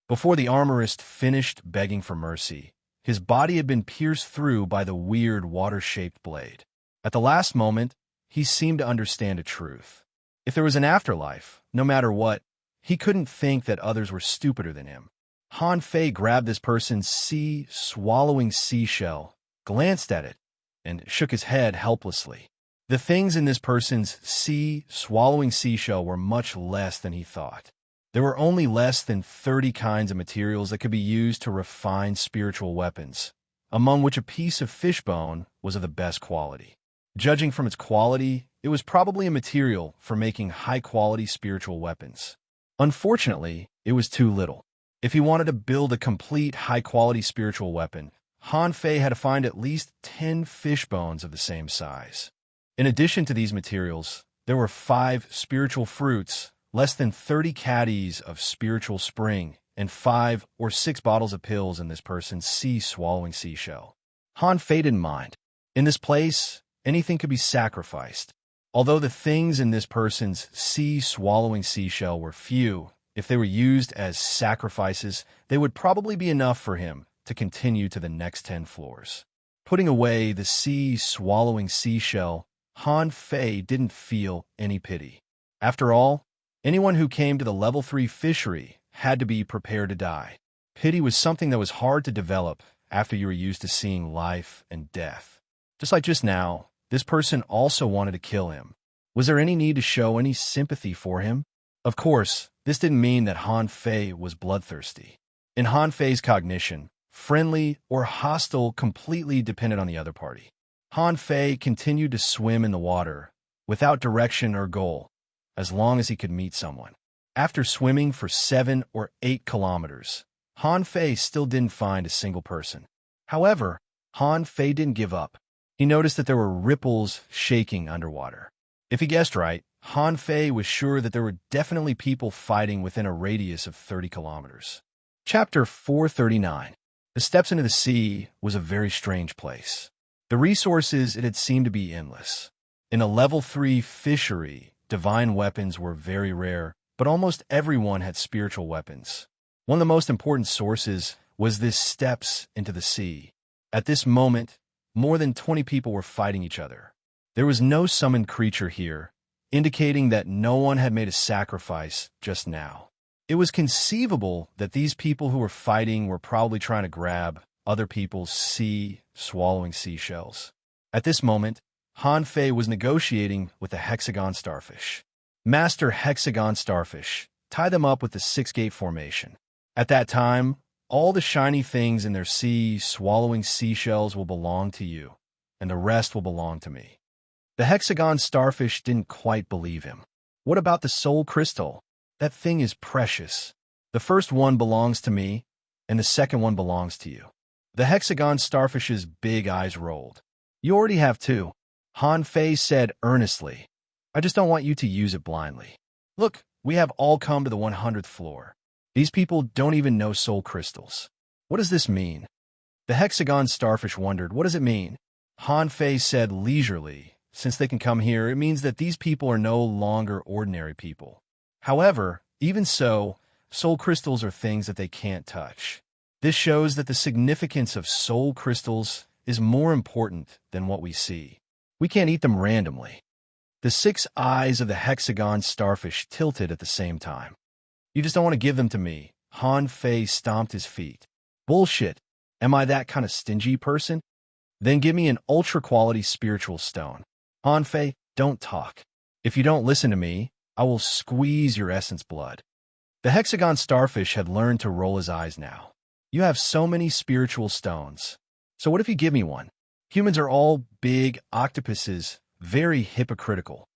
Before the armorist finished begging for mercy, his body had been pierced through by the weird water-shaped blade. At the last moment, he seemed to understand a truth. If there was an afterlife, no matter what, he couldn't think that others were stupider than him. Han Fei grabbed this person's sea-swallowing seashell, glanced at it, and shook his head helplessly. The things in this person's sea-swallowing seashell were much less than he thought. There were only less than 30 kinds of materials that could be used to refine spiritual weapons, among which a piece of fish bone was of the best quality. Judging from its quality, it was probably a material for making high-quality spiritual weapons. Unfortunately, it was too little. If he wanted to build a complete high-quality spiritual weapon, Han Fei had to find at least 10 fish bones of the same size. In addition to these materials, there were 5 spiritual fruits, less than 30 caddies of spiritual spring, and 5 or 6 bottles of pills in this person's sea-swallowing seashell. Han Fei didn't mind. In this place, anything could be sacrificed. Although the things in this person's sea-swallowing seashell were few, if they were used as sacrifices, they would probably be enough for him to continue to the next 10 floors. Putting away the sea-swallowing seashell, Han Fei didn't feel any pity. After all, anyone who came to the level 3 fishery had to be prepared to die. Pity was something that was hard to develop after you were used to seeing life and death. Just like just now, this person also wanted to kill him. Was there any need to show any sympathy for him? Of course, this didn't mean that Han Fei was bloodthirsty. In Han Fei's cognition, friendly or hostile completely depended on the other party. Han Fei continued to swim in the water, without direction or goal, as long as he could meet someone. After swimming for 7 or 8 kilometers, Han Fei still didn't find a single person. However, Han Fei didn't give up. He noticed that there were ripples shaking underwater. If he guessed right, Han Fei was sure that there were definitely people fighting within a radius of 30 kilometers. Chapter 439. The steps into the sea was a very strange place. The resources, it had seemed to be endless. In a level 3 fishery, divine weapons were very rare, but almost everyone had spiritual weapons. One of the most important sources was this steps into the sea. At this moment, more than 20 people were fighting each other. There was no summoned creature here, indicating that no one had made a sacrifice just now. It was conceivable that these people who were fighting were probably trying to grab other people's sea-swallowing seashells. At this moment, Han Fei was negotiating with the hexagon starfish. Master Hexagon Starfish, tie them up with the 6-gate formation. At that time, all the shiny things in their sea-swallowing seashells will belong to you, and the rest will belong to me. The hexagon starfish didn't quite believe him. What about the soul crystal? That thing is precious. The first one belongs to me, and the second one belongs to you. The hexagon starfish's big eyes rolled. You already have 2. Han Fei said earnestly. I just don't want you to use it blindly. Look, we have all come to the 100th floor. These people don't even know soul crystals. What does this mean? The hexagon starfish wondered, what does it mean? Han Fei said leisurely, since they can come here, it means that these people are no longer ordinary people. However, even so, soul crystals are things that they can't touch. This shows that the significance of soul crystals is more important than what we see. We can't eat them randomly. The 6 eyes of the hexagon starfish tilted at the same time. You just don't want to give them to me. Han Fei stomped his feet. Bullshit. Am I that kind of stingy person? Then give me an ultra-quality spiritual stone. Han Fei, don't talk. If you don't listen to me, I will squeeze your essence blood. The hexagon starfish had learned to roll his eyes now. You have so many spiritual stones. So what if you give me one? Humans are all big octopuses, very hypocritical.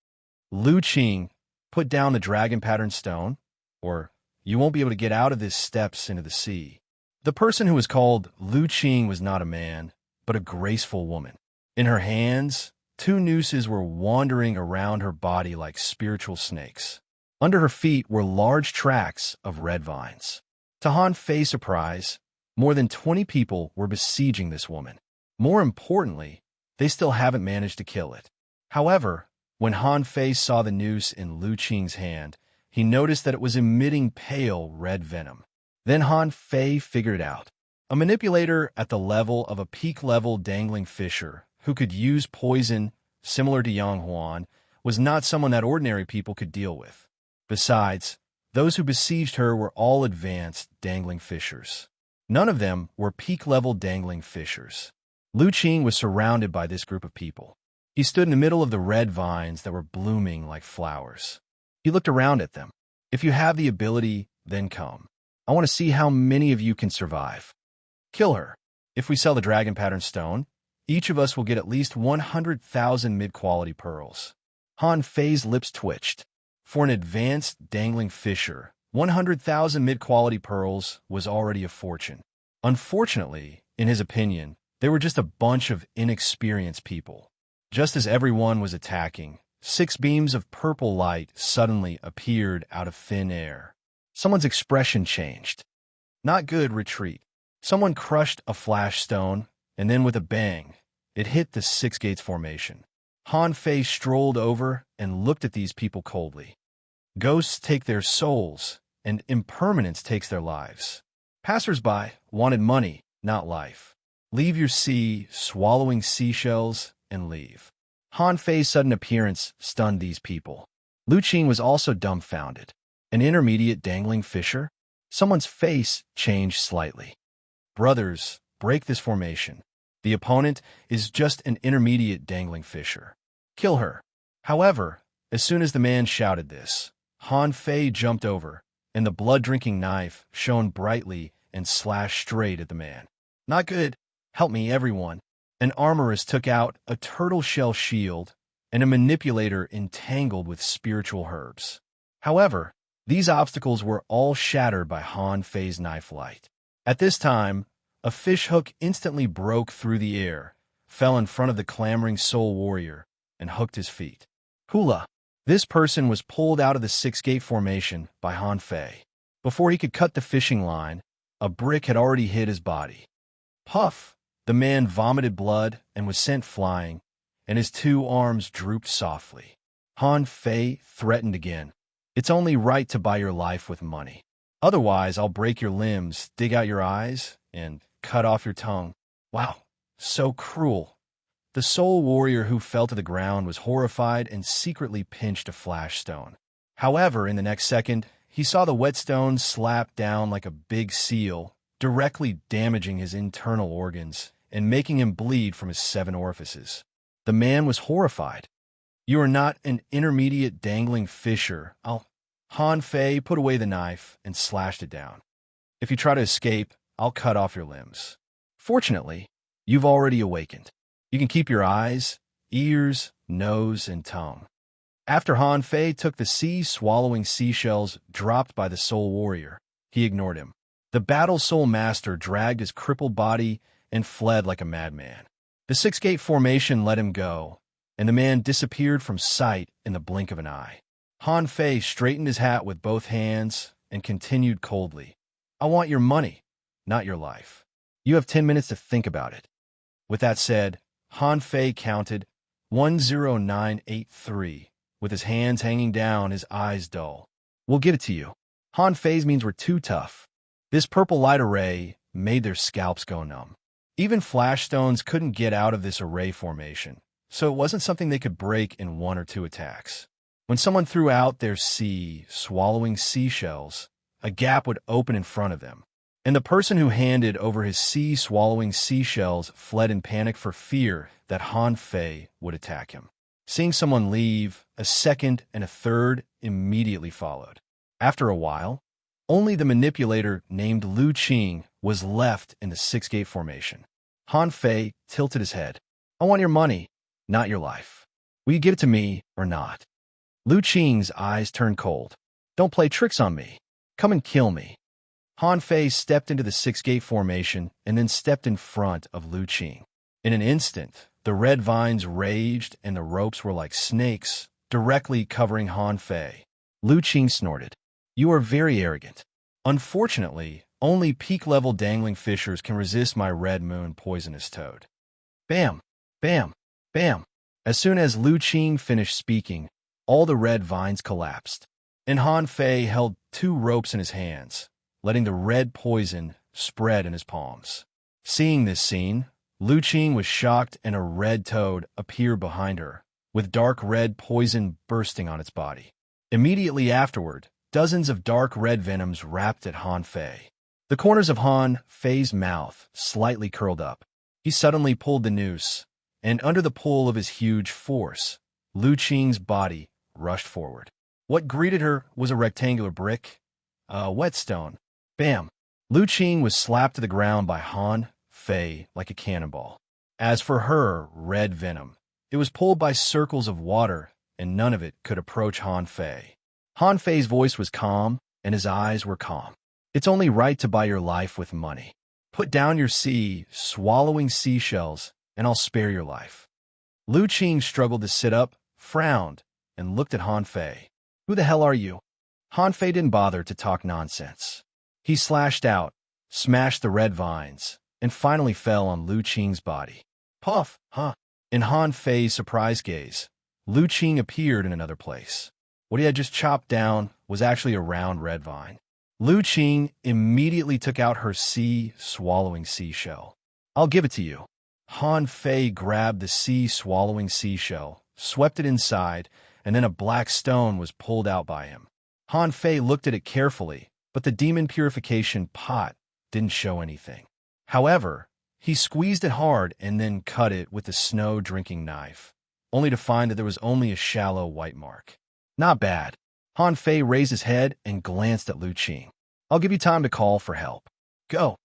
Lu Qing, put down the dragon pattern stone, or you won't be able to get out of this steps into the sea. The person who was called Lu Qing was not a man, but a graceful woman. In her hands, 2 nooses were wandering around her body like spiritual snakes. Under her feet were large tracts of red vines. To Han Fei's surprise, more than 20 people were besieging this woman. More importantly, they still haven't managed to kill it. However, when Han Fei saw the noose in Lu Qing's hand, he noticed that it was emitting pale red venom. Then Han Fei figured it out. A manipulator at the level of a peak-level dangling fisher who could use poison similar to Yang Huan was not someone that ordinary people could deal with. Besides, those who besieged her were all advanced dangling fishers. None of them were peak-level dangling fishers. Lu Qing was surrounded by this group of people. He stood in the middle of the red vines that were blooming like flowers. He looked around at them. If you have the ability, then come. I want to see how many of you can survive. Kill her. If we sell the dragon pattern stone, each of us will get at least 100,000 mid-quality pearls. Han Fei's lips twitched. For an advanced dangling fisher, 100,000 mid-quality pearls was already a fortune. Unfortunately, in his opinion, they were just a bunch of inexperienced people. Just as everyone was attacking, 6 beams of purple light suddenly appeared out of thin air. Someone's expression changed. Not good, retreat. Someone crushed a flash stone, and then with a bang, it hit the 6 gates formation. Han Fei strolled over and looked at these people coldly. Ghosts take their souls, and impermanence takes their lives. Passers-by wanted money, not life. Leave your sea, swallowing seashells, and leave. Han Fei's sudden appearance stunned these people. Lu Qing was also dumbfounded. An intermediate dangling fisher? Someone's face changed slightly. Brothers, break this formation. The opponent is just an intermediate dangling fisher. Kill her. However, as soon as the man shouted this, Han Fei jumped over, and the blood-drinking knife shone brightly and slashed straight at the man. Not good. Help me, everyone. An armorist took out a turtle shell shield and a manipulator entangled with spiritual herbs. However, these obstacles were all shattered by Han Fei's knife light. At this time, a fishhook instantly broke through the air, fell in front of the clamoring soul warrior, and hooked his feet. Hula! This person was pulled out of the 6-gate formation by Han Fei. Before he could cut the fishing line, a brick had already hit his body. Puff! The man vomited blood and was sent flying, and his 2 arms drooped softly. Han Fei threatened again. It's only right to buy your life with money. Otherwise, I'll break your limbs, dig out your eyes, and cut off your tongue. Wow, so cruel. The soul warrior who fell to the ground was horrified and secretly pinched a flash stone. However, in the next second, he saw the whetstone slap down like a big seal, directly damaging his internal organs and making him bleed from his 7 orifices. The man was horrified. You are not an intermediate dangling fisher. Han Fei put away the knife and slashed it down. If you try to escape, I'll cut off your limbs. Fortunately, you've already awakened. You can keep your eyes, ears, nose, and tongue. After Han Fei took the sea-swallowing seashells dropped by the soul warrior, he ignored him. The battle soul master dragged his crippled body and fled like a madman. The 6-gate formation let him go, and the man disappeared from sight in the blink of an eye. Han Fei straightened his hat with both hands and continued coldly. I want your money, not your life. You have 10 minutes to think about it. With that said, Han Fei counted 10983, with his hands hanging down, his eyes dull. We'll give it to you. Han Fei's means were too tough. This purple light array made their scalps go numb. Even flash stones couldn't get out of this array formation, so it wasn't something they could break in 1 or 2 attacks. When someone threw out their sea-swallowing seashells, a gap would open in front of them, and the person who handed over his sea-swallowing seashells fled in panic for fear that Han Fei would attack him. Seeing someone leave, a second and a third immediately followed. After a while, Only the manipulator named Lu Qing was left in the six-gate formation. Han Fei tilted his head. I want your money, not your life. Will you give it to me or not? Lu Qing's eyes turned cold. Don't play tricks on me. Come and kill me. Han Fei stepped into the six-gate formation and then stepped in front of Lu Qing. In an instant, the red vines raged and the ropes were like snakes, directly covering Han Fei. Lu Qing snorted. You are very arrogant. Unfortunately, only peak-level dangling fishers can resist my red moon poisonous toad. Bam! Bam! Bam! As soon as Lu Qing finished speaking, all the red vines collapsed, and Han Fei held two ropes in his hands, letting the red poison spread in his palms. Seeing this scene, Lu Qing was shocked and a red toad appeared behind her, with dark red poison bursting on its body. Immediately afterward, dozens of dark red venoms wrapped at Han Fei. The corners of Han Fei's mouth slightly curled up. He suddenly pulled the noose, and under the pull of his huge force, Lu Qing's body rushed forward. What greeted her was a rectangular brick, a whetstone. Bam! Lu Qing was slapped to the ground by Han Fei like a cannonball. As for her red venom, it was pulled by circles of water, and none of it could approach Han Fei. Han Fei's voice was calm, and his eyes were calm. It's only right to buy your life with money. Put down your swallowing seashells, and I'll spare your life. Lu Qing struggled to sit up, frowned, and looked at Han Fei. Who the hell are you? Han Fei didn't bother to talk nonsense. He slashed out, smashed the red vines, and finally fell on Lu Qing's body. Puff, huh? In Han Fei's surprised gaze, Lu Qing appeared in another place. What he had just chopped down was actually a round red vine. Lu Qing immediately took out her swallowing seashell. I'll give it to you. Han Fei grabbed the swallowing seashell, swept it inside, and then a black stone was pulled out by him. Han Fei looked at it carefully, but the demon purification pot didn't show anything. However, he squeezed it hard and then cut it with the snow-drinking knife, only to find that there was only a shallow white mark. Not bad. Han Fei raised his head and glanced at Lu Qing. I'll give you time to call for help. Go.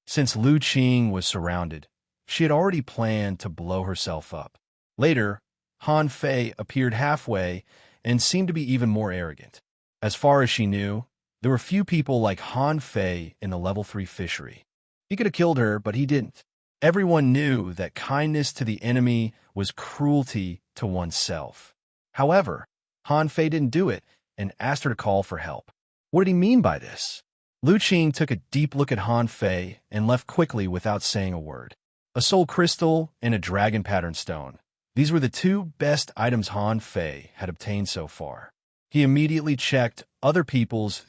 Since Lu Qing was surrounded, she had already planned to blow herself up. Later, Han Fei appeared halfway and seemed to be even more arrogant. As far as she knew, there were few people like Han Fei in the level 3 fishery. He could have killed her, but he didn't. Everyone knew that kindness to the enemy was cruelty to oneself. However, Han Fei didn't do it and asked her to call for help. What did he mean by this? Lu Qing took a deep look at Han Fei and left quickly without saying a word. A soul crystal and a dragon pattern stone. These were the two best items Han Fei had obtained so far. He immediately checked other people's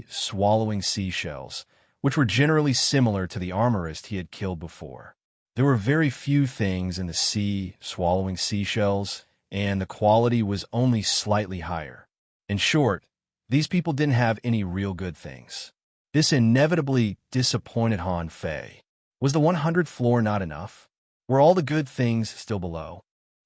swallowing seashells, which were generally similar to the armorist he had killed before. There were very few things in the swallowing seashells, and the quality was only slightly higher. In short, these people didn't have any real good things. This inevitably disappointed Han Fei. Was the 100th floor not enough? Were all the good things still below?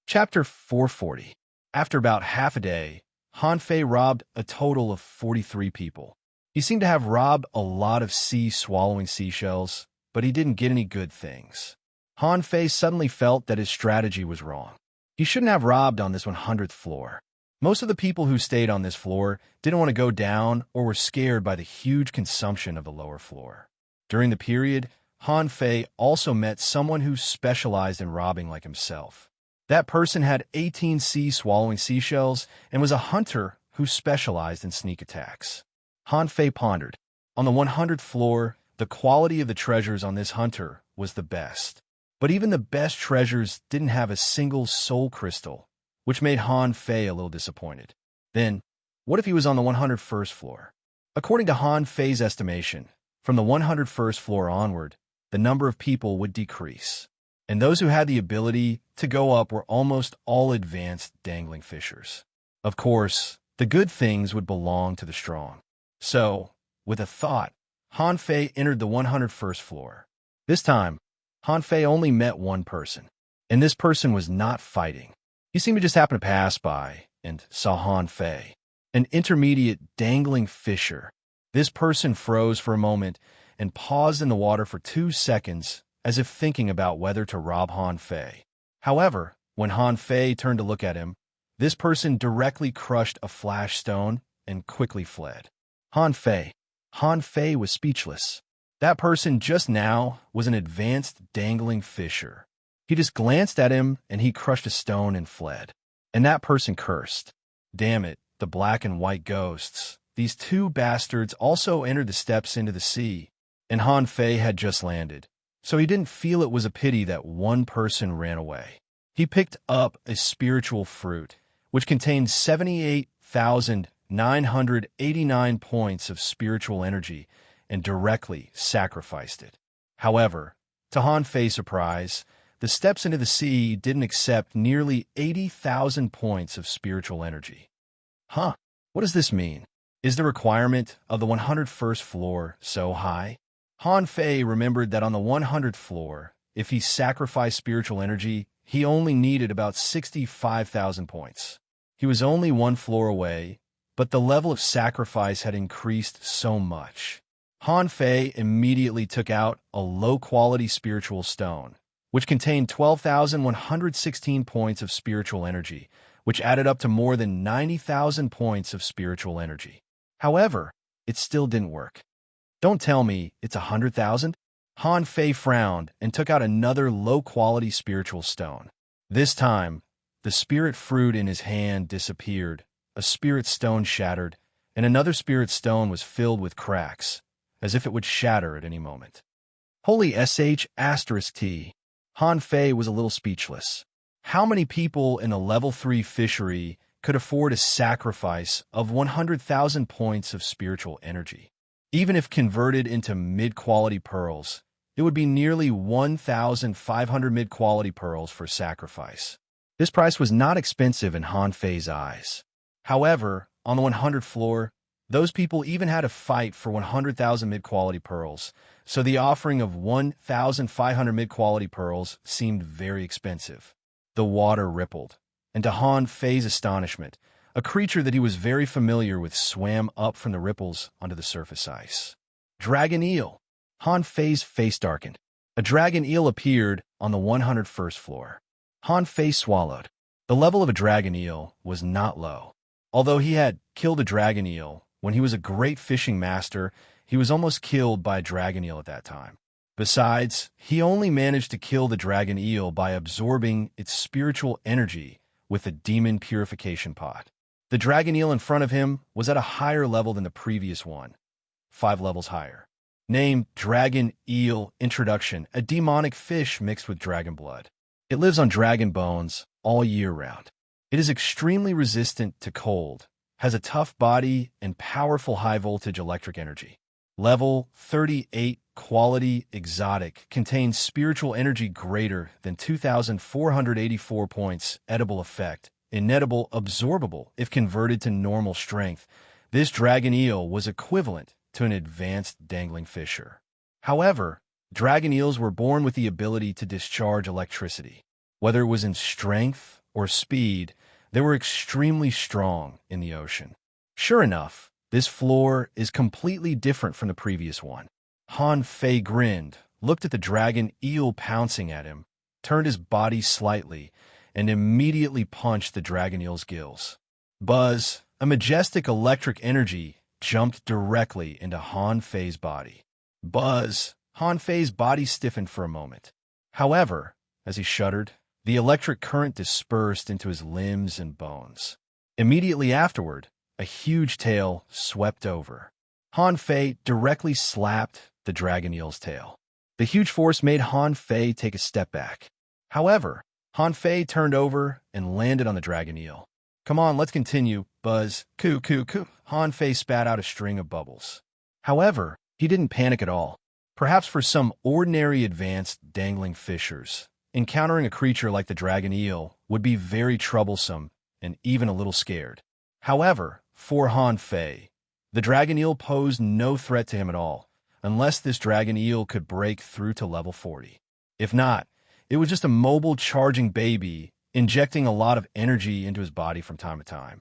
Chapter 440. After about half a day, Han Fei robbed a total of 43 people. He seemed to have robbed a lot of swallowing seashells, but he didn't get any good things. Han Fei suddenly felt that his strategy was wrong. He shouldn't have robbed on this 100th floor. Most of the people who stayed on this floor didn't want to go down or were scared by the huge consumption of the lower floor. During the period, Han Fei also met someone who specialized in robbing like himself. That person had 18 swallowing seashells and was a hunter who specialized in sneak attacks. Han Fei pondered. On the 100th floor, the quality of the treasures on this hunter was the best. But even the best treasures didn't have a single soul crystal, which made Han Fei a little disappointed. Then, what if he was on the 101st floor? According to Han Fei's estimation, from the 101st floor onward, the number of people would decrease, and those who had the ability to go up were almost all advanced dangling fishers. Of course, the good things would belong to the strong. So, with a thought, Han Fei entered the 101st floor. This time, Han Fei only met one person, and this person was not fighting. He seemed to just happen to pass by and saw Han Fei, an intermediate dangling fisher. This person froze for a moment and paused in the water for 2 seconds as if thinking about whether to rob Han Fei. However, when Han Fei turned to look at him, this person directly crushed a flash stone and quickly fled. Han Fei. Han Fei was speechless. That person just now was an advanced dangling fisher. He just glanced at him and he crushed a stone and fled. And that person cursed. Damn it, the black and white ghosts. These two bastards also entered the steps into the sea, and Han Fei had just landed, so he didn't feel it was a pity that one person ran away. He picked up a spiritual fruit, which contained 78,989 points of spiritual energy, and directly sacrificed it. However, to Han Fei's surprise, the steps into the sea didn't accept nearly 80,000 points of spiritual energy. Huh, what does this mean? Is the requirement of the 101st floor so high? Han Fei remembered that on the 100th floor, if he sacrificed spiritual energy, he only needed about 65,000 points. He was only one floor away, but the level of sacrifice had increased so much. Han Fei immediately took out a low-quality spiritual stone, which contained 12,116 points of spiritual energy, which added up to more than 90,000 points of spiritual energy. However, it still didn't work. Don't tell me it's 100,000? Han Fei frowned and took out another low-quality spiritual stone. This time, the spirit fruit in his hand disappeared, a spirit stone shattered, and another spirit stone was filled with cracks, as if it would shatter at any moment. Holy **T. Han Fei was a little speechless. How many people in a level 3 fishery could afford a sacrifice of 100,000 points of spiritual energy? Even if converted into mid-quality pearls, it would be nearly 1,500 mid-quality pearls for sacrifice. This price was not expensive in Han Fei's eyes. However, on the 100th floor, those people even had to fight for 100,000 mid-quality pearls, so the offering of 1,500 mid-quality pearls seemed very expensive. The water rippled, and to Han Fei's astonishment, a creature that he was very familiar with swam up from the ripples onto the surface ice. Dragon eel. Han Fei's face darkened. A dragon eel appeared on the 101st floor. Han Fei swallowed. The level of a dragon eel was not low. Although he had killed a dragon eel when he was a great fishing master, he was almost killed by a dragon eel at that time. Besides, he only managed to kill the dragon eel by absorbing its spiritual energy with a demon purification pot. The dragon eel in front of him was at a higher level than the previous one, 5 levels higher. Name Dragon Eel Introduction, a demonic fish mixed with dragon blood. It lives on dragon bones all year round. It is extremely resistant to cold, has a tough body, and powerful high-voltage electric energy. Level 38, Quality Exotic, contains spiritual energy greater than 2,484 points, edible effect, inedible, absorbable, if converted to normal strength. This dragon eel was equivalent to an advanced dangling fisher. However, dragon eels were born with the ability to discharge electricity. Whether it was in strength or speed, they were extremely strong in the ocean. Sure enough, this floor is completely different from the previous one. Han Fei grinned, looked at the dragon eel pouncing at him, turned his body slightly, and immediately punched the dragon eel's gills. Buzz, a majestic electric energy, jumped directly into Han Fei's body. Buzz, Han Fei's body stiffened for a moment. However, as he shuddered, the electric current dispersed into his limbs and bones. Immediately afterward, a huge tail swept over. Han Fei directly slapped the dragon eel's tail. The huge force made Han Fei take a step back. However, Han Fei turned over and landed on the dragon eel. Come on, let's continue, Buzz. Coo, coo, coo. Han Fei spat out a string of bubbles. However, he didn't panic at all. Perhaps for some ordinary advanced dangling fishers, encountering a creature like the dragon eel would be very troublesome and even a little scared. However, for Han Fei, the dragon eel posed no threat to him at all, unless this dragon eel could break through to level 40. If not, it was just a mobile charging baby, injecting a lot of energy into his body from time to time.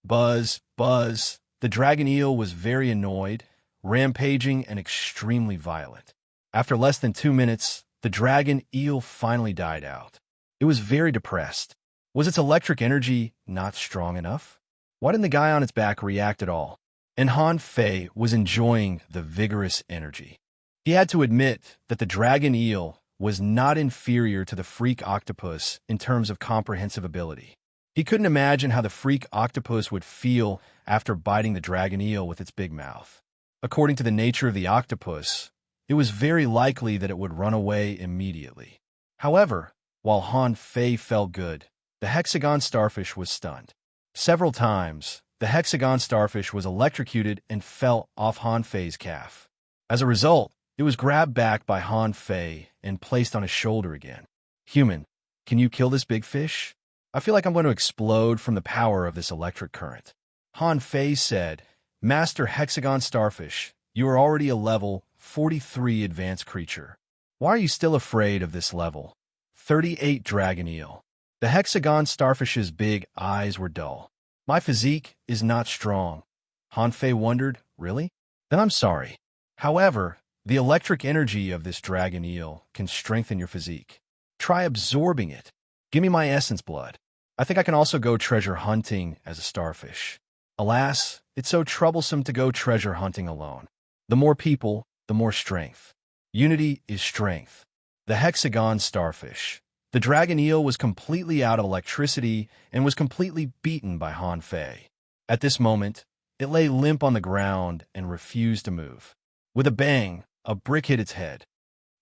Buzz, Buzz. The dragon eel was very annoyed, rampaging and extremely violent. After less than 2 minutes, the dragon eel finally died out. It was very depressed. Was its electric energy not strong enough? Why didn't the guy on its back react at all? And Han Fei was enjoying the vigorous energy. He had to admit that the dragon eel was not inferior to the freak octopus in terms of comprehensive ability. He couldn't imagine how the freak octopus would feel after biting the dragon eel with its big mouth. According to the nature of the octopus, it was very likely that it would run away immediately. However, while Han Fei felt good, the hexagon starfish was stunned. Several times, the hexagon starfish was electrocuted and fell off Han Fei's calf. As a result, it was grabbed back by Han Fei and placed on his shoulder again. Human, can you kill this big fish? I feel like I'm going to explode from the power of this electric current. Han Fei said, Master Hexagon Starfish, you are already a level 43 advanced creature. Why are you still afraid of this level 38 dragon eel? The hexagon starfish's big eyes were dull. My physique is not strong. Han Fei wondered, really? Then I'm sorry. However, the electric energy of this dragon eel can strengthen your physique. Try absorbing it. Give me my essence blood. I think I can also go treasure hunting as a starfish. Alas, it's so troublesome to go treasure hunting alone. The more people, the more strength. Unity is strength. The hexagon starfish. The dragon eel was completely out of electricity and was completely beaten by Han Fei. At this moment, it lay limp on the ground and refused to move. With a bang, a brick hit its head.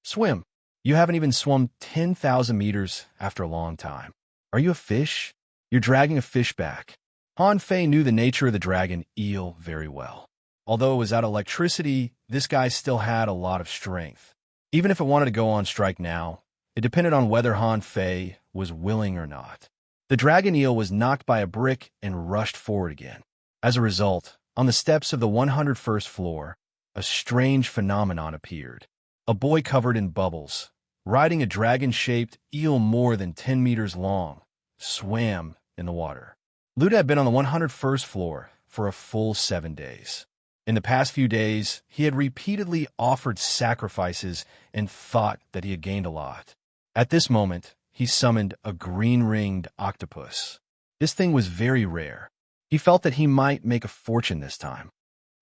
Swim. You haven't even swum 10,000 meters after a long time. Are you a fish? You're dragging a fish back. Han Fei knew the nature of the dragon eel very well. Although it was out of electricity, this guy still had a lot of strength. Even if it wanted to go on strike now, it depended on whether Han Fei was willing or not. The dragon eel was knocked by a brick and rushed forward again. As a result, on the steps of the 101st floor, a strange phenomenon appeared. A boy covered in bubbles, riding a dragon-shaped eel more than 10 meters long, swam in the water. Luda had been on the 101st floor for a full 7 days. In the past few days, he had repeatedly offered sacrifices and thought that he had gained a lot. At this moment, he summoned a green-ringed octopus. This thing was very rare. He felt that he might make a fortune this time.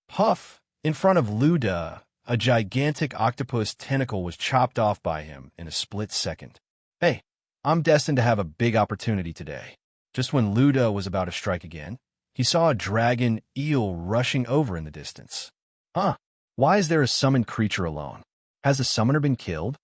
Puff! In front of Luda, a gigantic octopus tentacle was chopped off by him in a split second. Hey, I'm destined to have a big opportunity today. Just when Luda was about to strike again, he saw a dragon eel rushing over in the distance. Why is there a summoned creature alone? Has the summoner been killed?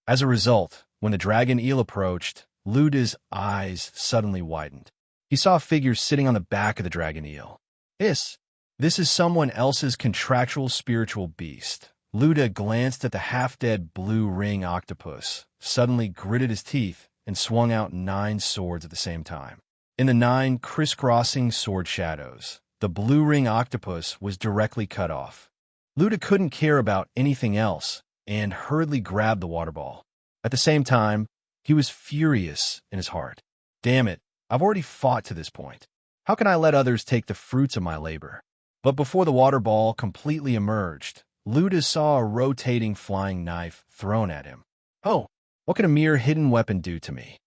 As a result, when the dragon eel approached, Luda's eyes suddenly widened. He saw a figure sitting on the back of the dragon eel. This is someone else's contractual spiritual beast. Luda glanced at the half-dead blue ring octopus, suddenly gritted his teeth, and swung out 9 swords at the same time. In the 9 crisscrossing sword shadows, the blue ring octopus was directly cut off. Luda couldn't care about anything else and hurriedly grabbed the water ball. At the same time, he was furious in his heart. Damn it, I've already fought to this point. How can I let others take the fruits of my labor? But before the water ball completely emerged, Luda saw a rotating flying knife thrown at him. Oh, what can a mere hidden weapon do to me?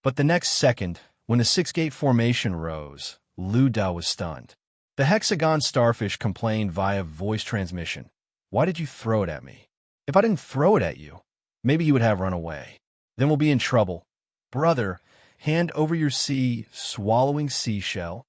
But the next second, when the 6-gate formation rose, Luda was stunned. The hexagon starfish complained via voice transmission. Why did you throw it at me? If I didn't throw it at you, maybe you would have run away. Then we'll be in trouble. Brother, hand over your sea-swallowing seashell.